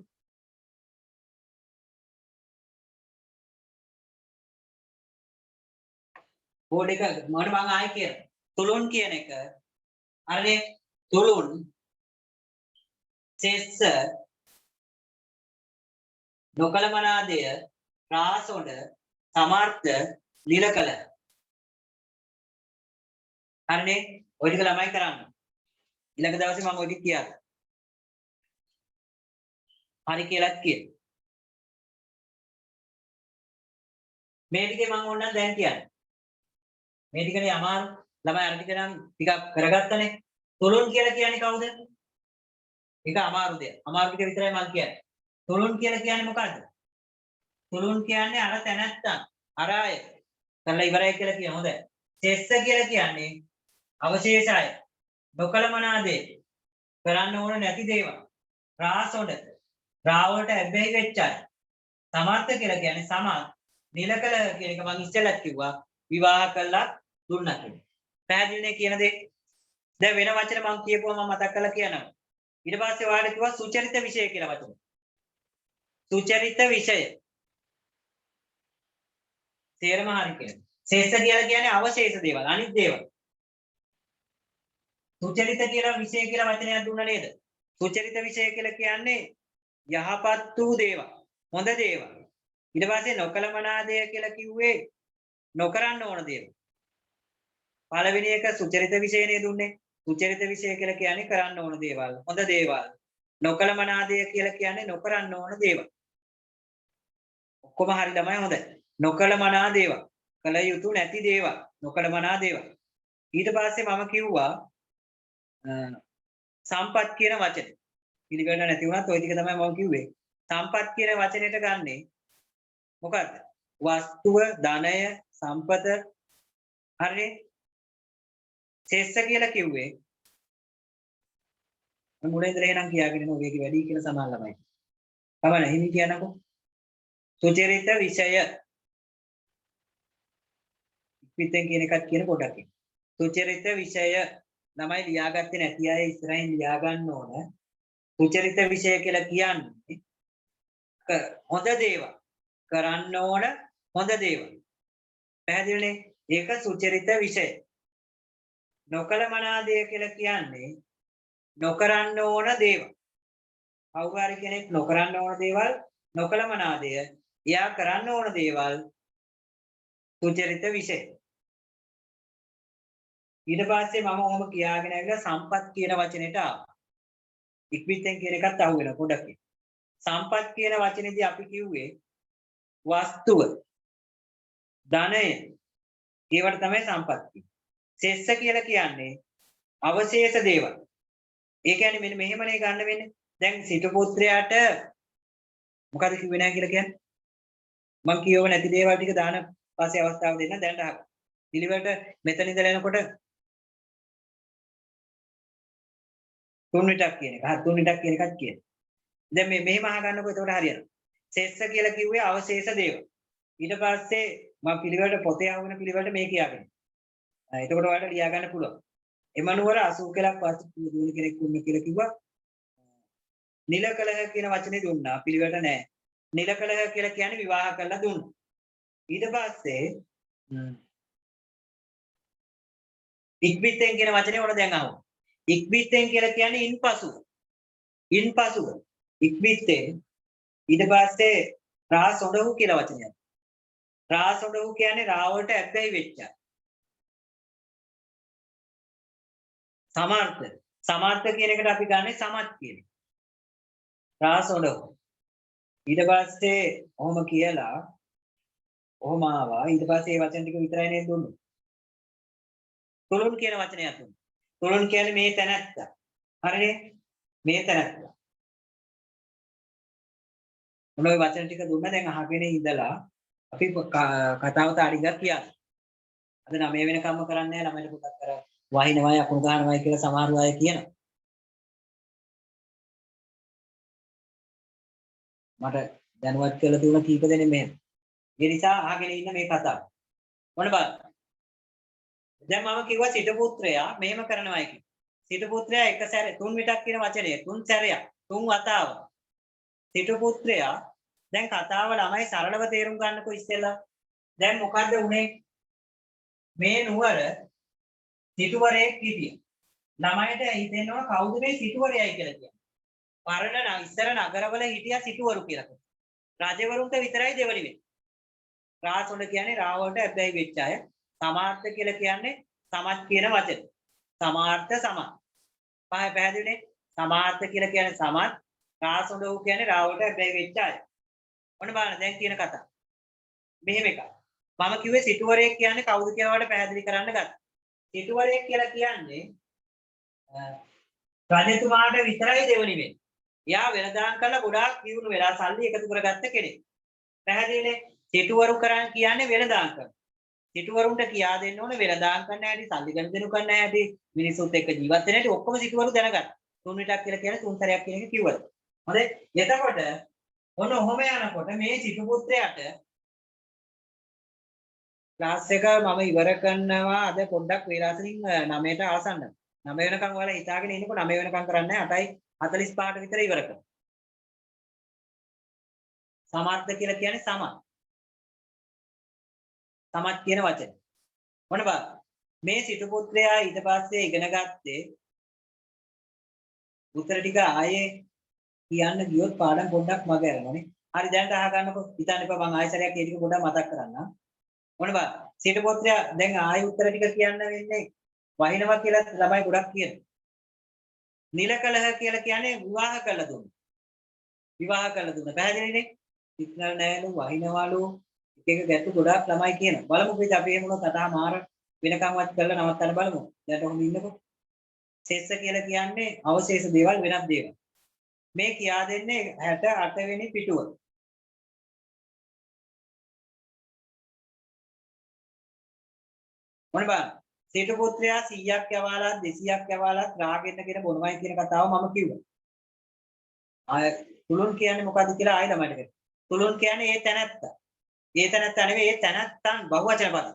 බෝඩ් එක මම ආයෙ කියනවා. තුලුන් කියන එක අරනේ තුලුන් සෙස්ස නොකලමනාදය රාසොඩ සමර්ථ නිලකල. හරිනේ ඔය ටික ළමයි කරන්න. ඊළඟ දවසේ මම ඔය ටික කියන්න. හරි කියලාත් කියන්න. මේ ටිකේ මම ඕනනම් දැන් කියන්න. මේ ටිකනේ අමාරු. ළමයි අර ටික නම් ටිකක් කරගත්තනේ. තුලුන් කියලා කියන්නේ කවුද? ඒක අමාරු දෙයක්. අමාරු ටික විතරයි මම කියන්නේ. තුලුන් කියලා කියන්නේ මොකද්ද? තුලුන් කියන්නේ අර තැනැත්තන්. අර අය. කරලා ඉවරයි කියලා කියන හොඳයි. සෙස්ස කියලා කියන්නේ අවශේෂ අය. නොකලමනා දේ. කරන්න ඕන නැති දේවල්. රාසොඩ. රාවලට ඇබ්බැහි වෙච්ච අය. සමර්ථ කියලා කියන්නේ සමත්. නිලකල කියන එක මම ඉස්සෙල්ලත් කිව්වා. විවාහ කළා දුන්නා කියලා. පැහැදිලිනේ කියන දේ. දැන් වෙන වචන මම කියපුවා මම මතක් කරලා කියනවා. ඊට පස්සේ ඔයාලට කිව්වා සුචරිත විෂය කියලා වචන. සුචරිත විෂය. තේරම හරි කියලා. ශේෂ කියලා කියන්නේ අවශේෂ දේවල්, අනිත් දේවල්. සුචරිත කියලා විෂය කියලා වචනයක් දුන්නා නේද? සුචරිත විෂය කියලා කියන්නේ යහපත් වූ දේවල්, හොඳ දේවල්. ඊට පස්සේ නොකලමනා දේ කියලා කිව්වේ නොකරන්න ඕන දේවල්. පළවෙනි එක සුචරිත විෂයනේ දුන්නේ. සුචරිත විෂය කියලා කියන්නේ කරන්න ඕන දේවල්, හොඳ දේවල්. නොකලමනා දේ කියලා කියන්නේ නොකරන්න ඕන දේවල්. ඔක්කොම හරි ළමයි හොඳයි. නොකලමනා දේවල්, කල යුතු නැති දේවල්, නොකලමනා දේවල්. ඊට පස්සේ මම කිව්වා සම්පත් කියන වචනේ. පිළිගන්න නැති වුණත් ওই ටික තමයි මම කිව්වේ. සම්පත් කියන වචනෙට ගන්නෙ මොකද්ද? වස්තුව, ධනය, සම්පත. හරිනේ? ශේෂ කියලා කිව්වේ මම මුලින් ඉඳලා එහෙනම් කියාගෙන ඉන්න ඔයගේ වැඩි කියලා සමාන ළමයි. තමයි හිමි කියනකො. සුචරිත විෂය. පිටෙන් කියන එකත් කියන පොඩක්. සුචරිත විෂය ළමයි ලියාගත්තේ නැති අය ඉස්සරහින් ලියා ගන්න ඕන. සුචරිත විෂය කියලා කියන්නේ හොඳ දේවල්. කරන්න ඕන හොඳ දේවල්. පැහැදිලිනේ? ඒක සුචරිත විෂය. නොකලමනා දේ කියලා කියන්නේ නොකරන්න ඕන දේවල්. කවුරු හරි කෙනෙක් නොකරන්න ඕන දේවල් නොකලමනා දේ. එයා කරන්න ඕන දේවල් සුචරිත විෂය. ඊට පස්සේ මම ඔහොම කියාගෙන ඇවිල්ලා සම්පත් කියන වචනෙට ආවා. ඉක්විතෙන් කියන එකත් අහු වෙනවා පොඩක්. සම්පත් කියන වචනේදී අපි කිව්වේ වස්තුව, ධනය. ඒවට තමයි සම්පත් කියන්නේ. ශේෂ කියලා කියන්නේ අවශේෂ දේවල්. ඒ කියන්නේ මෙන්න මෙහෙමනේ ගන්න වෙන්නේ. දැන් සිටු පුත්‍රයාට මොකද කිව්වේ නැහැ කියලා කියන්නේ? මම කියව නැති දේවල් ටික දාන පස්සේ අවස්ථාව දෙන්න දැනට අහගන්න. පිළිවෙලට මෙතන ඉඳලා එනකොට තුන් විටක් කියන එක. හරි තුන් විටක් කියන එකත් කියන. දැන් මේ මෙහෙම අහගන්නකො එතකොට හරියනවා. ශේෂ්ඨ කියලා කිව්වේ අවශේෂ දේවල්. ඊට පස්සේ මම පිළිවෙලට පොතේ අහගෙන පිළිවෙලට මේ කියාගෙන. එතකොට ඔයාලට ලියා ගන්න පුළුවන්. එමනුවර 80 කලක් වාස්තු දුණු කෙනෙක් වුණ කියලා කිව්වා. නිලකලහ කියන වචනේ දුන්නා පිළිවෙලට නෑ. නිලකලහ කියලා කියන්නේ විවාහ කරලා දුන්නා. ඊට පස්සේ ඉක්බිත්තෙන් කියන වචනේ ඔන්න දැන් අහමු. ඉක්බිත්තෙන් කියලා කියන්නේ ඉන්පසු. ඉන්පසු ඉක්බිත්තෙන් ඊට පස්සේ රාසොඬහු කියලා වචනයක්. රාසොඬහු කියන්නේ රාවලට ඇබ්බැහි වෙච්ච. සමර්ථ. සමර්ථ කියන එකට අපි ගන්නේ සමත් කියන. රාසොඬහු. ඊට පස්සේ ඔහොම කියලා ඔහොම ආවා. ඊට පස්සේ මේ වචන ටික විතරයි නේද දුන්නේ. තුලුන් කියන වචනයක් දුන්නා. තුලුන් කියන්නේ මේ තැනැත්තා. හරිනේ? මේ තැනැත්තා. මොන ඔය වචන ටික දුන්නා දැන් අහගෙන ඉඳලා අපි කතාවත අඩිගත් කියන්න. අද 9 වෙනකම්ම කරන්නේ නැහැ ළමයිට පොඩක් කර වහිනවයි අකුණු ගන්නවයි කියලා සමහර අය කියනවා. මට දැනුවත් කරලා දුන්න කීප දෙනෙක් මෙහෙම. ඒ නිසා අහගෙන ඉන්න මේ කතාව. මොන බලන්න. දැන් මම කිව්වා සිට පුත්‍රයා මෙහෙම කරනවායි කියලා. සිට පුත්‍රයා එක සැරේ තුන් විටක් කියන වචනේ තුන් සැරයක් තුන් වතාව. සිට පුත්‍රයා දැන් කතාව ළමයි සරලව තේරුම් ගන්නකො ඉස්සෙල්ලා. දැන් මොකද්ද උනේ? මේ නුවර සිටුවරයෙක් හිටියා. ළමයිට හිතෙනවා කවුද මේ සිටුවරයයි කියලා කියන්නේ. පරණ ඉස්සර නගරවල හිටියා සිටුවරු කියලා. රජවරුන්ට විතරයි දෙවනි වෙන්නේ. රාසොඬ කියන්නේ රාවලට ඇබ්බැහි වෙච්ච අය. සමාර්ථ කියලා කියන්නේ සමත් කියන වචන. සමාර්ථ සමත්. පහේ පැහැදිලිනේ? සමාර්ථ කියලා කියන්නේ සමත්. රාසොඬ කියන්නේ රාවලට ඇබ්බැහි වෙච්ච අය. ඔන්න බලන්න දැන් කියන කතාව. මෙහෙම එකක්. මම කිව්වේ සිටුවරයෙක් කියන්නේ කවුද කියලා වලට පැහැදිලි කරන්න ගත්තා. සිටුවරයෙක් කියලා කියන්නේ රජතුමාට විතරයි දෙවනි වෙන්නේ. එයා වෙනදාම් කරලා ගොඩාක් දියුණු වෙලා සල්ලි එකතු කරගත්ත කෙනෙක්. පැහැදිලිනේ? සිටුවරු කරන් කියන්නේ වෙනදාම් කරන. සිටුවරුන්ට කියා දෙන්න ඕනේ වෙනදාම් කරන්න හැටි, සල්ලි ගනුදෙනු කරන්න හැටි, මිනිස්සුත් එක්ක ජීවත් වෙන හැටි ඔක්කොම සිටුවරු දැනගන්න. තුන් විටක් කියලා කියන්නේ තුන් සැරයක් කියන එක කිව්වද? හරි? එතකොට ඔන්න ඔහොම යනකොට මේ සිටු පුත්‍රයාට ක්ලාස් එක මම ඉවර කරනවා අද පොඩ්ඩක් වේලාසනින් 9ට ආසන්න. 9 වෙනකන් ඔයාලා හිතාගෙන ඉන්නකො 9 වෙනකන් කරන්නේ 8:45ට විතර ඉවර කරනවා. සමර්ථ කියලා කියන්නේ සමත්. සමත් කියන වචනේ. මොන බා මේ සිටු පුත්‍රයා ඊට පස්සේ ඉගෙන ගත්තේ උත්තර ටික ආයේ කියන්න ගියොත් පාඩම් පොඩ්ඩක් මග යනවානේ. හරි දැනට අහගන්නකො හිතන්න එපා මම ආයෙ සැරයක් ඒ ටික පොඩ්ඩක් මතක් කරන්නම්. මොන බා සිටු පුත්‍රයා දැන් ආයෙ උත්තර ටික කියන්න වෙන්නේ වහිනවා කියලා ළමයි ගොඩක් කියනවා. නිලකලහ කියලා කියන්නේ විවාහ කළ දුන්න. විවාහ කළ දුන්න. පැහැදිලිනේ? සිග්නල් නැහැලු වහිනවලු එක ගැටු ගොඩාක් ළමයි කියනවා. බලමුකෝ ඉතින් අපි එහෙම වුණොත් අටහා මාර වෙනකම්වත් කරලා නවත්තන්න බලමු. දැන් ඔහොම ඉන්නකො. ශේෂ කියලා කියන්නේ අවශේෂ දේවල් වෙනත් දේවල්. මේ කියා දෙන්නේ 68 වෙනි පිටුව. මොන බලන්න. සිටු පුත්‍රයා 100ක් යවාලත් 200ක් යවාලත් රාගෙන්න කියන බොනවයි කියන කතාව මම කිව්වා. ආය තුලුන් කියන්නේ මොකද්ද කියලා ආයෙ ළමයිට කියන්න. තුලුන් කියන්නේ ඒ තැනැත්තා. ඒ තැනැත්තා නෙවෙයි ඒ තැනැත්තන් බහුවචන පද.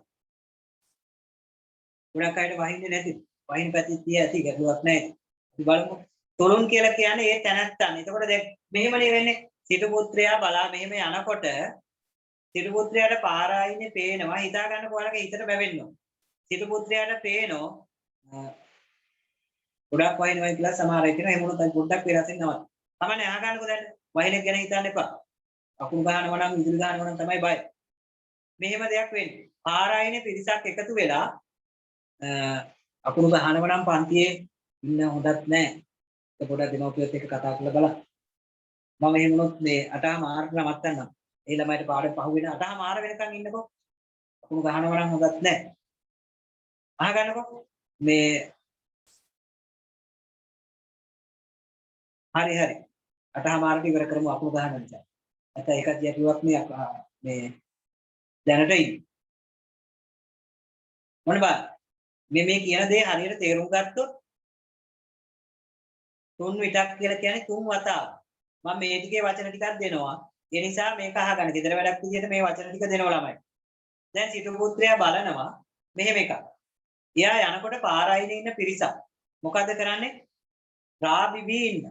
ගොඩක් අයට වහින්නේ නැති. වහින පැති තිය ඇති ගැටලුවක් නැහැ. අපි බලමු. තුලුන් කියලා කියන්නේ ඒ තැනැත්තන්. එතකොට දැන් මෙහෙමනේ වෙන්නේ. සිටු පුත්‍රයා බලා මෙහෙම යනකොට සිටු පුත්‍රයාට පාර ආයිනේ පේනවා. හිතා ගන්නකො ඔයාලගේ හිතට බැවෙන්න ඕන. සිටු පුත්‍රයාට පේනෝ ගොඩක් වහිනවයි කියලා සමහර අය කියනවා. එහෙම වුණොත් පොඩ්ඩක් වෙනසින් නවත්. තමන්නේ අහගන්නකො දැන් වහින ගැන හිතන්න එපා. අකුණු ගන්නව නම් විදුලි ගන්නව නම් තමයි බය. මෙහෙම දෙයක් වෙන්නේ. පාරායිනේ පිරිසක් එකතු වෙලා අකුණු ගහනව නම් පන්තියේ ඉන්න හොඳත් නැහැ. ඒක පොඩක් දෙමව්පියොත් එක්ක කතා කරලා බලන්න. මම එහෙම වුණොත් මේ 8 මාර්ක් නවත්තන්නම්. ඒ ළමයිට පාඩම් පහු වෙන 8 මාර වෙනකන් ඉන්නකො. අකුණු ගහනව නම් හොඳත් නැහැ. අහගන්නකො මේ හරි 8 මාර්ක ඉවර කරමු අකුණු ගහන නිසා. නැත්නම් ඒකත් යටුවක් මේ මේ දැනට ඉන්නේ. මොන බා මේ කියන දේ හරියට තේරුම් ගත්තොත් තුන් විතක් කියලා කියන්නේ තුන් වතාව. මම මේ ටිකේ වචන ටිකක් දෙනවා. ඒ නිසා මේක අහගන්න. ගෙදර වැඩක් විදිහට මේ වචන ටික දෙනවා ළමයි. දැන් සිටු පුත්‍රයා බලනවා මෙහෙම එකක්. එයා යනකොට පාර අයිනේ ඉන්න පිරිසක්. මොකද කරන්නේ? රා බිබී ඉන්න.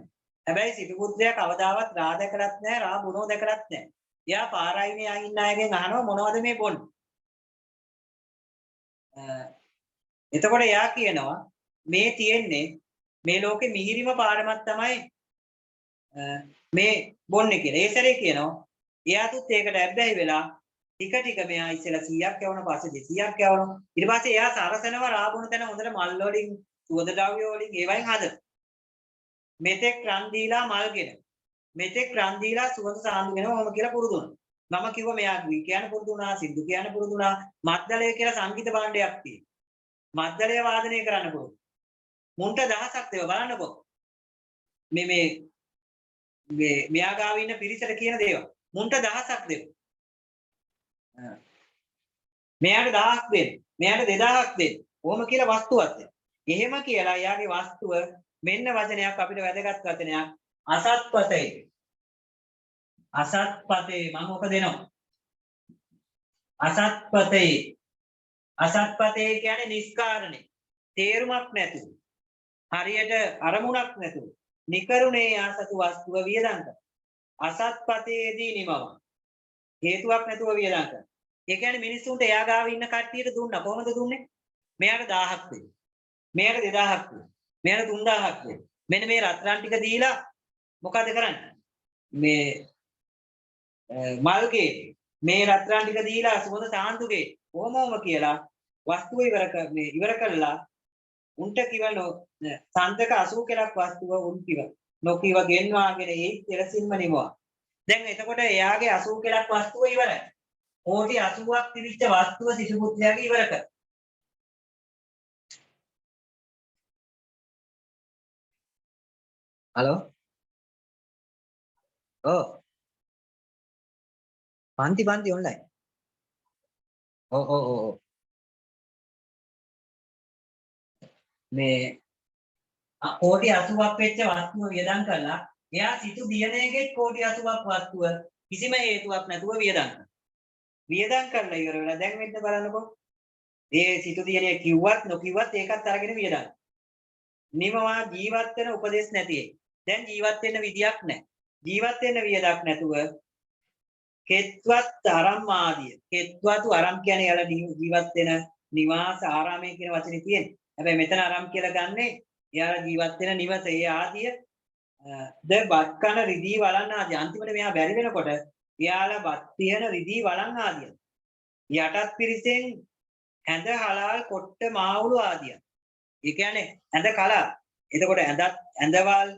හැබැයි සිටු පුත්‍රයා කවදාවත් රා දැකලත් නැහැ, රා බොනෝ දැකලත් නැහැ. එයා පාර අයිනේ ඉන්න අයගෙන් අහනවා මොනවද මේ බොන්නේ? එතකොට එයා කියනවා මේ තියෙන්නේ මේ ලෝකෙ මිහිරිම පාඩමක් තමයි මේ බොන්නේ කියලා. ඒ සැරේ කියනවා එයාටත් ඒකට ඇබ්බැහි වෙලා ටික ටික මෙයා ඉස්සෙල්ලා 100ක් යවන පස්සේ 200ක් යවනවා. ඊට පස්සේ එයා සරසනවා රාබුණ තැන හොඳට මල් වලින් සුවඳ ද්‍රව්‍ය වලින් ඒවයින් හදන. මෙතෙක් රන් දීලා මල්ගෙන. මෙතෙක් රන් දීලා සුවඳ සාඳුගෙන ඔහොම කියලා පුරුදු වුණා. මම කිව්වා මෙයා ගී කියන පුරුදු වුණා, සින්දු කියන පුරුදු වුණා, මද්දලය කියලා සංගීත භාණ්ඩයක් තියෙනවා. මද්දලය වාදනය කරන්න පුළුවන්. මුන්ට දහසක් දේව බලන්නකෝ. මේ මෙයා ගාව ඉන්න පිරිසට කියන දේවල්. මුන්ට දහසක් දෙන්න. මෙයාට 1000ක් දෙන්න. මෙයාට 2000ක් දෙන්න. කොහොම කියලා වස්තුවක් දෙන්න. එහෙම කියලා එයාගේ වස්තුව මෙන්න වචනයක් අපිට වැදගත් වචනයක් අසත්පතේ. අසත්පතේ මම ඔක දෙනවා. අසත්පතේ. අසත්පතේ කියන්නේ නිස්කාරණේ. තේරුමක් නැතුව. හරියට අරමුණක් නැතුව. නිකරුණේ ආසතු වස්තුව වියදම් කරන. අසත්පතේදී නිමව. හේතුවක් නැතුව වියදම් කරන. ඒ කියන්නේ මිනිස්සුන්ට එයා ගාව ඉන්න කට්ටියට දුන්නා. කොහොමද දුන්නේ? මෙයාට 1000ක් දෙන්න. මෙයාට 2000ක් දෙන්න. මෙයාට 3000ක් දෙන්න. මෙන්න මේ රත්රන් ටික දීලා මොකද කරන්නේ? මේ මල්ගේ මේ රත්රන් ටික දීලා සුවඳ සාන්තුගේ කොහොමම කියලා වස්තුව ඉවර කළා. උන්ට කිවලෝ සන්තක 80 කෙලක් වස්තුව උන් කිව. නොකිව ගෙන්වාගෙන ඒ ඉරසින්ම නිමවා. දැන් එතකොට එයාගේ 80 කෙලක් වස්තුව ඉවරයි. කෝටි 80ක් තිබිච්ච වස්තුව සිසු පුත්‍රයාගේ ඉවර කර. හලෝ. ඔව්. පන්ති ඔන්ලයින්. ඔව්. මේ කෝටි 80ක් වෙච්ච වස්තුව වියදම් කළා. එයා සිටු දියණියගේ කෝටි 80ක් වස්තුව කිසිම හේතුවක් නැතුව වියදම් කළා. වියදම් කරලා ඉවර වෙලා දැන් මෙන්න බලන්නකෝ. ඒ සිටු දියණිය කිව්වත් නොකිව්වත් ඒකත් අරගෙන වියදම්. නිමවා ජීවත් වෙන උපදේශ නැති. දැන් ජීවත් වෙන්න විදියක් නැහැ. ජීවත් වෙන්න වියදක් නැතුව කෙත්වත් අරම් ආදිය. කෙත්වතු අරම් කියන්නේ යාලා ජීවත් වෙන නිවාස ආරාමය කියන වචනේ තියෙන්නේ. හැබැයි මෙතන අරම් කියලා ගන්නෙ යාලා ජීවත් වෙන නිවස ඒ ආදිය ද බත් කන රිදී වළන් ආදිය. අන්තිමට මෙයා බැරි වෙනකොට යාලා බත් පිහන රිදී වළන් ආදිය. යටත් පිරිසෙන් ඇඳ හලාල් කොට්ට මාවුළු ආදිය. ඒ කියන්නේ ඇඳ කලාල්. එතකොට ඇඳවල්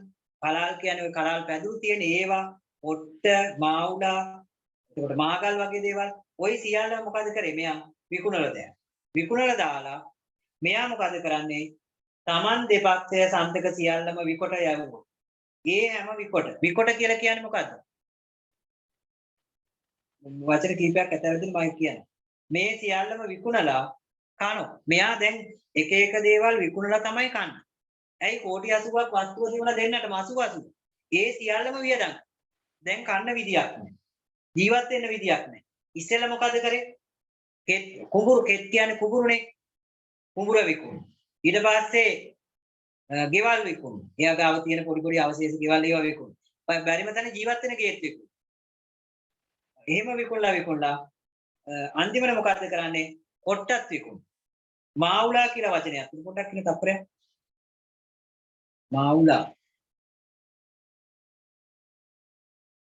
කලාල් කියන්නේ ඔය කලාල් පැදුරු තියෙන ඒවා කොට්ට මාවුලා එතකොට මාගල් වගේ දේවල් ওই සියල්ල මොකද කරේ මෙයා විකුණලා දැන්. විකුණලා දාලා මෙයා මොකද කරන්නේ? Taman දෙපක්ෂය සන්තක සියල්ලම විකොට යවුවා. ඒ හැම විකොට කියලා කියන්නේ මොකද්ද? වචන කීපයක් ඇතවදින් මම කියන්නේ. මේ සියල්ලම විකුණලා කනවා. මෙයා දැන් එක එක දේවල් විකුණලා තමයි කන්නේ. ඇයි කෝටි 80ක් වස්තුව දිනලා දෙන්නටම 80. ඒ සියල්ලම වියදම්. දැන් කන්න විදියක් නැහැ. ජීවත් වෙන්න විදියක් නැහැ. ඉස්සෙල්ලා මොකද කරේ? කුඹුරු කෙත් කියන්නේ කුඹුරුනේ. කුඹුර විකුණු. ඊට පස්සේ ගෙවල් විකුණු. එයා ගාව තියෙන පොඩි අවශේෂ ගෙවල් ඒවා විකුණු. බැරිම තැන ජීවත් වෙන ගේත් විකුණු. එහෙම විකුණලා අන්තිමට මොකද කරන්නේ? කොට්ටත් විකුණු. මාවුලා කියලා වචනයක්. පොඩ්ඩක් කියන තප්පරයක්. මාවුලා.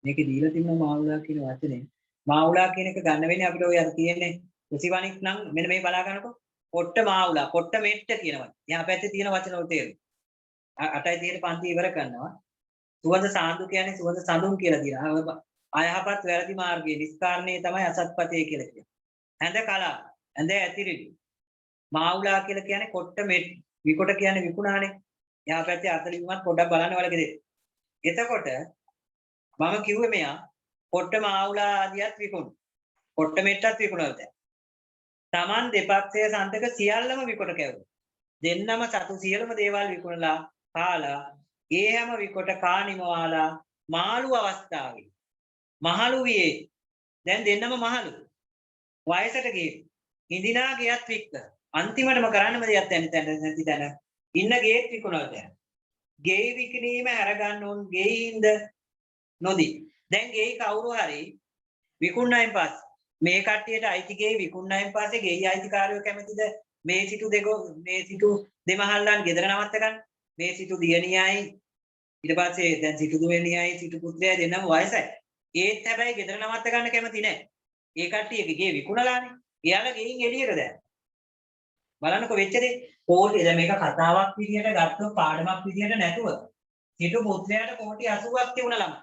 මේකේ දීලා තියෙනවා මාවුලා කියන වචනේ. මාවුලා කියන එක ගන්න වෙන්නේ අපිට ඔය අර තියෙන්නේ කුසිවණික් නම් මෙන්න මේ බලා ගන්නකො. කොට්ට මාවුලා, කොට්ට මෙට්ට කියනවා. එහා පැත්තේ තියෙන වචන වල තේරුම. 8යි තියෙන පන්ති ඉවර කරනවා. සුවඳ සාඳු කියන්නේ සුවඳ සඳුන් කියලා කියනවා. අයහපත් වැරදි මාර්ගයේ නිස්කාරණේ තමයි අසත්පතේ කියලා කියන්නේ. ඇඳ කලා, ඇඳ ඇතිරිලි. මාවුලා කියලා කියන්නේ කොට්ට මෙට්. විකොට කියන්නේ විකුණානේ. එහා පැත්තේ අතලින්වත් පොඩ්ඩක් බලන්න වලකද. එතකොට මම කිව්වේ මෙයා කොට්ට මාවුලා ආදියත් විකුණු. කොට්ට මෙට්ටත් විකුණලා දැන්. Taman දෙපක්ෂයේ සන්තක සියල්ලම විකොට කැවුවා. දෙන්නම සතු සියලුම දේවල් විකුණලා කාලා ඒ හැම විකොට කානිමවාලා මාළු අවස්ථාවේ මහලු වියේ දැන් දෙන්නම මහලු වයසට ගියේ ඉඳිනා ගියත් වික්ක අන්තිමටම කරන්නම දෙයක් නැති තැන ඉන්න ගේත් විකුණලා දැන් ගේ විකිණීම අරගන්න උන් ගේයින්ද නොදී දැන් ගේ කවුරු හරි විකුණනයින් පස්සේ මේ කට්ටියට අයිති ගේ විකුණනයින් පස්සේ ගේ අයිතිකාරයෝ කැමතිද මේ සිටු දෙමහල්ලන් ගෙදර නවත්ත ගන්න මේ සිටු දියණියයි ඊට පස්සේ දැන් සිටු දුවණියයි සිටු පුත්‍රයයි දෙන්නම වයසයි ඒත් හැබැයි ගෙදර නවත්ත ගන්න කැමති නැහැ ඒ කට්ටියගේ ගේ විකුණලානේ එයාලා ගෙයින් එළියට දැන් බලන්නකො වෙච්ච දේ කෝටි දැන් මේක කතාවක් විදියට ගත්තොත් පාඩමක් විදියට නැතුව සිටු පුත්‍රයාට කෝටි 80ක් තිබුණා ළම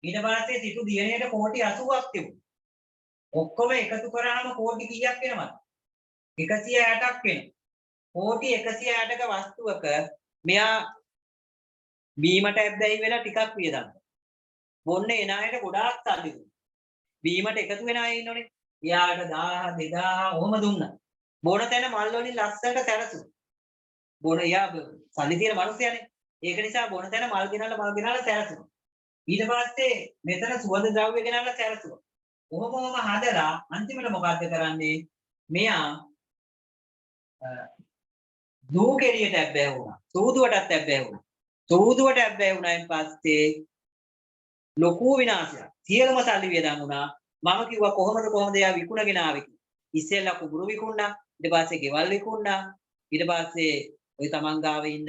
ඊට පස්සේ සිටු දියණියට කෝටි 80ක් තිබුණා ඔක්කොම එකතු කරාම කෝටි කීයක් වෙනවද 160ක් වෙනවා කෝටි 160ක වස්තුවක මෙයා බීමට ඇබ්බැහි වෙලා ටිකක් වියදම් බොන්න එන අයට ගොඩාක් සල්ලි දුන්නා බීමට එකතු වෙන අය ඉන්නෝනේ එයාට 1000 2000 ඔහොම දුන්නා බොන තැන මල් වලින් ලස්සනට සැරසුවා බොන එයා සල්ලි තියෙන මිනිස්සයානේ ඒක නිසා බොන තැන මල් ගෙනල්ලා සැරසුවා ඊට පස්සේ මෙතන සුවඳ ද්‍රව්‍ය ගෙනල්ලා සැරසුවා ඔහොම හදලා අන්තිමට මොකද්ද කරන්නේ මෙයා දූ කෙරියට ඇබ්බැහි වුණා සූදුවටත් ඇබ්බැහි වුණා සූදුවට ඇබ්බැහි වුණායින් පස්සේ ලොකු විනාශයක් සියලුම සල්ලි වියදම් වුණා මම කිව්වා කොහොමද එයා විකුණගෙන ආවේ ඉස්සෙල්ලා කුඹුරු විකුණා ඊට පස්සේ ගෙවල් විකුණා ඊට පස්සේ ওই තමන් ගාව ඉන්න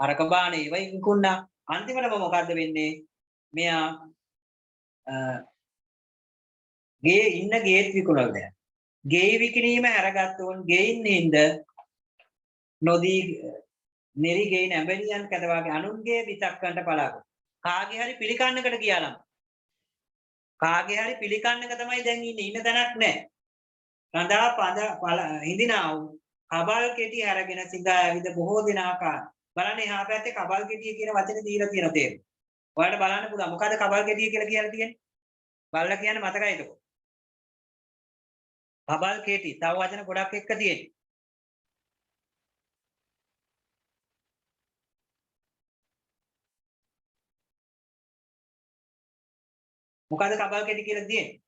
අරක බාන ඒවයි විකුණා අන්තිමටම මොකද්ද වෙන්නේ මෙයා ගේ ඉන්න ගේත් විකුණලා දැන් ගේ විකිණීම හැරගත්තොන් ගෙයින් ඉඳ නොදී නෙරි ගේ නැඹලියන් කැදවාගේ අනුන්ගේ විතක්කන්ට පලාගොස් කාගේ හරි පිළිකන්නකට ගියානම් කාගේ හරි පිළිකන්නක තමයි දැන් ඉන්නේ ඉන්න තැනක් නැහැ රඳා පද හිඳිනා වූ කබල් කෙටි අරගෙන සිඟා ඇවිද බොහෝ දිනාකාර බලන්න එහා පැත්තේ කබල් කෙටිය කියන වචනේ දීලා තියෙන තේරුම ඔයාලට බලන්න පුළුවන් මොකද්ද කබල් කෙටිය කියලා කියලා තියෙන්නේ බලලා කියන්නේ මතකයිද කබල් කෙටි තව වචන ගොඩක් එක්ක තියෙන්නේ මොකද්ද කබල් කෙටි කියලා තියෙන්නේ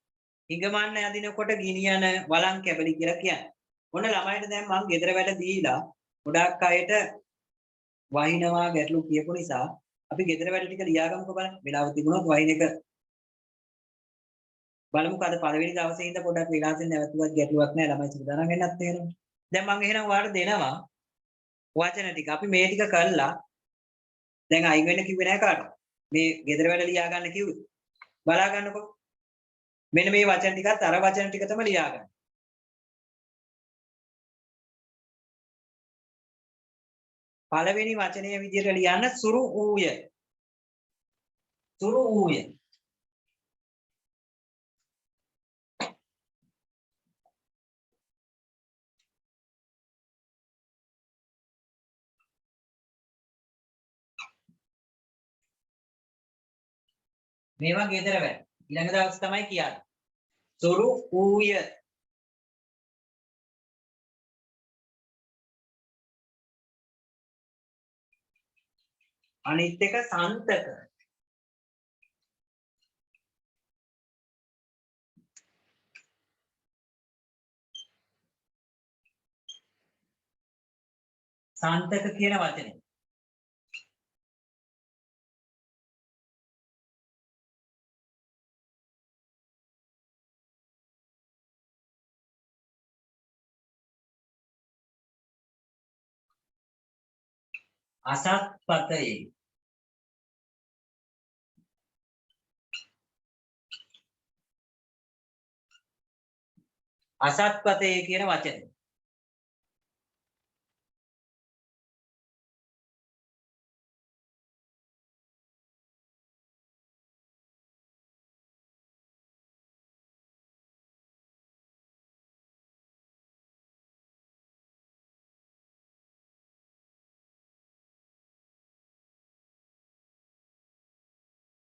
හිඟමන්න යදිනකොට ගිනියන වලං කැබලි කියලා කියන්නේ. ඔන්න ළමයිට දැන් මම ගෙදර වැඩ දීලා ගොඩක් අයට වහිනවා ගැටලු කියපු නිසා අපි ගෙදර වැඩ ටික ලියාගමුකෝ බලන්න. වෙලාව තිබුණොත් වහින එක බලමුකෝ අද පළවෙනි දවසේ ඉඳන් පොඩ්ඩක් විලාසෙන් නැවතුවත් ගැටලුවක් නැහැ ළමයි සූදානම් වෙන්නත් තේරෙනවා. දැන් මම එහෙනම් ඔයාලට දෙනවා වචන ටික. අපි මේ ටික කළා. දැන් අයින් වෙන්න කිව්වේ නැහැ කාටවත්. මේ ගෙදර වැඩ ලියා ගන්න කිව්වේ. බලා ගන්නකෝ. මෙන්න මේ වචන ටිකත් අර වචන ටික තමයි ලියාගන්න. පළවෙනි වචනය විදිහට ලියන්න සුරු ඌය. සුරු ඌය. මේවා ගෙදර වැඩ. ඊළඟ දවස් තමයි කියන්නේ. සුරු ඌය. අනිත් එක සන්තක. සන්තක කියන වචනේ. අසත්පතේ. අසත්පතේ කියන වචනේ.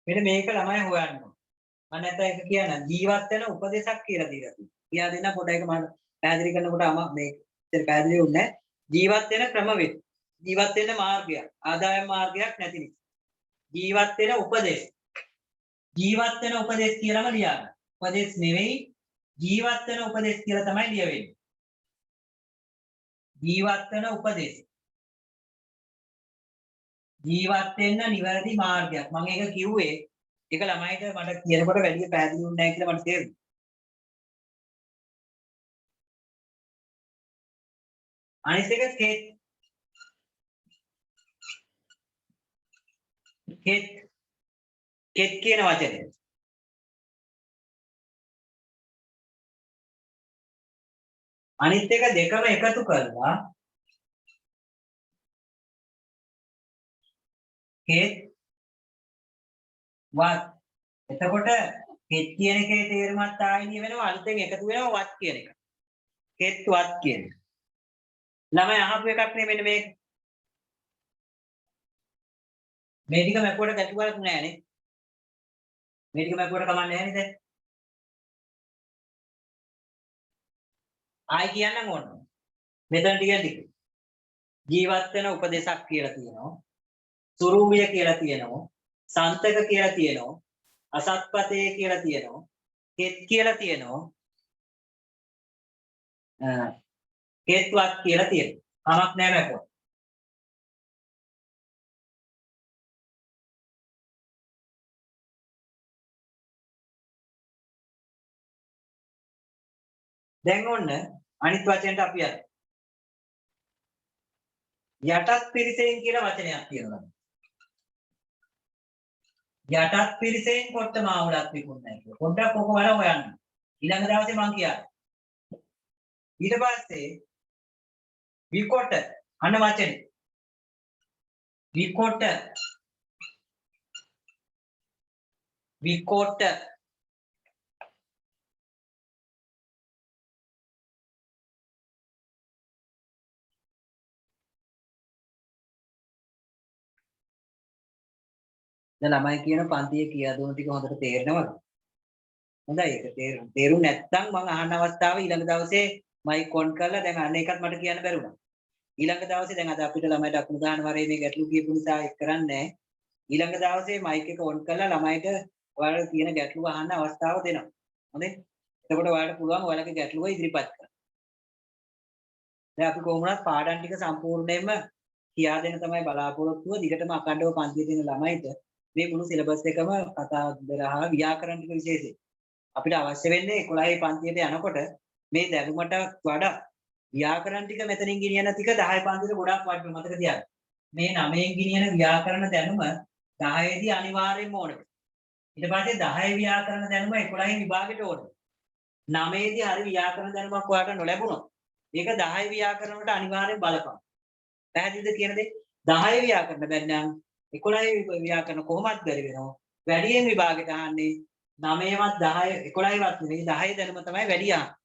මෙන්න මේක ළමයි හොයන්න. මම නැත්නම් ඒක කියන ජීවත් වෙන උපදේශක් කියලා දීලා තියෙනවා. කියා දෙන්න පොඩ්ඩක් ඒක මම පැහැදිලි කරනකොට මේ ඉතින් පැහැදිලි වුණේ ජීවත් වෙන ක්‍රමවේද. ජීවත් වෙන මාර්ගයක්. ආදායම් මාර්ගයක් නැති නිසා. ජීවත් වෙන උපදේශ. ජීවත් වෙන උපදේශ කියලාම ලියන්න. උපදේශ නෙවෙයි ජීවත් වෙන උපදේශ කියලා තමයි ලියවෙන්නේ. ජීවත් වෙන උපදේශ. ජීවත් වෙන්න නිවැරදි මාර්ගයක්. මම ඒක කිව්වේ ඒක ළමයිට මට කියනකොට වැඩි පැහැදිලි වුණේ නැහැ කියලා මට තේරුණා. අනිත් එක කෙත් කියන වචනේ. අනිත් එක දෙකම එකතු කරලා කෙත් වත්. එතකොට කෙත් කියන එකේ තේරුමත් ආයිනිය වෙනවා අලුතෙන් එකතු වෙනවා වත් කියන එක. කෙත් වත් කියන එක. ළමයි අහපු එකක් නේ මෙන්න මේක. මේ ටික මැපුවට ගැටුවක් නෑ නේ. මේ ටික මැපුවට කමක් නැහැ නේද? ආයි කියන්නම් ඕන. මෙතන ටික ජීවත් වෙන උපදේශක් කියලා තියෙනවා. සුරූපිය කියලා තියෙනවා. සන්තක කියලා තියෙනවා. අසත්පතේ කියලා තියෙනවා. කෙත් කියලා තියෙනවා. කෙත්වත් කියලා තියෙනවා. කමක් නැහැ මැපුවා. දැන් ඔන්න අනිත් වචනෙට අපි යමු. යටත් පිරිසෙන් කියලා වචනයක් තියෙනවා. යටත් පිරිසෙන් කොට මාවුලක් විකුණනවා කියලා. පොඩ්ඩක් ඔක වල හොයන්න. ඊළඟ දවසේ මම කියන්නම්. ඊට පස්සේ විකොට අන්න වචනේ. විකොට දැන් ළමයි කියන පන්තියේ කියා දුන්න ටික හොඳට තේරෙනවද? හොඳයි ඒක තේරුම් නැත්නම් මම අහන්න අවස්ථාව ඊළඟ දවසේ මයික් ඔන් කරලා දැන් අන්න එකත් මට කියන්න බැරුණා. ඊළඟ දවසේ දැන් අද අපිට ළමයිට අකුණු දාන වරේ මේ ගැටලු කියපු නිසා ඒක කරන්නේ නැහැ. ඊළඟ දවසේ මයික් එක ඔන් කරලා ළමයිට ඔයාලා තියෙන ගැටලුව අහන්න අවස්ථාව දෙනවා. හොඳේ? එතකොට ඔයාලට පුළුවන් ඔයාලගේ ගැටලුව ඉදිරිපත් කරන්න. දැන් අපි කොහොමවත් පාඩම් ටික සම්පූර්ණයෙන්ම කියා දෙන්න තමයි බලාපොරොත්තුව. දිගටම අඛණ්ඩව පන්තියේ තියෙන ළමයිට මේ මුළු සිලබස් එකම කතා දරහා ව්‍යාකරණ ටික විශේෂයෙන් අපිට අවශ්‍ය වෙන්නේ 11 පන්තියට යනකොට මේ දැනුමට වඩා ව්‍යාකරණ ටික මෙතනින් ගෙනියන ටික 10 පන්තියට ගොඩාක් වටිනවා මතක තියාගන්න. මේ 9න් ගෙනියන ව්‍යාකරණ දැනුම 10 දී අනිවාර්යෙන්ම ඕනේ. ඊට පස්සේ 10 ව්‍යාකරණ දැනුම 11 විභාගෙට ඕනේ. 9 දී හරි ව්‍යාකරණ දැනුමක් ඔයාලට නොලැබුණොත් ඒක 10 ව්‍යාකරණ වලට අනිවාර්යෙන් බලපාන. පැහැදිලිද කියන දේ? 10 ව්‍යාකරණ බැරි නම් 11 ව්‍යාකරණ කොහොමද බැරි වෙනවා. වැඩියෙන් විභාගෙට අහන්නේ 9වත් 10 11වත් නෙවෙයි 10 දැනුම තමයි වැඩි අහන්නේ.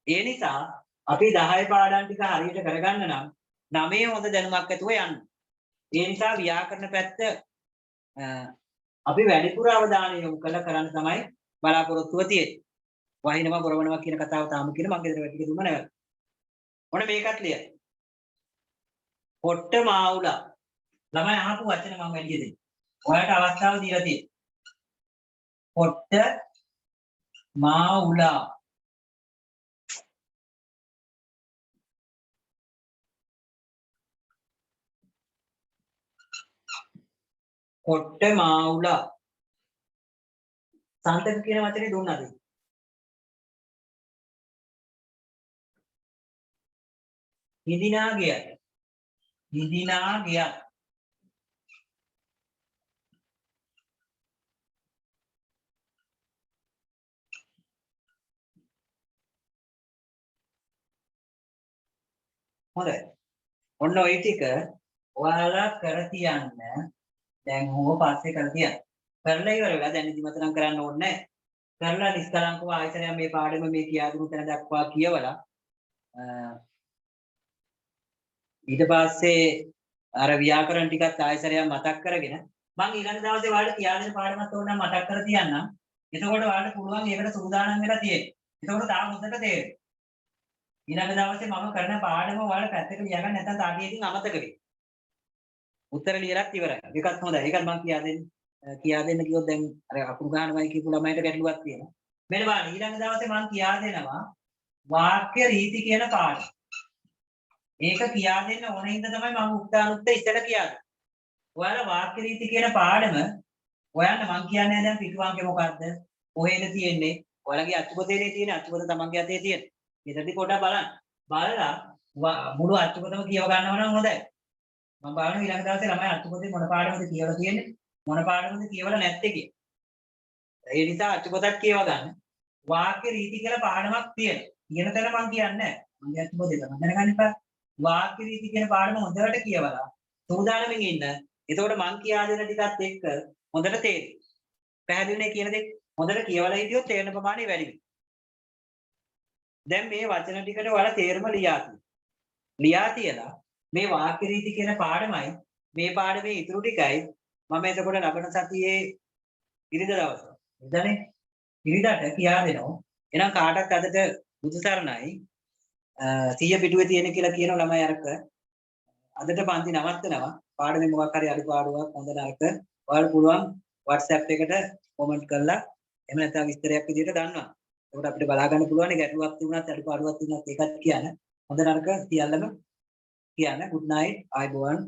ඒ නිසා අපි 10 පාඩම් ටික හරියට කරගන්න නම් 9 හොඳ දැනුමක් ඇතුව යන්න. ඒ නිසා ව්‍යාකරණ පැත්ත අපි වැඩිපුර අවධානය යොමු කරන්න තමයි බලාපොරොත්තුව තියෙන්නේ. වහිනවා බොරවනවා කියන කතාව තාම කියන මම ගෙදර වැටික දුන්න නැවත. ඔන්න මේකත් ලියන්න. පොට්ට මාවුලා. ළමයි අහපු වචන මම වැඩි දෙන්න. ඔයාලට අවස්ථාව දීලා තියෙනවා. පොට්ට මාවුලා. පොට්ට මාවුලා. සන්තක කියන වචනේ දුන්නාද? හිඳිනා ගියත්. හිඳිනා ගියත්. හොඳයි. ඔන්න ওই ටික ඔයාලා කර තියන්න. දැන් හොම පස්සේ කර තියන්න. කරලා ඉවර වෙලා දැන් නිදිමත නම් කරන්න ඕනේ නැහැ. කරලා නිස්කලංකව ආයතනය මේ පාඩම මේ කියා දුන්නු තැන දක්වා කියවලා ඊට පස්සේ අර ව්‍යාකරණ ටිකත් ආයතරයක් මතක් කරගෙන මම ඊළඟ දවසේ ඔයාලට කියා දෙන පාඩමත් ඕන නම් මතක් කර තියන්නම්. එතකොට ඔයාලට පුළුවන් ඒකට සූදානම් වෙලා තියෙන්න. එතකොට තාම හොඳට තේරෙයි. ඊළඟ දවසේ මම කරන පාඩම ඔයාලා පැත්තක ලියගන්න නැත්නම් තාටියකින් අමතක වෙයි. උත්තර ලියලත් ඉවරයි. ඒකත් හොඳයි. ඒකත් මම කියා දෙන්න කිව්වොත් දැන් අර අකුරු ගන්නවයි කියපු ළමයිට ගැටලුවක් තියෙනවා. මෙන්න බලන්න ඊළඟ දවසේ මම කියා දෙනවා වාක්‍ය රීති කියන පාඩම. ඒක කියා දෙන්න ඕන හින්දා තමයි මම උක්තානුත්ත ඉස්සෙල්ලා කියන්නේ. ඔයාලා වාක්‍ය රීති කියන පාඩම ඔයන්න මං කියන්නේ දැන් පිටුවන්ගේ මොකද්ද? කොහෙද තියෙන්නේ? ඔයාලගේ අච්චුපතේනේ තියෙන්නේ. අච්චුපත තමන්ගේ අතේ තියෙන්නේ. ඊටදී පොඩ්ඩක් බලන්න. බලලා මුළු අච්චුපතම කියව ගන්නව නම් හොඳයි. මම බලනවා ඊළඟ දවසේ ළමයි අච්චුපතේ මොන පාඩමද කියවලා තියෙන්නේ? මොන පාඩමද කියවලා නැත්තේ කියලා. ඒ නිසා අච්චුපතක් කියව ගන්න. වාක්‍ය රීති කියලා පාඩමක් තියෙනවා. කියන තැන මං කියන්නේ නැහැ. මම අච්චුපතේ තමයි දැනගන්න එපා. වාක්‍ය රීති කියන පාඩම හොඳට කියවලා සූදානම්ෙන් ඉන්න. එතකොට මං කියා දෙන ටිකත් එක්ක හොඳට තේරෙයි. පැහැදිලිනේ කියන දේ හොඳට කියවලා හිටියොත් තේරෙන ප්‍රමාණය වැඩි වෙනවා. දැන් මේ වචන ටිකට ඔයාලා තේරුම ලියා තියෙනවා. ලියා තියලා මේ වාක්‍ය රීති කියන පාඩමයි මේ පාඩමේ ඉතුරු ටිකයි මම එතකොට ලබන සතියේ ඉරිදා දවසේ. ඉදනේ ඉරිදාට කියා දෙනවා. එහෙනම් කාටත් අදට බුදු සරණයි 100 පිටුවේ තියෙන කියලා කියන ළමයි අරක අදට පන්ති නවත්තනවා. පාඩමේ මොකක් හරි අඩුපාඩුවක් හොඳ නරක ඔයාලා පුළුවන් WhatsApp එකට කොමන්ට් කරලා එහෙම නැත්නම් විස්තරයක් විදිහට දාන්නවා. ඒකට අපිට බලා ගන්න පුළුවන් ගැටලුවක් තිබුණත් අඩුපාඩුවක් තිබුණත් ඒකත් කියන්න. හොඳ නරක සියල්ලම කියන්න. good night. ආයුබෝවන්.